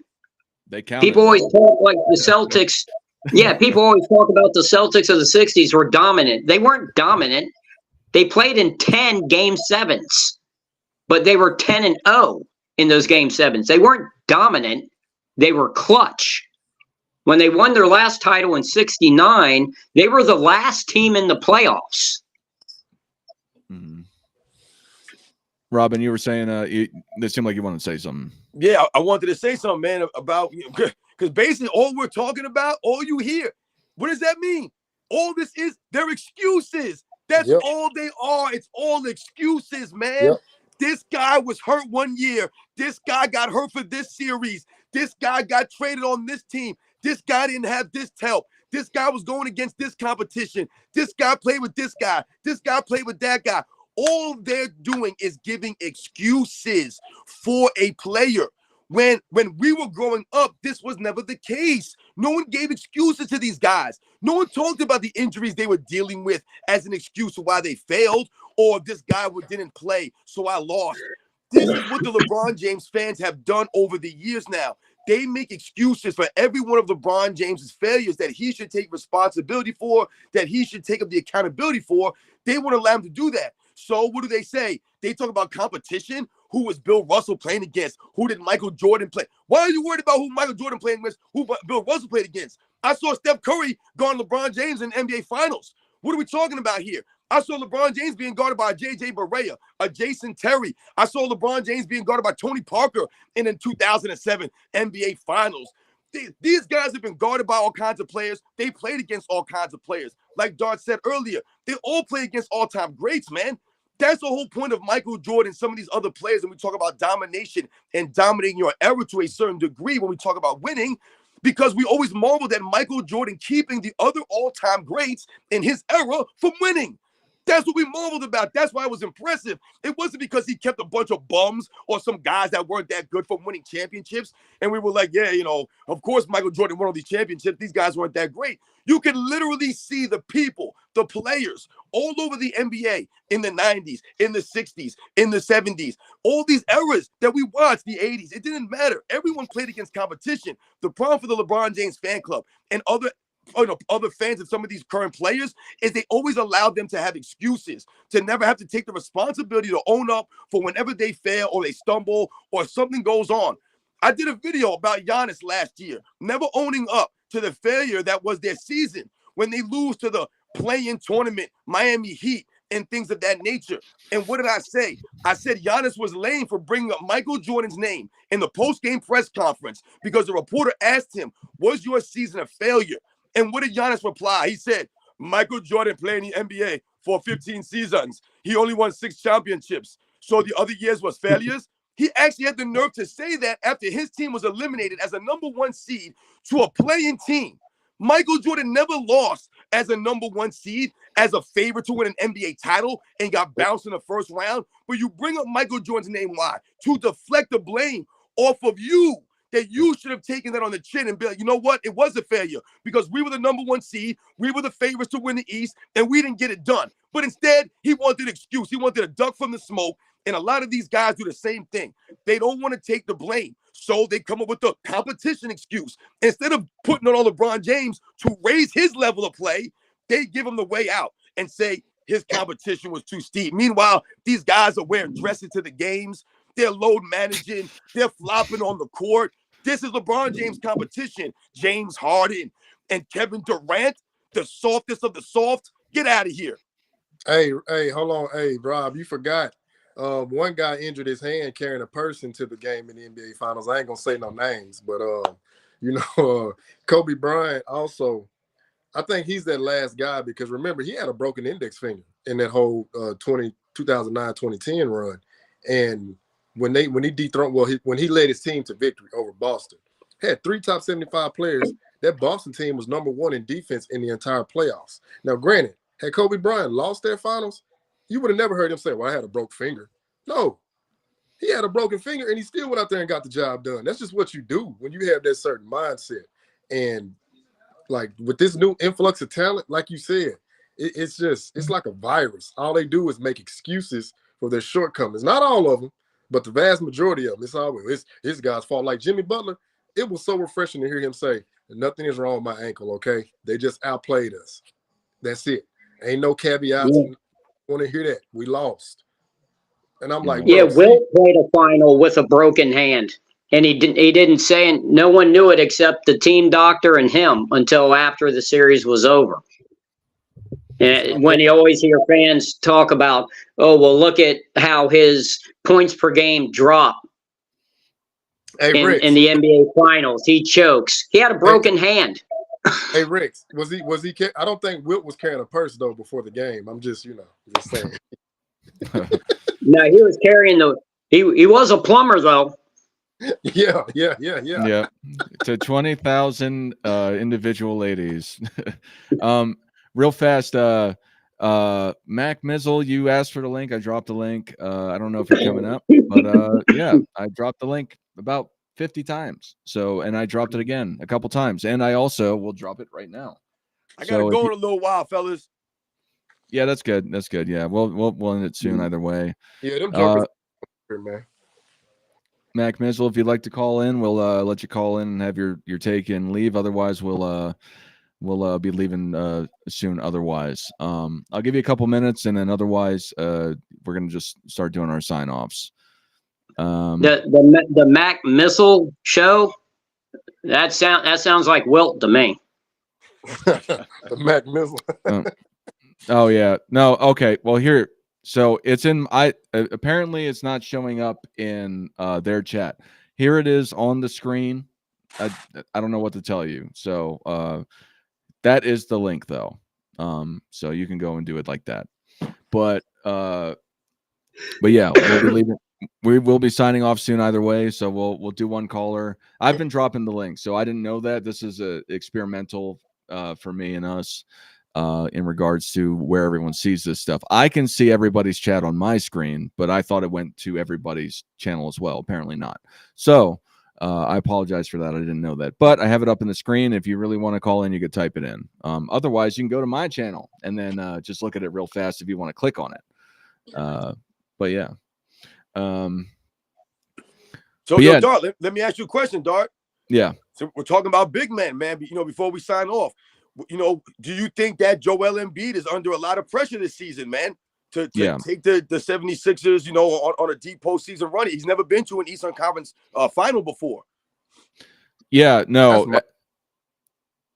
They counted. People always talk like the Celtics. Yeah, people always talk about the Celtics of the 60s were dominant. They weren't dominant. They played in 10 Game 7s, but they were 10-0 in those Game 7s. They weren't dominant. They were clutch. When they won their last title in '69, they were the last team in the playoffs. Mm-hmm. Robin, you were saying it seemed like you wanted to say something. Yeah, I wanted to say something, man, about because basically all we're talking about, all you hear, what does that mean? All this is their excuses. That's all they are. It's all excuses, man. Yep. This guy was hurt one year. This guy got hurt for this series. This guy got traded on this team. This guy didn't have this help. This guy was going against this competition. This guy played with this guy. This guy played with that guy. All they're doing is giving excuses for a player. When we were growing up, this was never the case. No one gave excuses to these guys. No one talked about the injuries they were dealing with as an excuse for why they failed, or this guy didn't play, so I lost. This is what the LeBron James fans have done over the years now. They make excuses for every one of LeBron James's failures that he should take responsibility for, that he should take up the accountability for. They won't allow him to do that. So what do they say? They talk about competition. Who was Bill Russell playing against? Who did Michael Jordan play? Why are you worried about who Michael Jordan played against? Who Bill Russell played against? I saw Steph Curry guard LeBron James in the NBA Finals. What are we talking about here? I saw LeBron James being guarded by J.J. Barea, a Jason Terry. I saw LeBron James being guarded by Tony Parker in the 2007 NBA Finals. These guys have been guarded by all kinds of players. They played against all kinds of players. Like Dart said earlier, they all play against all-time greats, man. That's the whole point of Michael Jordan, some of these other players, when we talk about domination and dominating your era to a certain degree when we talk about winning, because we always marveled at Michael Jordan keeping the other all-time greats in his era from winning. That's what we marveled about. That's why it was impressive. It wasn't because he kept a bunch of bums or some guys that weren't that good from winning championships. And we were like, yeah, of course Michael Jordan won all these championships. These guys weren't that great. You can literally see the people, the players all over the NBA in the 90s, in the 60s, in the 70s, all these eras that we watched, the 80s. It didn't matter. Everyone played against competition. The problem for the LeBron James fan club and other fans of some of these current players is they always allow them to have excuses, to never have to take the responsibility to own up for whenever they fail or they stumble or something goes on. I did a video about Giannis last year, never owning up to the failure that was their season when they lose to the play-in tournament, Miami Heat, and things of that nature. And what did I say? I said Giannis was lame for bringing up Michael Jordan's name in the post-game press conference because the reporter asked him, was your season a failure? And what did Giannis reply? He said, Michael Jordan played in the NBA for 15 seasons. He only won 6 championships. So the other years was failures. He actually had the nerve to say that after his team was eliminated as a #1 seed to a play-in team. Michael Jordan never lost as a #1 seed, as a favorite to win an NBA title, and got bounced in the first round. But you bring up Michael Jordan's name, why? To deflect the blame off of you, that you should have taken that on the chin and be like, you know what? It was a failure because we were the #1 seed. We were the favorites to win the East, and we didn't get it done. But instead, he wanted an excuse. He wanted a duck from the smoke. And a lot of these guys do the same thing. They don't want to take the blame. So they come up with the competition excuse. Instead of putting it on LeBron James to raise his level of play, they give him the way out and say his competition was too steep. Meanwhile, these guys are wearing dresses to the games. They're load managing. They're flopping on the court. This is LeBron James' competition. James Harden and Kevin Durant, the softest of the soft. Get out of here. Hey, hold on. Hey, Rob, you forgot. One guy injured his hand carrying a purse into the game in the NBA Finals. I ain't gonna say no names, but Kobe Bryant also, I think he's that last guy because remember he had a broken index finger in that whole 2009-2010 run, and when he led his team to victory over Boston, had 3 top 75 players. That Boston team was #1 in defense in the entire playoffs. Now, granted, had Kobe Bryant lost their finals, you would have never heard him say, well, I had a broke finger. No, he had a broken finger and he still went out there and got the job done. That's just what you do when you have that certain mindset. And like with this new influx of talent, like you said, it's like a virus. All they do is make excuses for their shortcomings. Not all of them, but the vast majority of them. It's always his guy's fault. Like Jimmy Butler, it was so refreshing to hear him say, nothing is wrong with my ankle, okay? They just outplayed us. That's it. Ain't no caveats. Yeah. Want to hear that? We lost. And I'm like, yeah, Wilt played a final with a broken hand. And he didn't say, and no one knew it except the team doctor and him until after the series was over. And when you always hear fans talk about, oh, well, look at how his points per game drop in the NBA Finals. He chokes. He had a broken hand. Hey, Ricks, was he? I don't think Wilt was carrying a purse though before the game. I'm just saying. No, he was carrying he was a plumber though. Yeah. To 20,000 individual ladies. Real fast, Mac Mizzle, you asked for the link. I dropped the link. I don't know if you're coming up, but yeah, I dropped the link about 50 times. So, and I dropped it again a couple times, and I also will drop it right now. I gotta go in a little while, fellas. Yeah, that's good. That's good. Yeah, we'll end it soon either way. Yeah, them jokers, man. Mac Mizzle, if you'd like to call in, we'll let you call in and have your take and leave. Otherwise, we'll be leaving soon. Otherwise, I'll give you a couple minutes, and then otherwise, we're gonna just start doing our sign offs. The Mac Missile show. That sounds like Wilt to me. The Mac Missile. Oh yeah, no, okay. Well, here, so it's in. Apparently it's not showing up in their chat. Here it is on the screen. I don't know what to tell you. So that is the link though. So you can go and do it like that. But yeah, we'll be leaving. We will be signing off soon either way. So we'll do one caller. I've been dropping the link, so I didn't know that. This is a experimental for me and us. in regards to where everyone sees this stuff. I can see everybody's chat on my screen, but I thought it went to everybody's channel as well. Apparently not. So I apologize for that. I didn't know that, but I have it up in the screen. If you really want to call in, you could type it in. Otherwise, you can go to my channel and then just look at it real fast if you want to click on it. But yeah. So, but yo, yeah. Dart, let me ask you a question, Dart. Yeah. So we're talking about big men, man. You know, before we sign off, you know, do you think that Joel Embiid is under a lot of pressure this season, man, to take the 76ers, you know, on a deep postseason run? He's never been to an Eastern Conference final before. Yeah, no.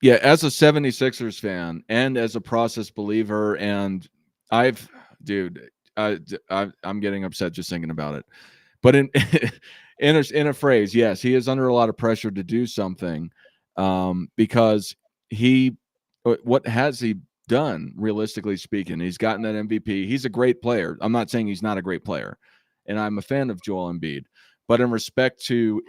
Yeah, as a 76ers fan and as a process believer, and I'm getting upset just thinking about it. But in a phrase, yes, he is under a lot of pressure to do something, because what has he done, realistically speaking? He's gotten that MVP. He's a great player. I'm not saying he's not a great player, and I'm a fan of Joel Embiid. But in respect to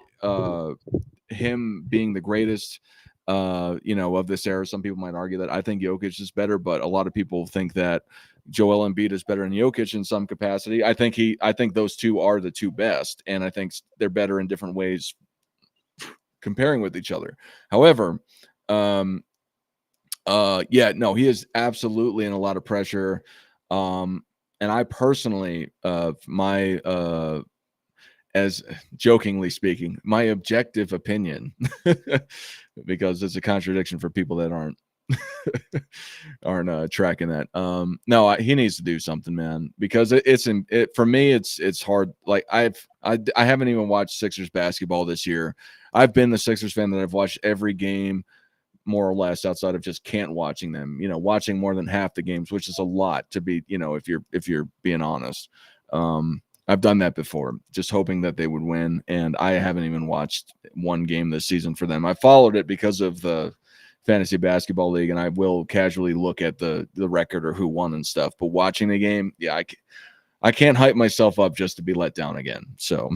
him being the greatest, of this era, some people might argue that I think Jokic is better, but a lot of people think that Joel Embiid is better than Jokic in some capacity. I think those two are the two best, and I think they're better in different ways comparing with each other. However, he is absolutely in a lot of pressure. And I personally, as jokingly speaking, my objective opinion, because it's a contradiction for people that aren't tracking that. No, he needs to do something, man, because for me, it's hard. Like I haven't even watched Sixers basketball this year. I've been the Sixers fan that I've watched every game more or less, outside of just can't watching them, watching more than half the games, which is a lot to be, if you're being honest. I've done that before, just hoping that they would win, and I haven't even watched one game this season for them. I followed it because of the fantasy basketball league, and I will casually look at the record or who won and stuff. But watching the game, yeah, I can't hype myself up just to be let down again. So,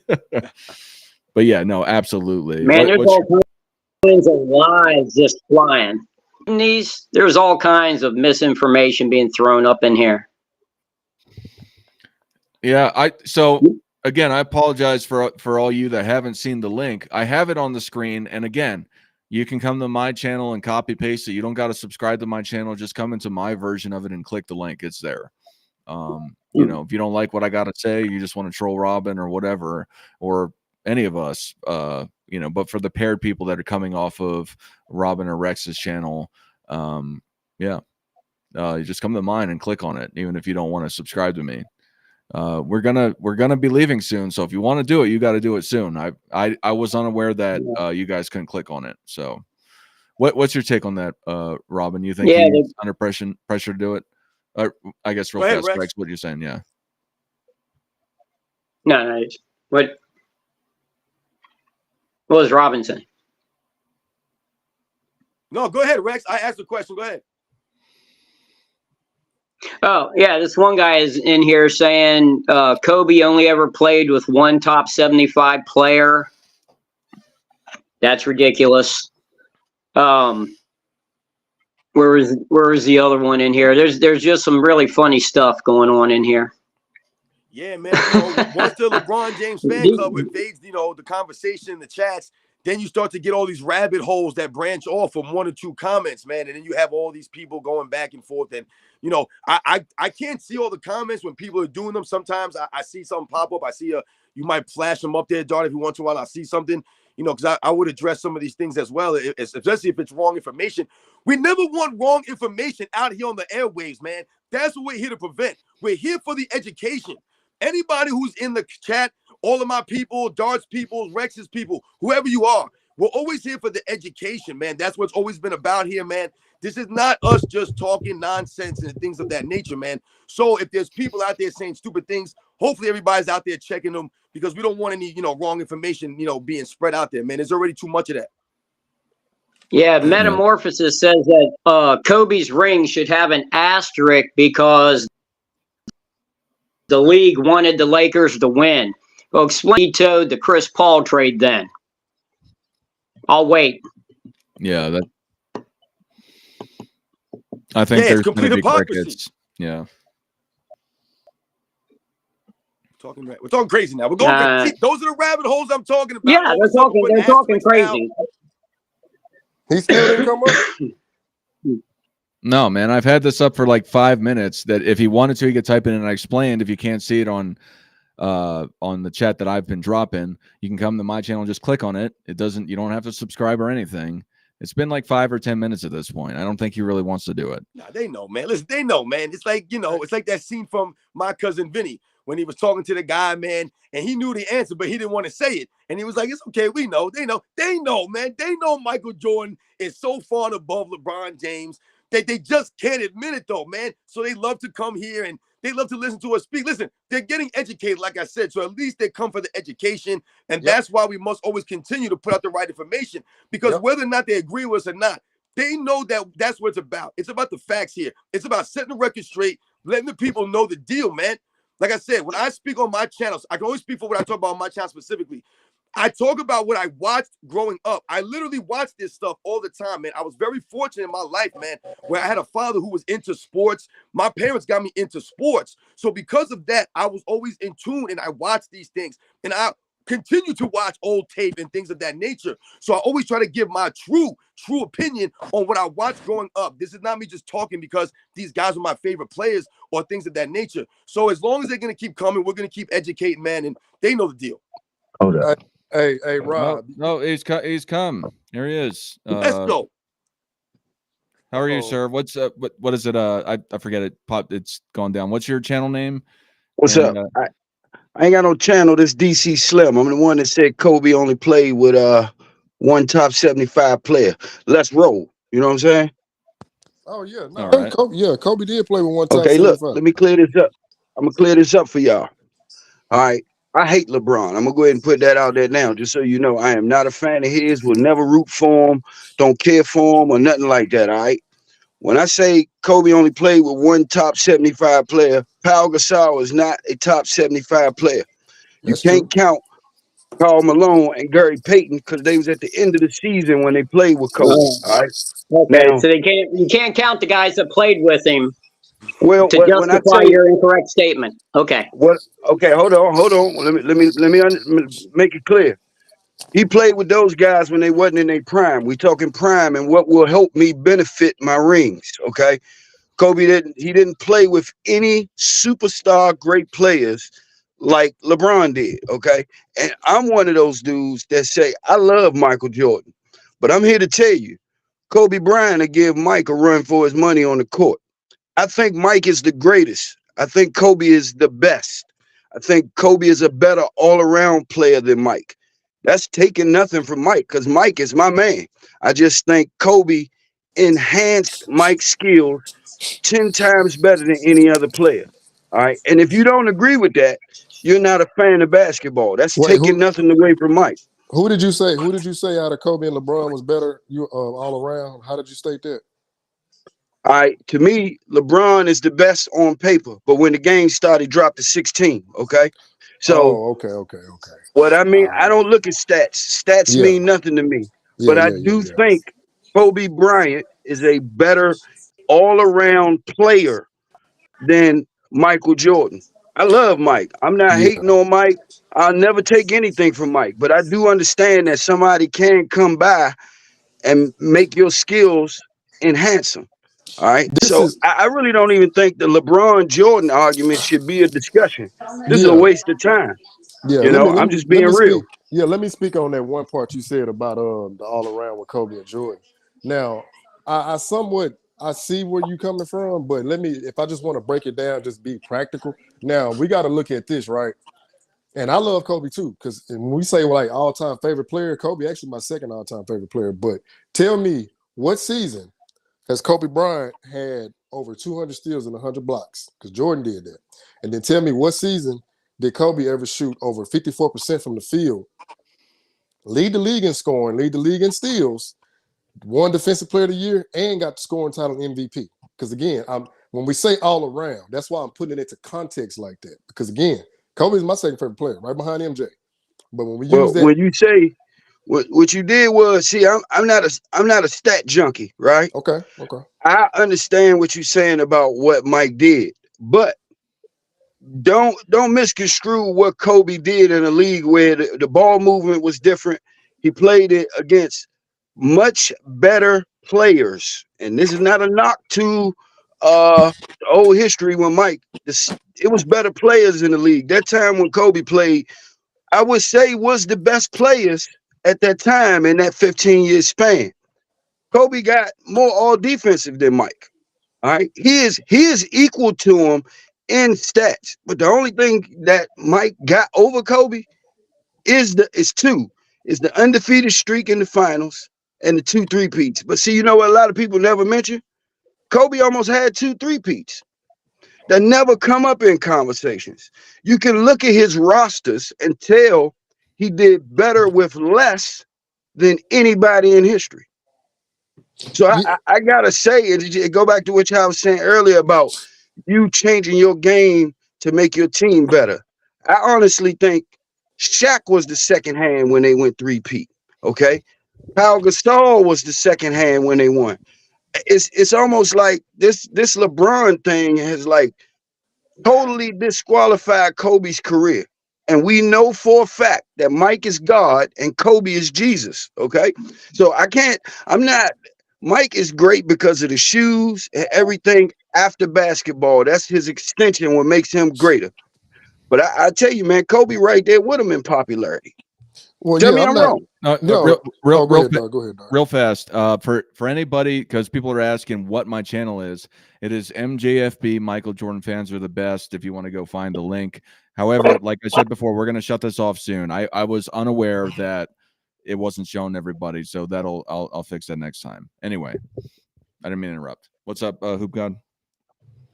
but yeah, no, absolutely. Man, there's all kinds of lies just flying. There's all kinds of misinformation being thrown up in here. Yeah, so again, I apologize for all you that haven't seen the link. I have it on the screen, and again, you can come to my channel and copy paste it. You don't got to subscribe to my channel. Just come into my version of it and click the link. It's there. If you don't like what I got to say, you just want to troll Robin or whatever, or any of us, but for the paired people that are coming off of Robin or Rex's channel, you just come to mine and click on it, even if you don't want to subscribe to me. We're gonna be leaving soon, so if you want to do it, you got to do it soon. I was unaware that you guys couldn't click on it. So what's your take on that, Robin? You think he's under pressure to do it? I guess real fast, Rex, what you're saying? Yeah. No. What was Robin saying? No, go ahead, Rex. I asked the question. Go ahead. Oh, yeah, this one guy is in here saying Kobe only ever played with one top 75 player. That's ridiculous. Where is the other one in here? There's just some really funny stuff going on in here. Yeah, man. Once the LeBron James fan club invades, the conversation, the chats, then you start to get all these rabbit holes that branch off from one or two comments, man. And then you have all these people going back and forth. And, I can't see all the comments when people are doing them. Sometimes I see something pop up. I see you might flash them up there, Dart, if you want to, while I see something, because I would address some of these things as well, especially if it's wrong information. We never want wrong information out here on the airwaves, man. That's what we're here to prevent. We're here for the education. Anybody who's in the chat, all of my people, Dart's people, Rex's people, whoever you are, we're always here for the education, man. That's what's always been about here, man. This is not us just talking nonsense and things of that nature, man. So if there's people out there saying stupid things, hopefully everybody's out there checking them, because we don't want any, wrong information, being spread out there, man. There's already too much of that. Yeah, Metamorphosis says that Kobe's ring should have an asterisk because the league wanted the Lakers to win. Well, explain to the Chris Paul trade then. I'll wait. Yeah, I think Yeah, it's there's going complete to be hypocrisy. crickets. Yeah. We're talking crazy now. We're going. See, those are the rabbit holes I'm talking about. Yeah, All of a they're sudden, we're talking. putting They're talking asterisks now. crazy. He still didn't come up. No, man, I've had this up for like 5 minutes. That if he wanted to, he could type it in, and I explained. If you can't see it on the chat that I've been dropping, you can come to my channel and just click on it. It doesn't. You don't have to subscribe or anything. It's been like 5 or 10 minutes at this point. I don't think he really wants to do it. Nah, they know, man. Listen, they know, man. It's like, it's like that scene from My Cousin Vinny when he was talking to the guy, man, and he knew the answer, but he didn't want to say it. And he was like, it's okay, we know. They know, man. They know Michael Jordan is so far and above LeBron James that they just can't admit it, though, man. So they love to come here and they love to listen to us speak. Listen, they're getting educated, like I said, so at least they come for the education. And that's why we must always continue to put out the right information, because whether or not they agree with us or not, they know that that's what it's about. It's about the facts here. It's about setting the record straight, letting the people know the deal, man. Like I said, when I speak on my channels, I can only speak for what I talk about on my channel specifically. I talk about what I watched growing up. I literally watched this stuff all the time, man. I was very fortunate in my life, man, where I had a father who was into sports. My parents got me into sports. So because of that, I was always in tune and I watched these things. And I continue to watch old tape and things of that nature. So I always try to give my true opinion on what I watched growing up. This is not me just talking because these guys are my favorite players or things of that nature. So as long as they're going to keep coming, we're going to keep educating, man, and they know the deal. Hold up. Hey, Rob. No, he's come. Here he is. Let's go. How are you, sir? What's what is it? I forget it. It's gone down. What's your channel name? What's up? I ain't got no channel. This DC Slim. I'm the one that said Kobe only played with one top 75 player. Let's roll. You know what I'm saying? Oh yeah, no, All right. Kobe did play with one top. Okay, 75. look, let me clear this up. I'm gonna clear this up for y'all. All right. I hate LeBron. I'm gonna go ahead and put that out there now, just so you know. I am not a fan of his, will never root for him, don't care for him or nothing like that. All right. When I say Kobe only played with one top 75 player, Pau Gasol is not a top 75 player. You can't count Karl Malone and Gary Payton because they was at the end of the season when they played with Kobe. All right. Okay, Now, so you can't count the guys that played with him well, to when I justify say your incorrect statement. Okay. what? Okay, hold on. Let me make it clear. He played with those guys when they wasn't in their prime. We talking prime and what will help me benefit my rings. Okay. Kobe didn't play with any superstar great players like LeBron did. Okay. And I'm one of those dudes that say, I love Michael Jordan, but I'm here to tell you, Kobe Bryant will give Mike a run for his money on the court. I think Mike is the greatest. I think Kobe is the best. I think Kobe is a better all-around player than Mike. That's taking nothing from Mike because Mike is my man. I just think Kobe enhanced Mike's skills 10 times better than any other player. All right. And if you don't agree with that, you're not a fan of basketball. That's taking nothing away from Mike. Who did you say out of Kobe and LeBron was better all around? How did you state that? All right, to me, LeBron is the best on paper, but when the game started, dropped to 16. Okay, so okay. What I mean, I don't look at stats. Stats mean nothing to me, but I do think Kobe Bryant is a better all-around player than Michael Jordan. I love Mike. I'm not hating on Mike. I'll never take anything from Mike, but I do understand that somebody can come by and make your skills enhance them. All right. I really don't even think the LeBron Jordan argument should be a discussion. This is a waste of time. Yeah, I'm just being real. Let me speak on that one part you said about the all around with Kobe and Jordan. Now, I see where you coming from, but if I just want to break it down, just be practical. Now we got to look at this, right? And I love Kobe too, because when we say like all-time favorite player, Kobe actually my second all-time favorite player. But tell me, what season has Kobe Bryant had over 200 steals and 100 blocks? Because Jordan did that. And then tell me, what season did Kobe ever shoot over 54% from the field, lead the league in scoring, lead the league in steals, won Defensive Player of the Year, and got the scoring title MVP? Because again, when we say all around, that's why I'm putting it into context like that. Because again, Kobe is my second favorite player, right behind MJ. But when we use that, What you did was, see, I'm not a stat junkie, right? Okay. I understand what you're saying about what Mike did, but don't misconstrue what Kobe did in a league where the ball movement was different. He played it against much better players, and this is not a knock to old history when Mike. It was better players in the league that time when Kobe played. I would say was the best players at that time in that 15-year span. Kobe got more all defensive than Mike. All right, he is equal to him in stats, but the only thing that Mike got over Kobe is the undefeated streak in the finals and the 2 3-peats. But see, you know what a lot of people never mention? Kobe almost had 2 3-peats that never come up in conversations. You can look at his rosters and tell he did better with less than anybody in history. So I gotta say it. Go back to what I was saying earlier about you changing your game to make your team better. I honestly think Shaq was the second hand when they went 3-peat. Okay, Pau Gasol was the second hand when they won. It's almost like this LeBron thing has like totally disqualified Kobe's career. And we know for a fact that Mike is God and Kobe is Jesus. Okay, so Mike is great because of the shoes and everything after basketball. That's his extension, what makes him greater. But I tell you, man, Kobe right there with him in popularity. Well, Tell me I'm wrong. No, No. Go ahead, dog. Real fast. For anybody, because people are asking what my channel is, it is MJFB. Michael Jordan Fans Are the Best. If you want to go find the link. However, like I said before, we're going to shut this off soon. I was unaware that it wasn't shown to everybody, so I'll fix that next time. Anyway, I didn't mean to interrupt. What's up, Hoop God?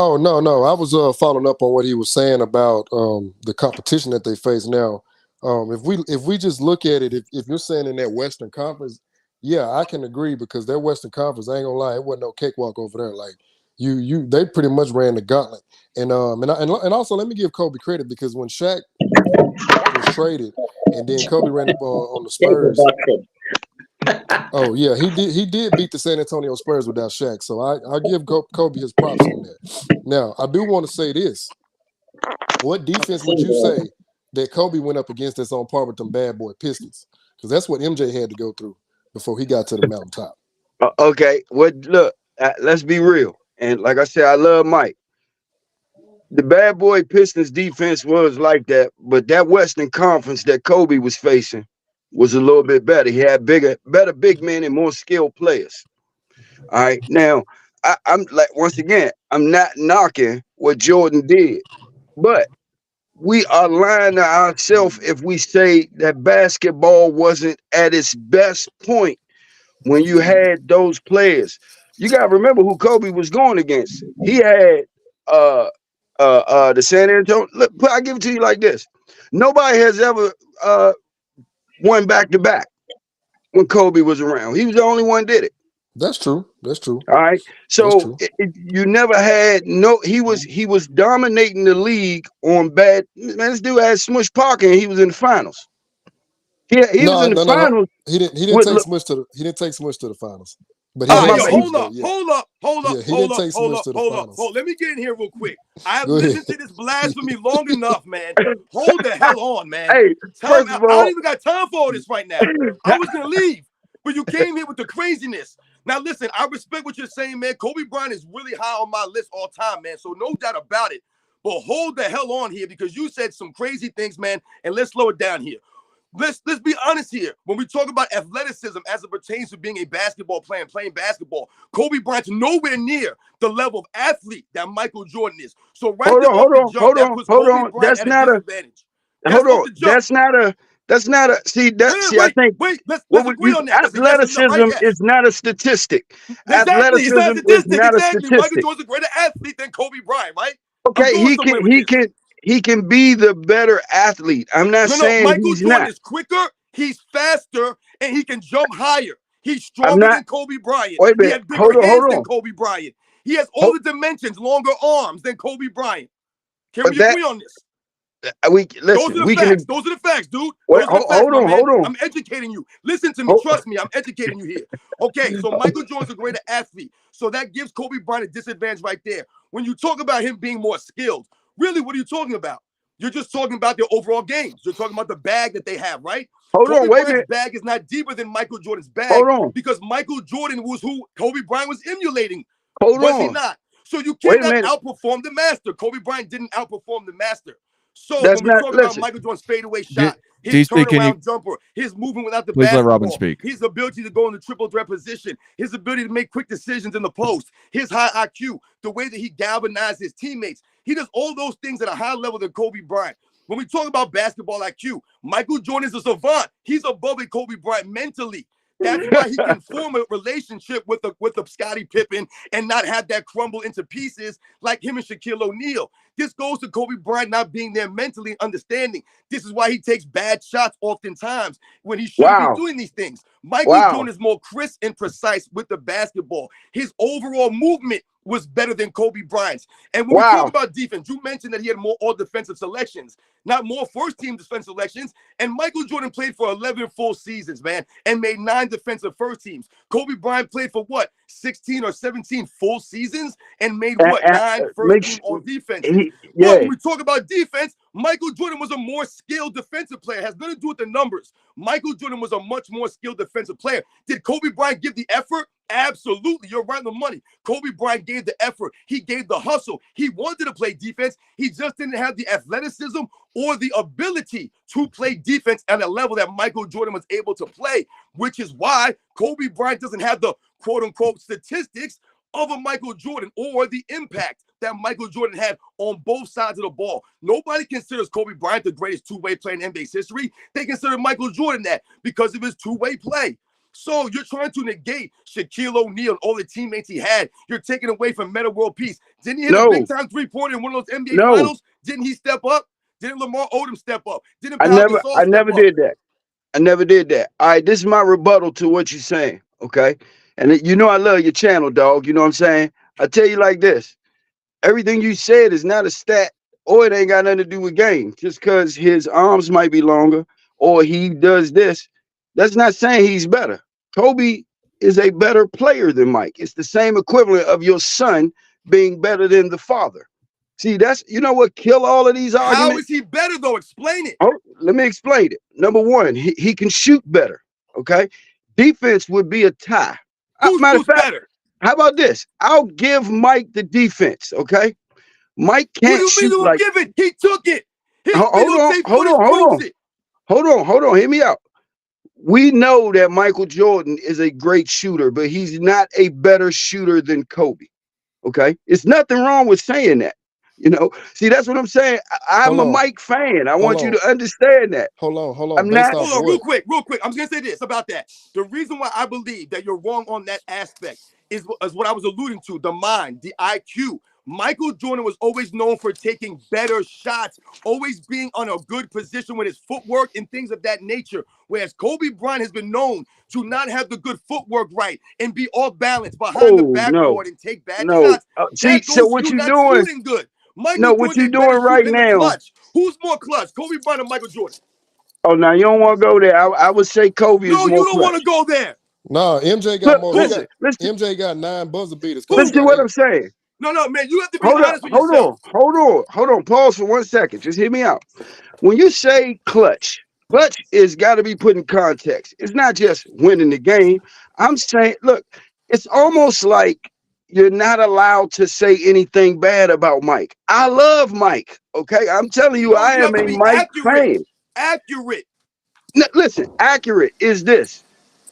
Oh no, I was following up on what he was saying about the competition that they face now. If we just look at it, if you're saying in that Western Conference, yeah, I can agree because their Western Conference, I ain't gonna lie, it wasn't no cakewalk over there. Like they pretty much ran the gauntlet. And also let me give Kobe credit because when Shaq was traded and then Kobe ran up on the Spurs. Oh yeah, he did beat the San Antonio Spurs without Shaq. So I give Kobe his props on that. Now I do want to say this: what defense would you say that Kobe went up against that's on par with them bad boy Pistons? Because that's what MJ had to go through before he got to the mountaintop. Okay, look, let's be real. And like I said, I love Mike. The bad boy Pistons defense was like that, but that Western Conference that Kobe was facing was a little bit better. He had better big men and more skilled players. All right. Now, I'm like, once again, I'm not knocking what Jordan did, but we are lying to ourselves if we say that basketball wasn't at its best point when you had those players. You got to remember who Kobe was going against. He had the San Antonio. Look, I give it to you like this: nobody has ever won back-to-back when Kobe was around. He was the only one did it. That's true. All right. So you never had he was dominating the league on bad. Man, this dude had Smush Parker and he was in the finals. He was in the finals. He didn't take Smush to the finals. But hold up. Let me get in here real quick. I have listened to this blasphemy long enough, man. Hold the hell on, man. Hey, I don't even got time for all this right now. I was gonna leave, but you came here with the craziness. Now listen, I respect what you're saying, man. Kobe Bryant is really high on my list all time, man. So no doubt about it. But hold the hell on here because you said some crazy things, man. And let's slow it down here. Let's be honest here. When we talk about athleticism as it pertains to being a basketball player and playing basketball, Kobe Bryant's nowhere near the level of athlete that Michael Jordan is. So hold on. That's not a I think let's agree on that. Athleticism is not a statistic. Exactly, it's not a statistic. Exactly. Michael Jordan's a greater athlete than Kobe Bryant, right? Okay, he can be the better athlete. I'm not saying Michael he's Jordan not. is quicker, he's faster, and he can jump higher. He's stronger than Kobe Bryant. He has bigger hands than Kobe Bryant. He has all the dimensions, longer arms than Kobe Bryant. Can we agree on this? We Those listen. are the We facts. can. Those are the facts, dude. Wait, Those are the facts, hold my on, man. hold on. I'm educating you. Listen to me. Hold- Trust me. I'm educating you here. Okay, so Michael Jordan's a greater athlete. So that gives Kobe Bryant a disadvantage right there. When you talk about him being more skilled, really, what are you talking about? You're just talking about their overall games. You're talking about the bag that they have, right? Hold Kobe on, wait a Bryant's minute. bag is not deeper than Michael Jordan's bag Hold on, because Michael Jordan was who Kobe Bryant was emulating. hold Was he on. not? So you Wait a cannot minute. outperform the master. Kobe Bryant didn't outperform the master. So That's when we not. talk about Listen. Michael Jordan's fadeaway D- shot, his DC, can you turnaround jumper, his movement without the please let Robin basketball, speak? his ability to go in the triple threat position, his ability to make quick decisions in the post, his high IQ, the way that he galvanized his teammates. He does all those things at a higher level than Kobe Bryant. When we talk about basketball IQ, Michael Jordan is a savant. He's above it, Kobe Bryant mentally. That's why he can form a relationship with a Scottie Pippen and not have that crumble into pieces like him and Shaquille O'Neal. This goes to Kobe Bryant not being there mentally and understanding. This is why he takes bad shots oftentimes when he shouldn't be Wow. doing these things. Michael Wow. Jordan is more crisp and precise with the basketball. His overall movement was better than Kobe Bryant's. And when we Wow. talk about defense, you mentioned that he had more all defensive selections, not more first team defensive selections. And Michael Jordan played for 11 full seasons, man, and made 9 defensive first teams. Kobe Bryant played for what, 16 or 17 full seasons and made what, 9 first Make team sure all defenses. But yeah. when we talk about defense, Michael Jordan was a more skilled defensive player. It has nothing to do with the numbers. Michael Jordan was a much more skilled defensive player. Did Kobe Bryant give the effort? Absolutely. You're right on the money. Kobe Bryant gave the effort. He gave the hustle. He wanted to play defense. He just didn't have the athleticism or the ability to play defense at a level that Michael Jordan was able to play, which is why Kobe Bryant doesn't have the quote-unquote statistics of a Michael Jordan or the impact that Michael Jordan had on both sides of the ball. Nobody considers Kobe Bryant the greatest two-way player in NBA's history. They consider Michael Jordan that because of his two-way play. So you're trying to negate Shaquille O'Neal and all the teammates he had. You're taking away from Metta World Peace. Didn't he hit a big-time three-pointer in one of those NBA finals? Didn't he step up? Didn't Lamar Odom step up? Didn't Pau Gasol I never step up? did that. I never did that. All right, this is my rebuttal to what you're saying, okay? And you know I love your channel, dog. You know what I'm saying? I tell you like this. Everything you said is not a stat or it ain't got nothing to do with game. Just because his arms might be longer or he does this, that's not saying he's better. Kobe is a better player than Mike. It's the same equivalent of your son being better than the father. See, that's, you know what kill all of these arguments? How is he better, though? Explain it. Oh, let me explain it. Number one, he can shoot better, okay? Defense would be a tie. Who Matter of shoots fact, better? how about this? I'll give Mike the defense, okay? Mike What do can't you mean shoot you like. give it? He took it. His Hold videotape footage proves it. Hold on. Hear me out. We know that Michael Jordan is a great shooter, but he's not a better shooter than Kobe. Okay, it's nothing wrong with saying that. You know, see, that's what I'm saying. I'm a Mike fan. I want you to understand that. Hold on. I'm not. Hold on, real quick. I'm just gonna say this about that. The reason why I believe that you're wrong on that aspect is what I was alluding to: the mind, the IQ. Michael Jordan was always known for taking better shots, always being on a good position with his footwork and things of that nature. Whereas Kobe Bryant has been known to not have the good footwork right and be off balance behind the backboard and take bad shots. See, so what you not doing? shooting good. Michael No, what Jordan you doing right in the now? clutch. Who's more clutch, Kobe Bryant or Michael Jordan? Oh, now you don't want to go there. I would say Kobe is more. No, you don't want to go there. No, MJ got more. Listen, MJ got 9 buzzer beaters. Listen to what I'm saying. No, man, you have to be honest with yourself. Hold on. Pause for 1 second. Just hear me out. When you say clutch is got to be put in context. It's not just winning the game. I'm saying, look, it's almost like you're not allowed to say anything bad about Mike. I love Mike. Okay, I'm telling you, I am a Mike fan. Accurate. Now, listen, accurate is this.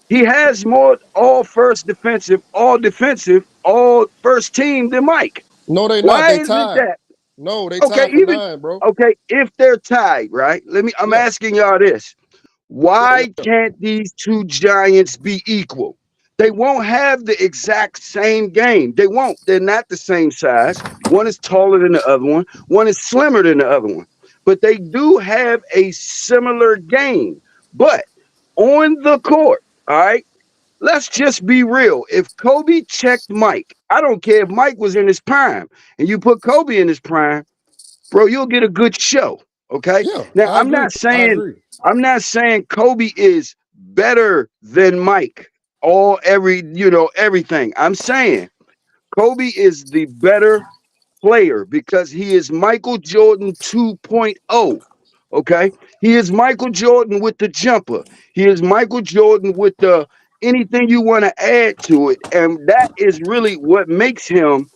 He has more all first defensive, all defensive, all first team than Mike. No, they not. Why They is tied. it that? No, they tied for 9, bro. Okay, if they're tied, right? I'm asking y'all this. Why can't these two giants be equal? They won't have the exact same game. They won't. They're not the same size. One is taller than the other one. One is slimmer than the other one. But they do have a similar game. But on the court, all right, let's just be real. If Kobe checked Mike, I don't care if Mike was in his prime and you put Kobe in his prime, bro, you'll get a good show. Okay. Yeah, Now I agree. I agree. I'm not saying Kobe is better than Mike or everything. I'm saying Kobe is the better player because he is Michael Jordan 2.0. Okay. He is Michael Jordan with the jumper. He is Michael Jordan with the anything you want to add to it. And that is really what makes him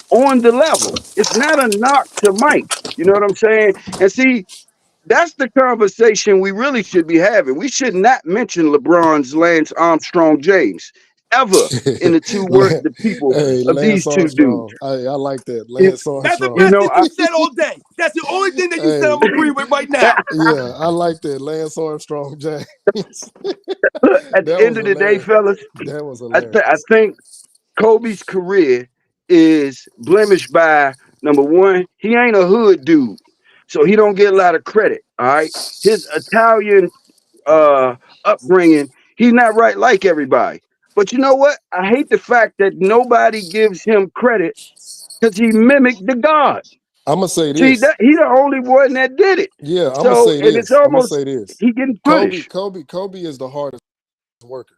on the level. It's not a knock to Mike. You know what I'm saying? And see, that's the conversation we really should be having. We should not mention LeBron's Lance Armstrong James ever in the Lan- the people hey, of Lance these two Armstrong. dudes. I like that. You, Lance That's the you Armstrong. best know, thing you said all day. That's the only thing that you said I'm Hey, agreeing with right now. yeah, I like that. Lance Armstrong James. look, at the That end was of the day, hilarious. fellas, That was I hilarious. think Kobe's career is blemished by number one, he ain't a hood dude, so he don't get a lot of credit. All right, his Italian uh upbringing, he's not right like everybody. But you know what? I hate the fact that nobody gives him credit because he mimicked the God. I'm gonna say See, this. that he the only one that did it. Yeah, I'm gonna So, say and it's this. I'm gonna almost say this. he getting Kobe, punished. Kobe, Kobe is the hardest worker.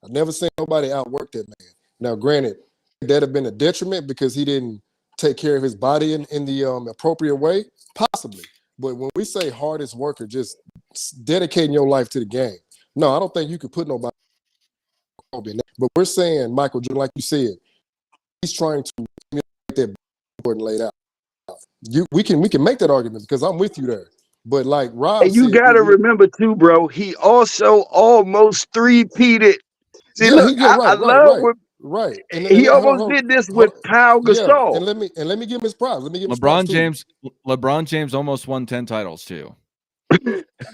I've never seen nobody outwork that man. Now, granted, that'd have been a detriment because he didn't take care of his body in the appropriate way, possibly. But when we say hardest worker, just dedicating your life to the game. No, I don't think you could put nobody Kobe in that. But we're saying Michael Jordan, like you said, he's trying to get that board laid out. We can make that argument because I'm with you there. But like Rob And you said, gotta remember too, bro, he also almost three-peated. See, yeah, look, I right, love what right. And he almost hold did this with on. Pau Yeah, Gasol. and let me give him his props. Let me give him his props too. LeBron James almost won 10 titles too.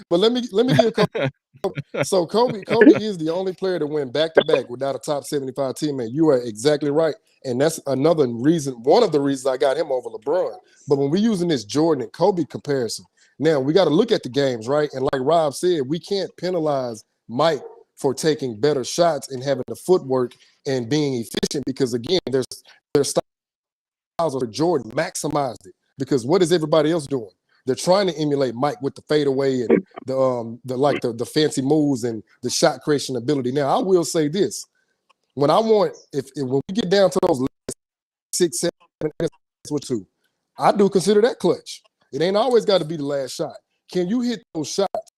But let me give a couple. So Kobe is the only player to win back-to-back without a top 75 teammate. You are exactly right. And that's another reason, one of the reasons I got him over LeBron. But when we're using this Jordan and Kobe comparison, now we got to look at the games, right? And like Rob said, we can't penalize Mike for taking better shots and having the footwork and being efficient because, again, there's styles of Jordan maximized it. Because what is everybody else doing? They're trying to emulate Mike with the fadeaway and the fancy moves and the shot creation ability. Now, I will say this: when we get down to those last 6, 7, 8 with 2, I do consider that clutch. It ain't always got to be the last shot. Can you hit those shots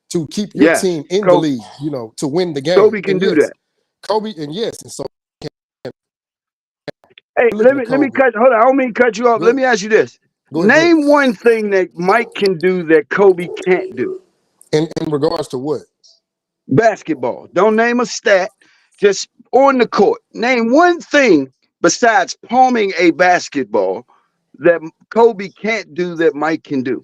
to keep your Yes, team in the Kobe, league? To win the game. Kobe can do that. Kobe, and yes, and so Hey, looking at let me Kobe. hold on. I don't mean to cut you off. Go Let ahead. me ask you this: Go ahead. name one thing that Mike can do that Kobe can't do. In regards to what? Basketball. Don't name a stat. Just on the court. Name one thing besides palming a basketball that Kobe can't do that Mike can do.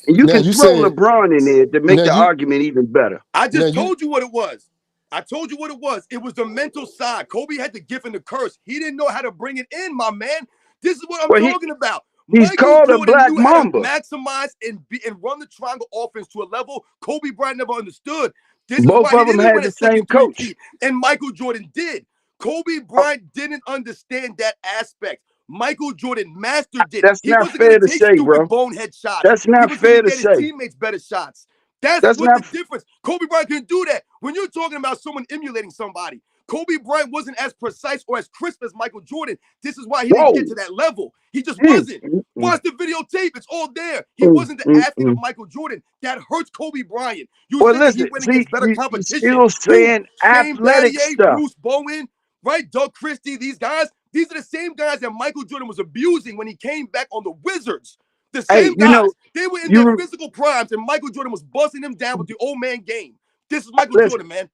And you Now can you throw said. LeBron in there to make Now the you. argument even better. I Now just you. told you what it was. I told you what it was. It was the mental side. Kobe had the gift and the curse. He didn't know how to bring it in, my man. This is what I'm Well, talking about. he's Michael called a Jordan black knew how to mamba. maximize and run the triangle offense to a level Kobe Bryant never understood. This is Both why he of them didn't had win the a same second coach. three-peat, and Michael Jordan did. Kobe Bryant didn't understand that aspect. Michael Jordan mastered it. That's He not wasn't going fair to to take say, stupid bro. bonehead shots. That's He not was going fair to to get his say. teammates better shots. That's That's what not. the difference. Kobe Bryant couldn't do that. When you're talking about someone emulating somebody, Kobe Bryant wasn't as precise or as crisp as Michael Jordan. This is why he didn't Whoa. get to that level. He just Mm, wasn't. mm, Watch the videotape. It's all there. He mm, wasn't the mm, athlete of mm. Michael Jordan. That hurts Kobe Bryant. You Well, saying that he listen. went See, against better you competition. still Who? saying Shane athletic Battier, stuff. Bruce Bowen, right? Doug Christie, these guys. These are the same guys that Michael Jordan was abusing when he came back on the Wizards. The Hey, same guys. They were in their physical primes, and Michael Jordan was busting them down with the old man game. This is Michael listen. Jordan, man.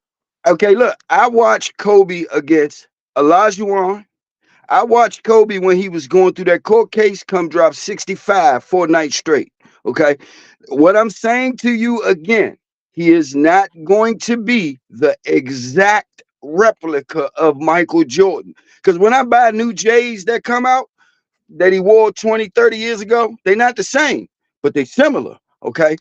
Okay, look. I watched Kobe against Olajuwon. I watched Kobe when he was going through that court case, come drop 65 4 nights straight. Okay. What I'm saying to you again, he is not going to be the exact replica of Michael Jordan. Because when I buy new J's that come out that he wore 20, 30 years ago, they're not the same, but they're similar. Okay.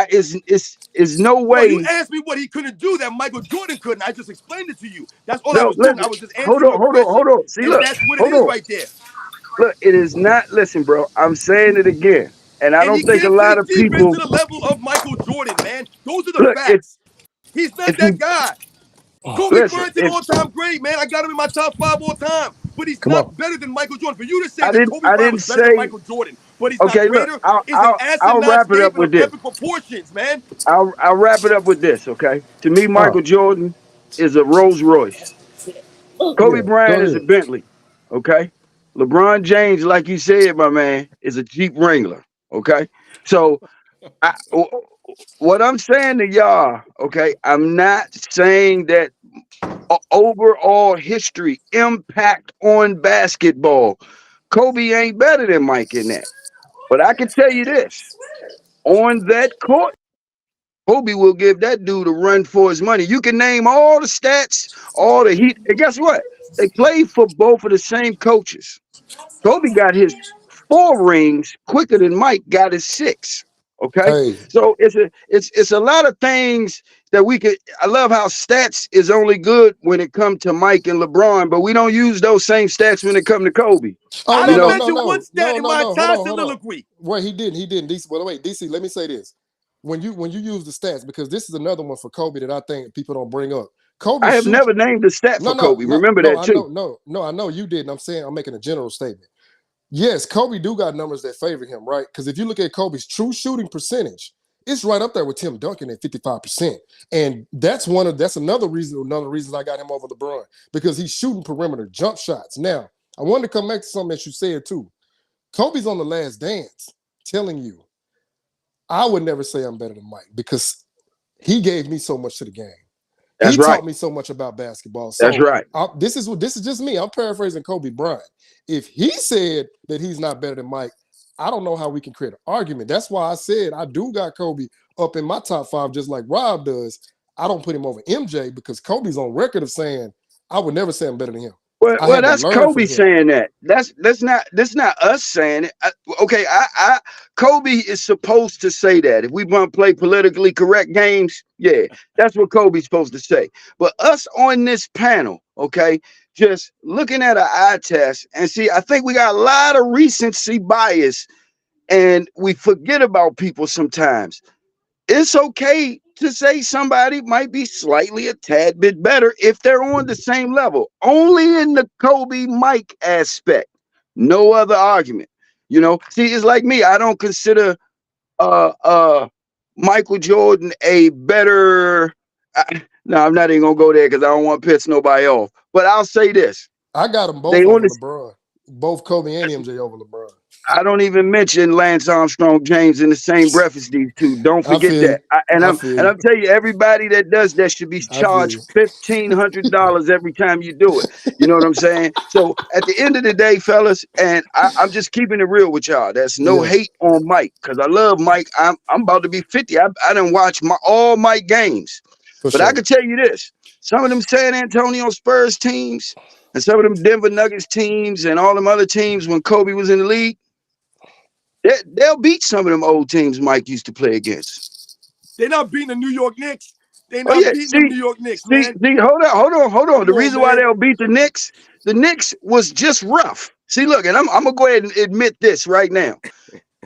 Is no Well, you way. asked me what he couldn't do that Michael Jordan couldn't. I just explained it to you. That's all I No, was doing. listen, I was just answering your question. hold on. See, And look, that's what it hold is on. right there. Look, it is not. Listen, bro. I'm saying it again, and I And he don't think a can't play lot of defense to people the level of Michael Jordan, man. Those are the look. facts. He's not If that you guy. Kobe listen, Bryant's an all-time great, man. I got him in my top 5 all time. But he's Come on. not better than Michael Jordan. For you to say I that didn't. Kobe I Bryant didn't was better than say. Michael Jordan, but he's not Okay, look. greater, I'll is an I'll I'll asinine wrap it up statement with of this. epic proportions, man. I'll wrap it up with this. Okay. To me, Oh, Michael Jordan is a Rolls Royce. Kobe yeah. Go Bryant is a ahead. Bentley. Okay. LeBron James, like you said, my man, is a Jeep Wrangler. Okay. So what I'm saying to y'all, okay, I'm not saying that overall history impact on basketball. Kobe ain't better than Mike in that. But I can tell you this: on that court, Kobe will give that dude a run for his money. You can name all the stats, all the heat, and guess what? They played for both of the same coaches. Kobe got his 4 rings quicker than Mike got his 6. Okay, Hey, so it's a lot of things that we could. I love how stats is only good when it comes to Mike and LeBron, but we don't use those same stats when it come to Kobe. oh I You no didn't no know, no mention one no stat no in no my no. Hold entire on, hold on. soliloquy. Wait, he didn't. DC. Well, wait, DC. Let me say this: when you use the stats, because this is another one for Kobe that I think people don't bring up. Kobe I have shoots. never named a stat No for no Kobe. no Remember no. that I too. know no. I know you didn't. I'm making a general statement. Yes, Kobe do got numbers that favor him, right? Because if you look at Kobe's true shooting percentage, it's right up there with Tim Duncan at 55%. And that's another reason I got him over LeBron, because he's shooting perimeter jump shots. Now, I wanted to come back to something that you said too. Kobe's on The Last Dance telling you, I would never say I'm better than Mike because he gave me so much to the game. That's He right. taught me so much about basketball. That's So right. this is just me. I'm paraphrasing Kobe Bryant. If he said that he's not better than Mike, I don't know how we can create an argument. That's why I said I do got Kobe up in my top 5, just like Rob does. I don't put him over MJ because Kobe's on record of saying I would never say I'm better than him. I Well, had to that's learn from Kobe him. saying that. That's not us saying it. Okay, Kobe is supposed to say that. If we want to play politically correct games, yeah, that's what Kobe's supposed to say. But us on this panel, okay, just looking at an eye test and see, I think we got a lot of recency bias, and we forget about people sometimes. It's okay to say somebody might be slightly a tad bit better if they're on the same level, only in the Kobe Mike aspect. No other argument. You know, see, it's like me. I don't consider uh uh Michael Jordan a better. No, I'm not even gonna go there because I don't want to piss nobody off. But I'll say this: I got them they both on over this. LeBron. Both Kobe and MJ over LeBron. I don't even mention Lance Armstrong James in the same breath as these two. Don't I forget feel that. you. I feel And you. I'm telling you, everybody that does that should be I feel charged you. $1,500 every time you do it. You know what I'm saying? So at the end of the day, fellas, and I'm just keeping it real with y'all. There's no Yeah, hate on Mike because I love Mike. I'm about to be 50. I done watch all Mike games, for but I sure. can tell you this: some of them San Antonio Spurs teams and some of them Denver Nuggets teams and all them other teams when Kobe was in the league. They'll beat some of them old teams Mike used to play against. They're not beating the New York Knicks. They're Oh not yeah, beating them New York Knicks, man. hold on. Come The on, reason why man. they'll beat the Knicks was just rough. See, look, and I'm gonna go ahead and admit this right now.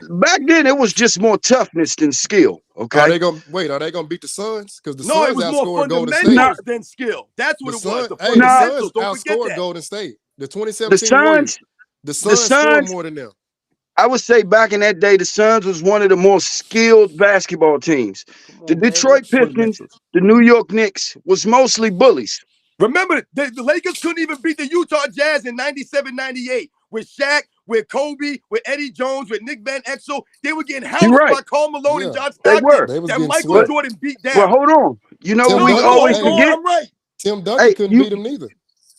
Back then, it was just more toughness than skill. Are Okay, they gonna wait? Are they gonna beat the Suns? Because the No, it Suns was more outscored Golden State. not fundamentals than skill. That's The what it was. Sun, The hey, the not Suns fundamentals. Don't forget outscored that. Golden State. The the 2017 Warriors. Suns. The The Suns scored Suns. more than them. I would say back in that day, the Suns was one of the more skilled basketball teams. Come The on, man. Detroit What's Pistons, fundamentals? the New York Knicks was mostly bullies. Remember, the Lakers couldn't even beat the Utah Jazz in 97, 98 with Shaq, with Kobe, with Eddie Jones, with Nick Van Exel. They were getting You're housed right, by Karl Malone and Yeah, John they Stockton were. they was that getting Michael But swept. Jordan beat well, down. hold on. You know what Tim we No, Duncan, no, always hold hey, on. forget? I'm right. Tim Duncan Hey, couldn't beat him neither.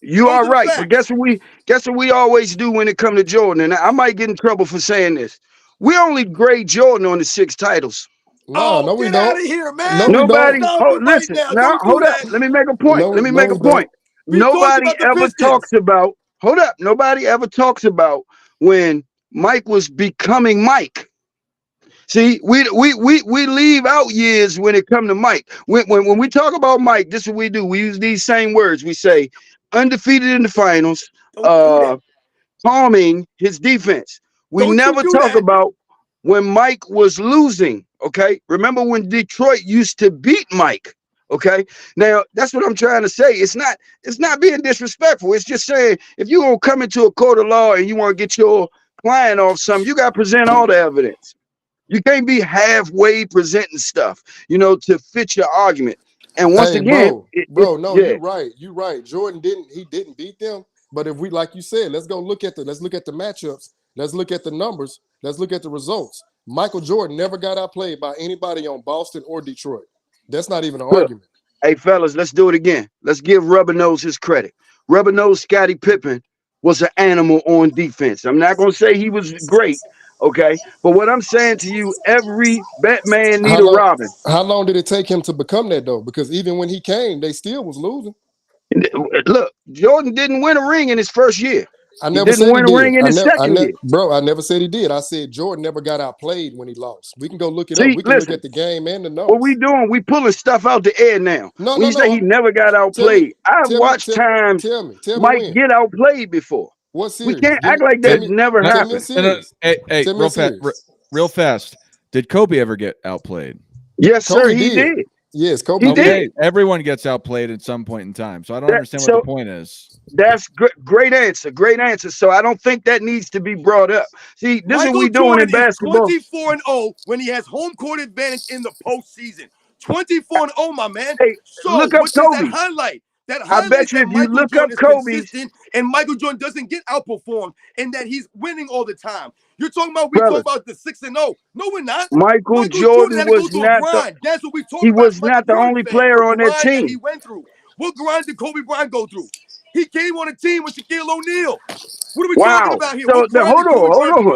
you Those are are the right. But facts. guess what we always do when it come to Jordan? And I might get in trouble for saying this. We only grade Jordan on the 6 titles. No, Oh, no, we get out don't. of here, No, man. we Nobody. don't. Stop Oh, it right listen. now. Now, Don't do hold up. that. Let me make a point. No, Let me no, make a we point. don't. We talked Nobody about the ever Pistons. talks about. Hold up. Nobody ever talks about when Mike was becoming Mike. See, we leave out years when it come to Mike. When we talk about Mike, this is what we do. We use these same words. We say undefeated in the finals. Don't do Uh, that. calming his defense. We Don't you never do talk that. about when Mike was losing. Okay, remember when Detroit used to beat Mike? Okay, now that's what I'm trying to say. It's not being disrespectful. It's just saying if you're gonna come into a court of law and you want to get your client off something, you got to present all the evidence. You can't be halfway presenting stuff, to fit your argument. And once Hey, again, bro, no, yeah. you're right. Jordan didn't beat them. But if we, like you said, let's look at the matchups. Let's look at the numbers. Let's look at the results. Michael Jordan never got outplayed by anybody on Boston or Detroit. That's not even an argument. Hey, fellas, let's do it again. Let's give Rubber Nose his credit. Rubber Nose Scottie Pippen was an animal on defense. I'm not going to say he was great, okay? But what I'm saying to you, every Batman need a Robin. How long did it take him to become that, though? Because even when he came, they still was losing. Look, Jordan didn't win a ring in his first year. I never he didn't win a ring in his second year. Bro, I never said he did. I said Jordan never got outplayed when he lost. We can go look it up. We can look at the game and the numbers. What we doing? We pulling stuff out the air now. When you say he never got outplayed, I've watched times Mike get outplayed before. What series? We can't act like that never happened. Hey, real fast. Did Kobe ever get outplayed? Yes, sir, he did. Yes, Kobe did. Everyone gets outplayed at some point in time. So I don't understand what the point is. That's great answer. Great answer. So I don't think that needs to be brought up. See, this is what we doing in basketball. 24-0 when he has home court advantage in the postseason. 24-0, my man. Hey, so look up what Kobe. Does that highlight? That I bet you if you look up Kobe, and Michael Jordan doesn't get outperformed, and that he's winning all the time. You're talking about talk about the 6-0. No, we're not. Michael Jordan was not That's what we talk about. He was not the only player on that team. He went through. What grind did Kobe Bryant go through? He came on a team with Shaquille O'Neal. What are we talking about here? So hold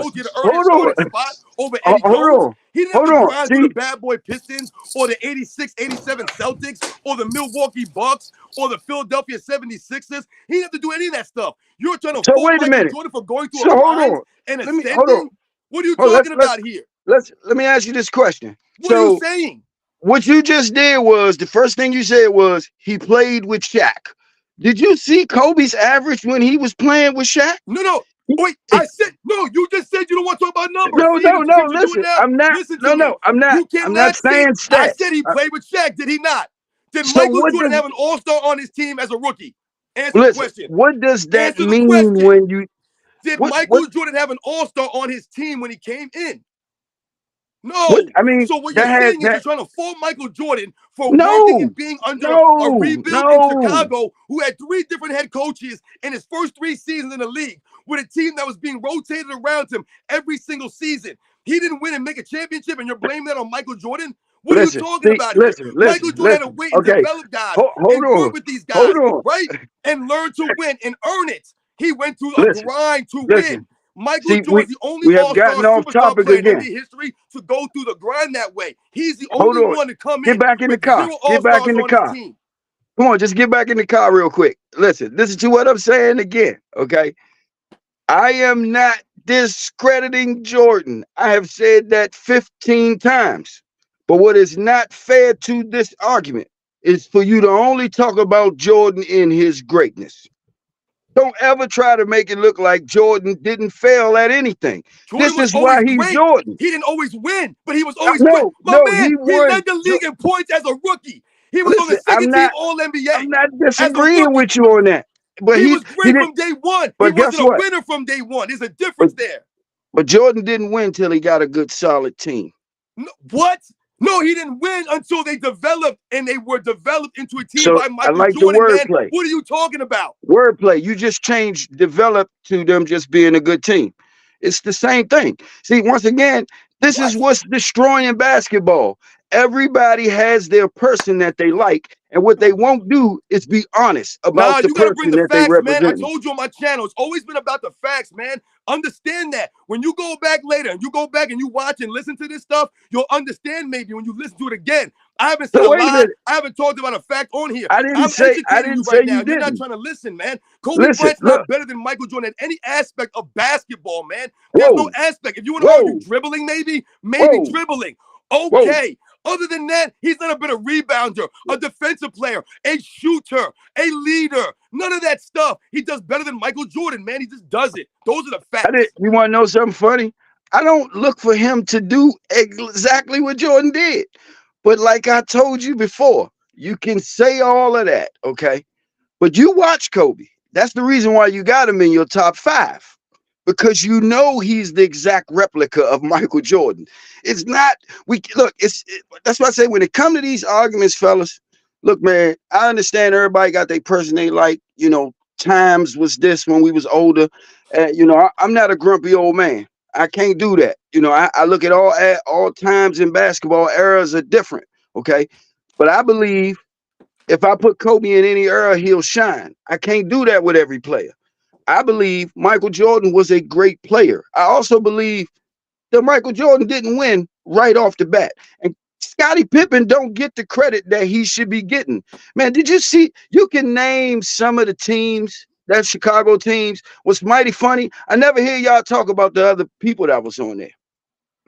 on. Spot over Eddie Jones? He didn't have to grind through the bad boy Pistons or the 86, 87 Celtics or the Milwaukee Bucks or the Philadelphia 76ers. He didn't have to do any of that stuff. You're trying to fault Michael Jordan for going through a grind and ascending? What are you talking about here? Let me ask you this question. What are you saying? What you just did was, the first thing you said was he played with Shaq. Did you see Kobe's average when he was playing with Shaq? No. Wait, I said no. You just said you don't want to talk about numbers. No. Listen, I'm not. I'm not. I'm not saying stats. I said he played with Shaq. Did he not? Did Michael Jordan have an all-star on his team as a rookie? Answer the question. What does that mean when you? Did Michael Jordan have an all-star on his team when he came in? No. So what you're saying is you're trying to fault Michael Jordan for working and being under a rebuild in Chicago, who had 3 different head coaches in his first 3 seasons in the league, with a team that was being rotated around him every single season. He didn't win and make a championship, and you're blaming that on Michael Jordan? What are you talking about here? Michael Jordan had to wait and develop guys and work with these guys, right? And learn to win and earn it. He went through a grind to win. Michael Jordan's the only all-star superstar player in NBA history to go through the grind that way. He's the only one to come in. Get back in the car. Get back in the car. Come on, just get back in the car real quick. Listen to what I'm saying again, okay? I am not discrediting Jordan. I have said that 15 times. But what is not fair to this argument is for you to only talk about Jordan in his greatness. Don't ever try to make it look like Jordan didn't fail at anything. This is why he's Jordan. He didn't always win, but he was always great. He led the league in points as a rookie. He was on the second team All-NBA. I'm not disagreeing with you on that. But he was great from day one. But he wasn't a winner from day one. There's a difference there. But Jordan didn't win until he got a good, solid team. No, what? No, he didn't win until they developed, and they were developed into a team by Michael Jordan. The wordplay. What are you talking about? Wordplay. You just changed developed to them just being a good team. It's the same thing. See, once again, this is what's destroying basketball. Everybody has their person that they like, and what they won't do is be honest about the person that they represent. Man, I told you on my channel, it's always been about the facts, man. Understand that. When you go back later and you go back and you watch and listen to this stuff, you'll understand maybe when you listen to it again. I haven't said a lie. I haven't talked about a fact on here. I didn't say you didn't. You're not trying to listen, man. Kobe Bryant's not better than Michael Jordan in any aspect of basketball, man. There's no aspect. If you want to argue dribbling, maybe dribbling. Okay. Other than that, he's not a better rebounder, a defensive player, a shooter, a leader. None of that stuff. He does better than Michael Jordan, man. He just does it. Those are the facts. You want to know something funny? I don't look for him to do exactly what Jordan did. But like I told you before, you can say all of that, okay? But you watch Kobe. That's the reason why you got him in your top 5. Because you know he's the exact replica of Michael Jordan. It's not, that's why I say when it comes to these arguments, fellas, look, man, I understand everybody got their person they like, you know, times was this when we was older. You know, I'm not a grumpy old man. I can't do that. You know, I look at all times in basketball, eras are different, okay? But I believe if I put Kobe in any era, he'll shine. I can't do that with every player. I believe Michael Jordan was a great player. I also believe that Michael Jordan didn't win right off the bat. And Scottie Pippen don't get the credit that he should be getting. Man, did you see? You can name some of the teams, that Chicago teams. What's mighty funny, I never hear y'all talk about the other people that was on there.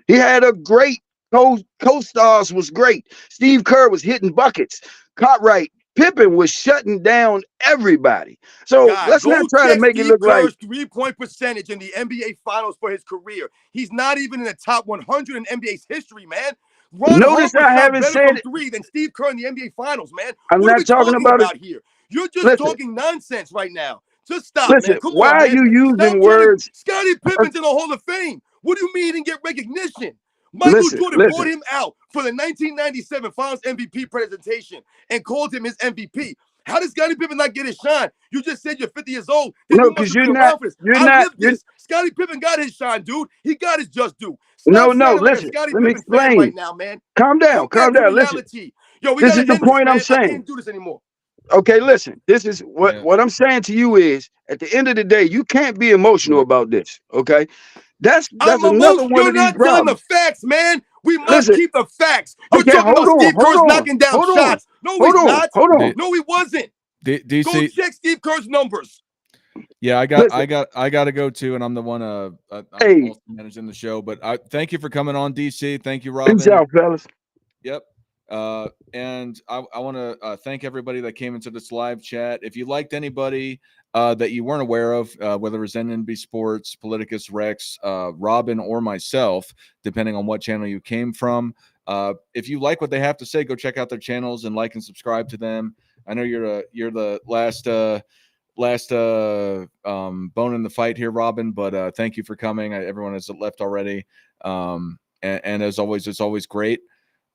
He had a great co-stars was great. Steve Kerr was hitting buckets. Cartwright, Pippen was shutting down everybody. So let's not try to make it look like Steve Kerr's 3-point percentage in the NBA Finals for his career. He's not even in the top 100 in NBA's history, man. Notice I haven't said three than Steve Kerr in the NBA Finals, man. I'm what not talking about here. You're just talking nonsense right now. Just stop, listen, man. Come why on, are man. you using words? Scottie Pippen's in the Hall of Fame. What do you mean he didn't get recognition? Michael Jordan brought him out for the 1997 Finals MVP presentation and called him his MVP. How does Scottie Pippen not get his shine? You just said you're 50 years old. No, because you're not. Scottie Pippen got his shine, dude. He got his just due. Listen. Let me explain. Right now, man. Calm down. Listen. Yo, this is the point I'm saying. I can't do this anymore. Okay, listen. This is what I'm saying to you is at the end of the day, you can't be emotional about this. Okay. That's another one of these problems. You're not telling the facts, man. We must keep the facts. You're talking about Steve Kerr's knocking down shots. No, he's not. No, he wasn't. DC, go check Steve Kerr's numbers. Yeah, I got to go too, and I'm the one I'm also managing the show. But thank you for coming on, DC. Thank you, Robin. Peace out, fellas. Yep. And I want to thank everybody that came into this live chat. If you liked anybody that you weren't aware of, whether it was NNB Sports, Politicus Rex, Robin, or myself, depending on what channel you came from, if you like what they have to say, go check out their channels and like and subscribe to them. I know you're the last bone in the fight here, Robin, but thank you for coming. Everyone has left already. And as always, it's always great.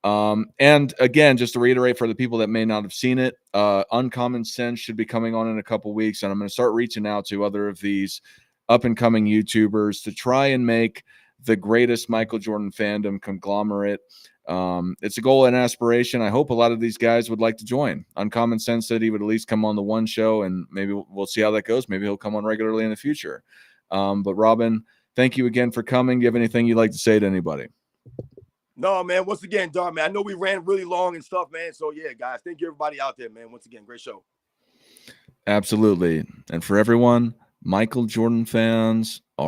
And again, just to reiterate for the people that may not have seen it, Uncommon Sense should be coming on in a couple weeks, and I'm going to start reaching out to other of these up and coming YouTubers to try and make the greatest Michael Jordan fandom conglomerate. It's a goal and aspiration. I hope a lot of these guys would like to join. Uncommon Sense said he would at least come on the one show, and maybe we'll see how that goes. Maybe he'll come on regularly in the future. But Robin, thank you again for coming. Do you have anything you'd like to say to anybody? No, man. Once again, Dog, man, I know we ran really long and stuff, man. So, yeah, guys, thank you, everybody out there, man. Once again, great show. Absolutely. And for everyone, Michael Jordan fans,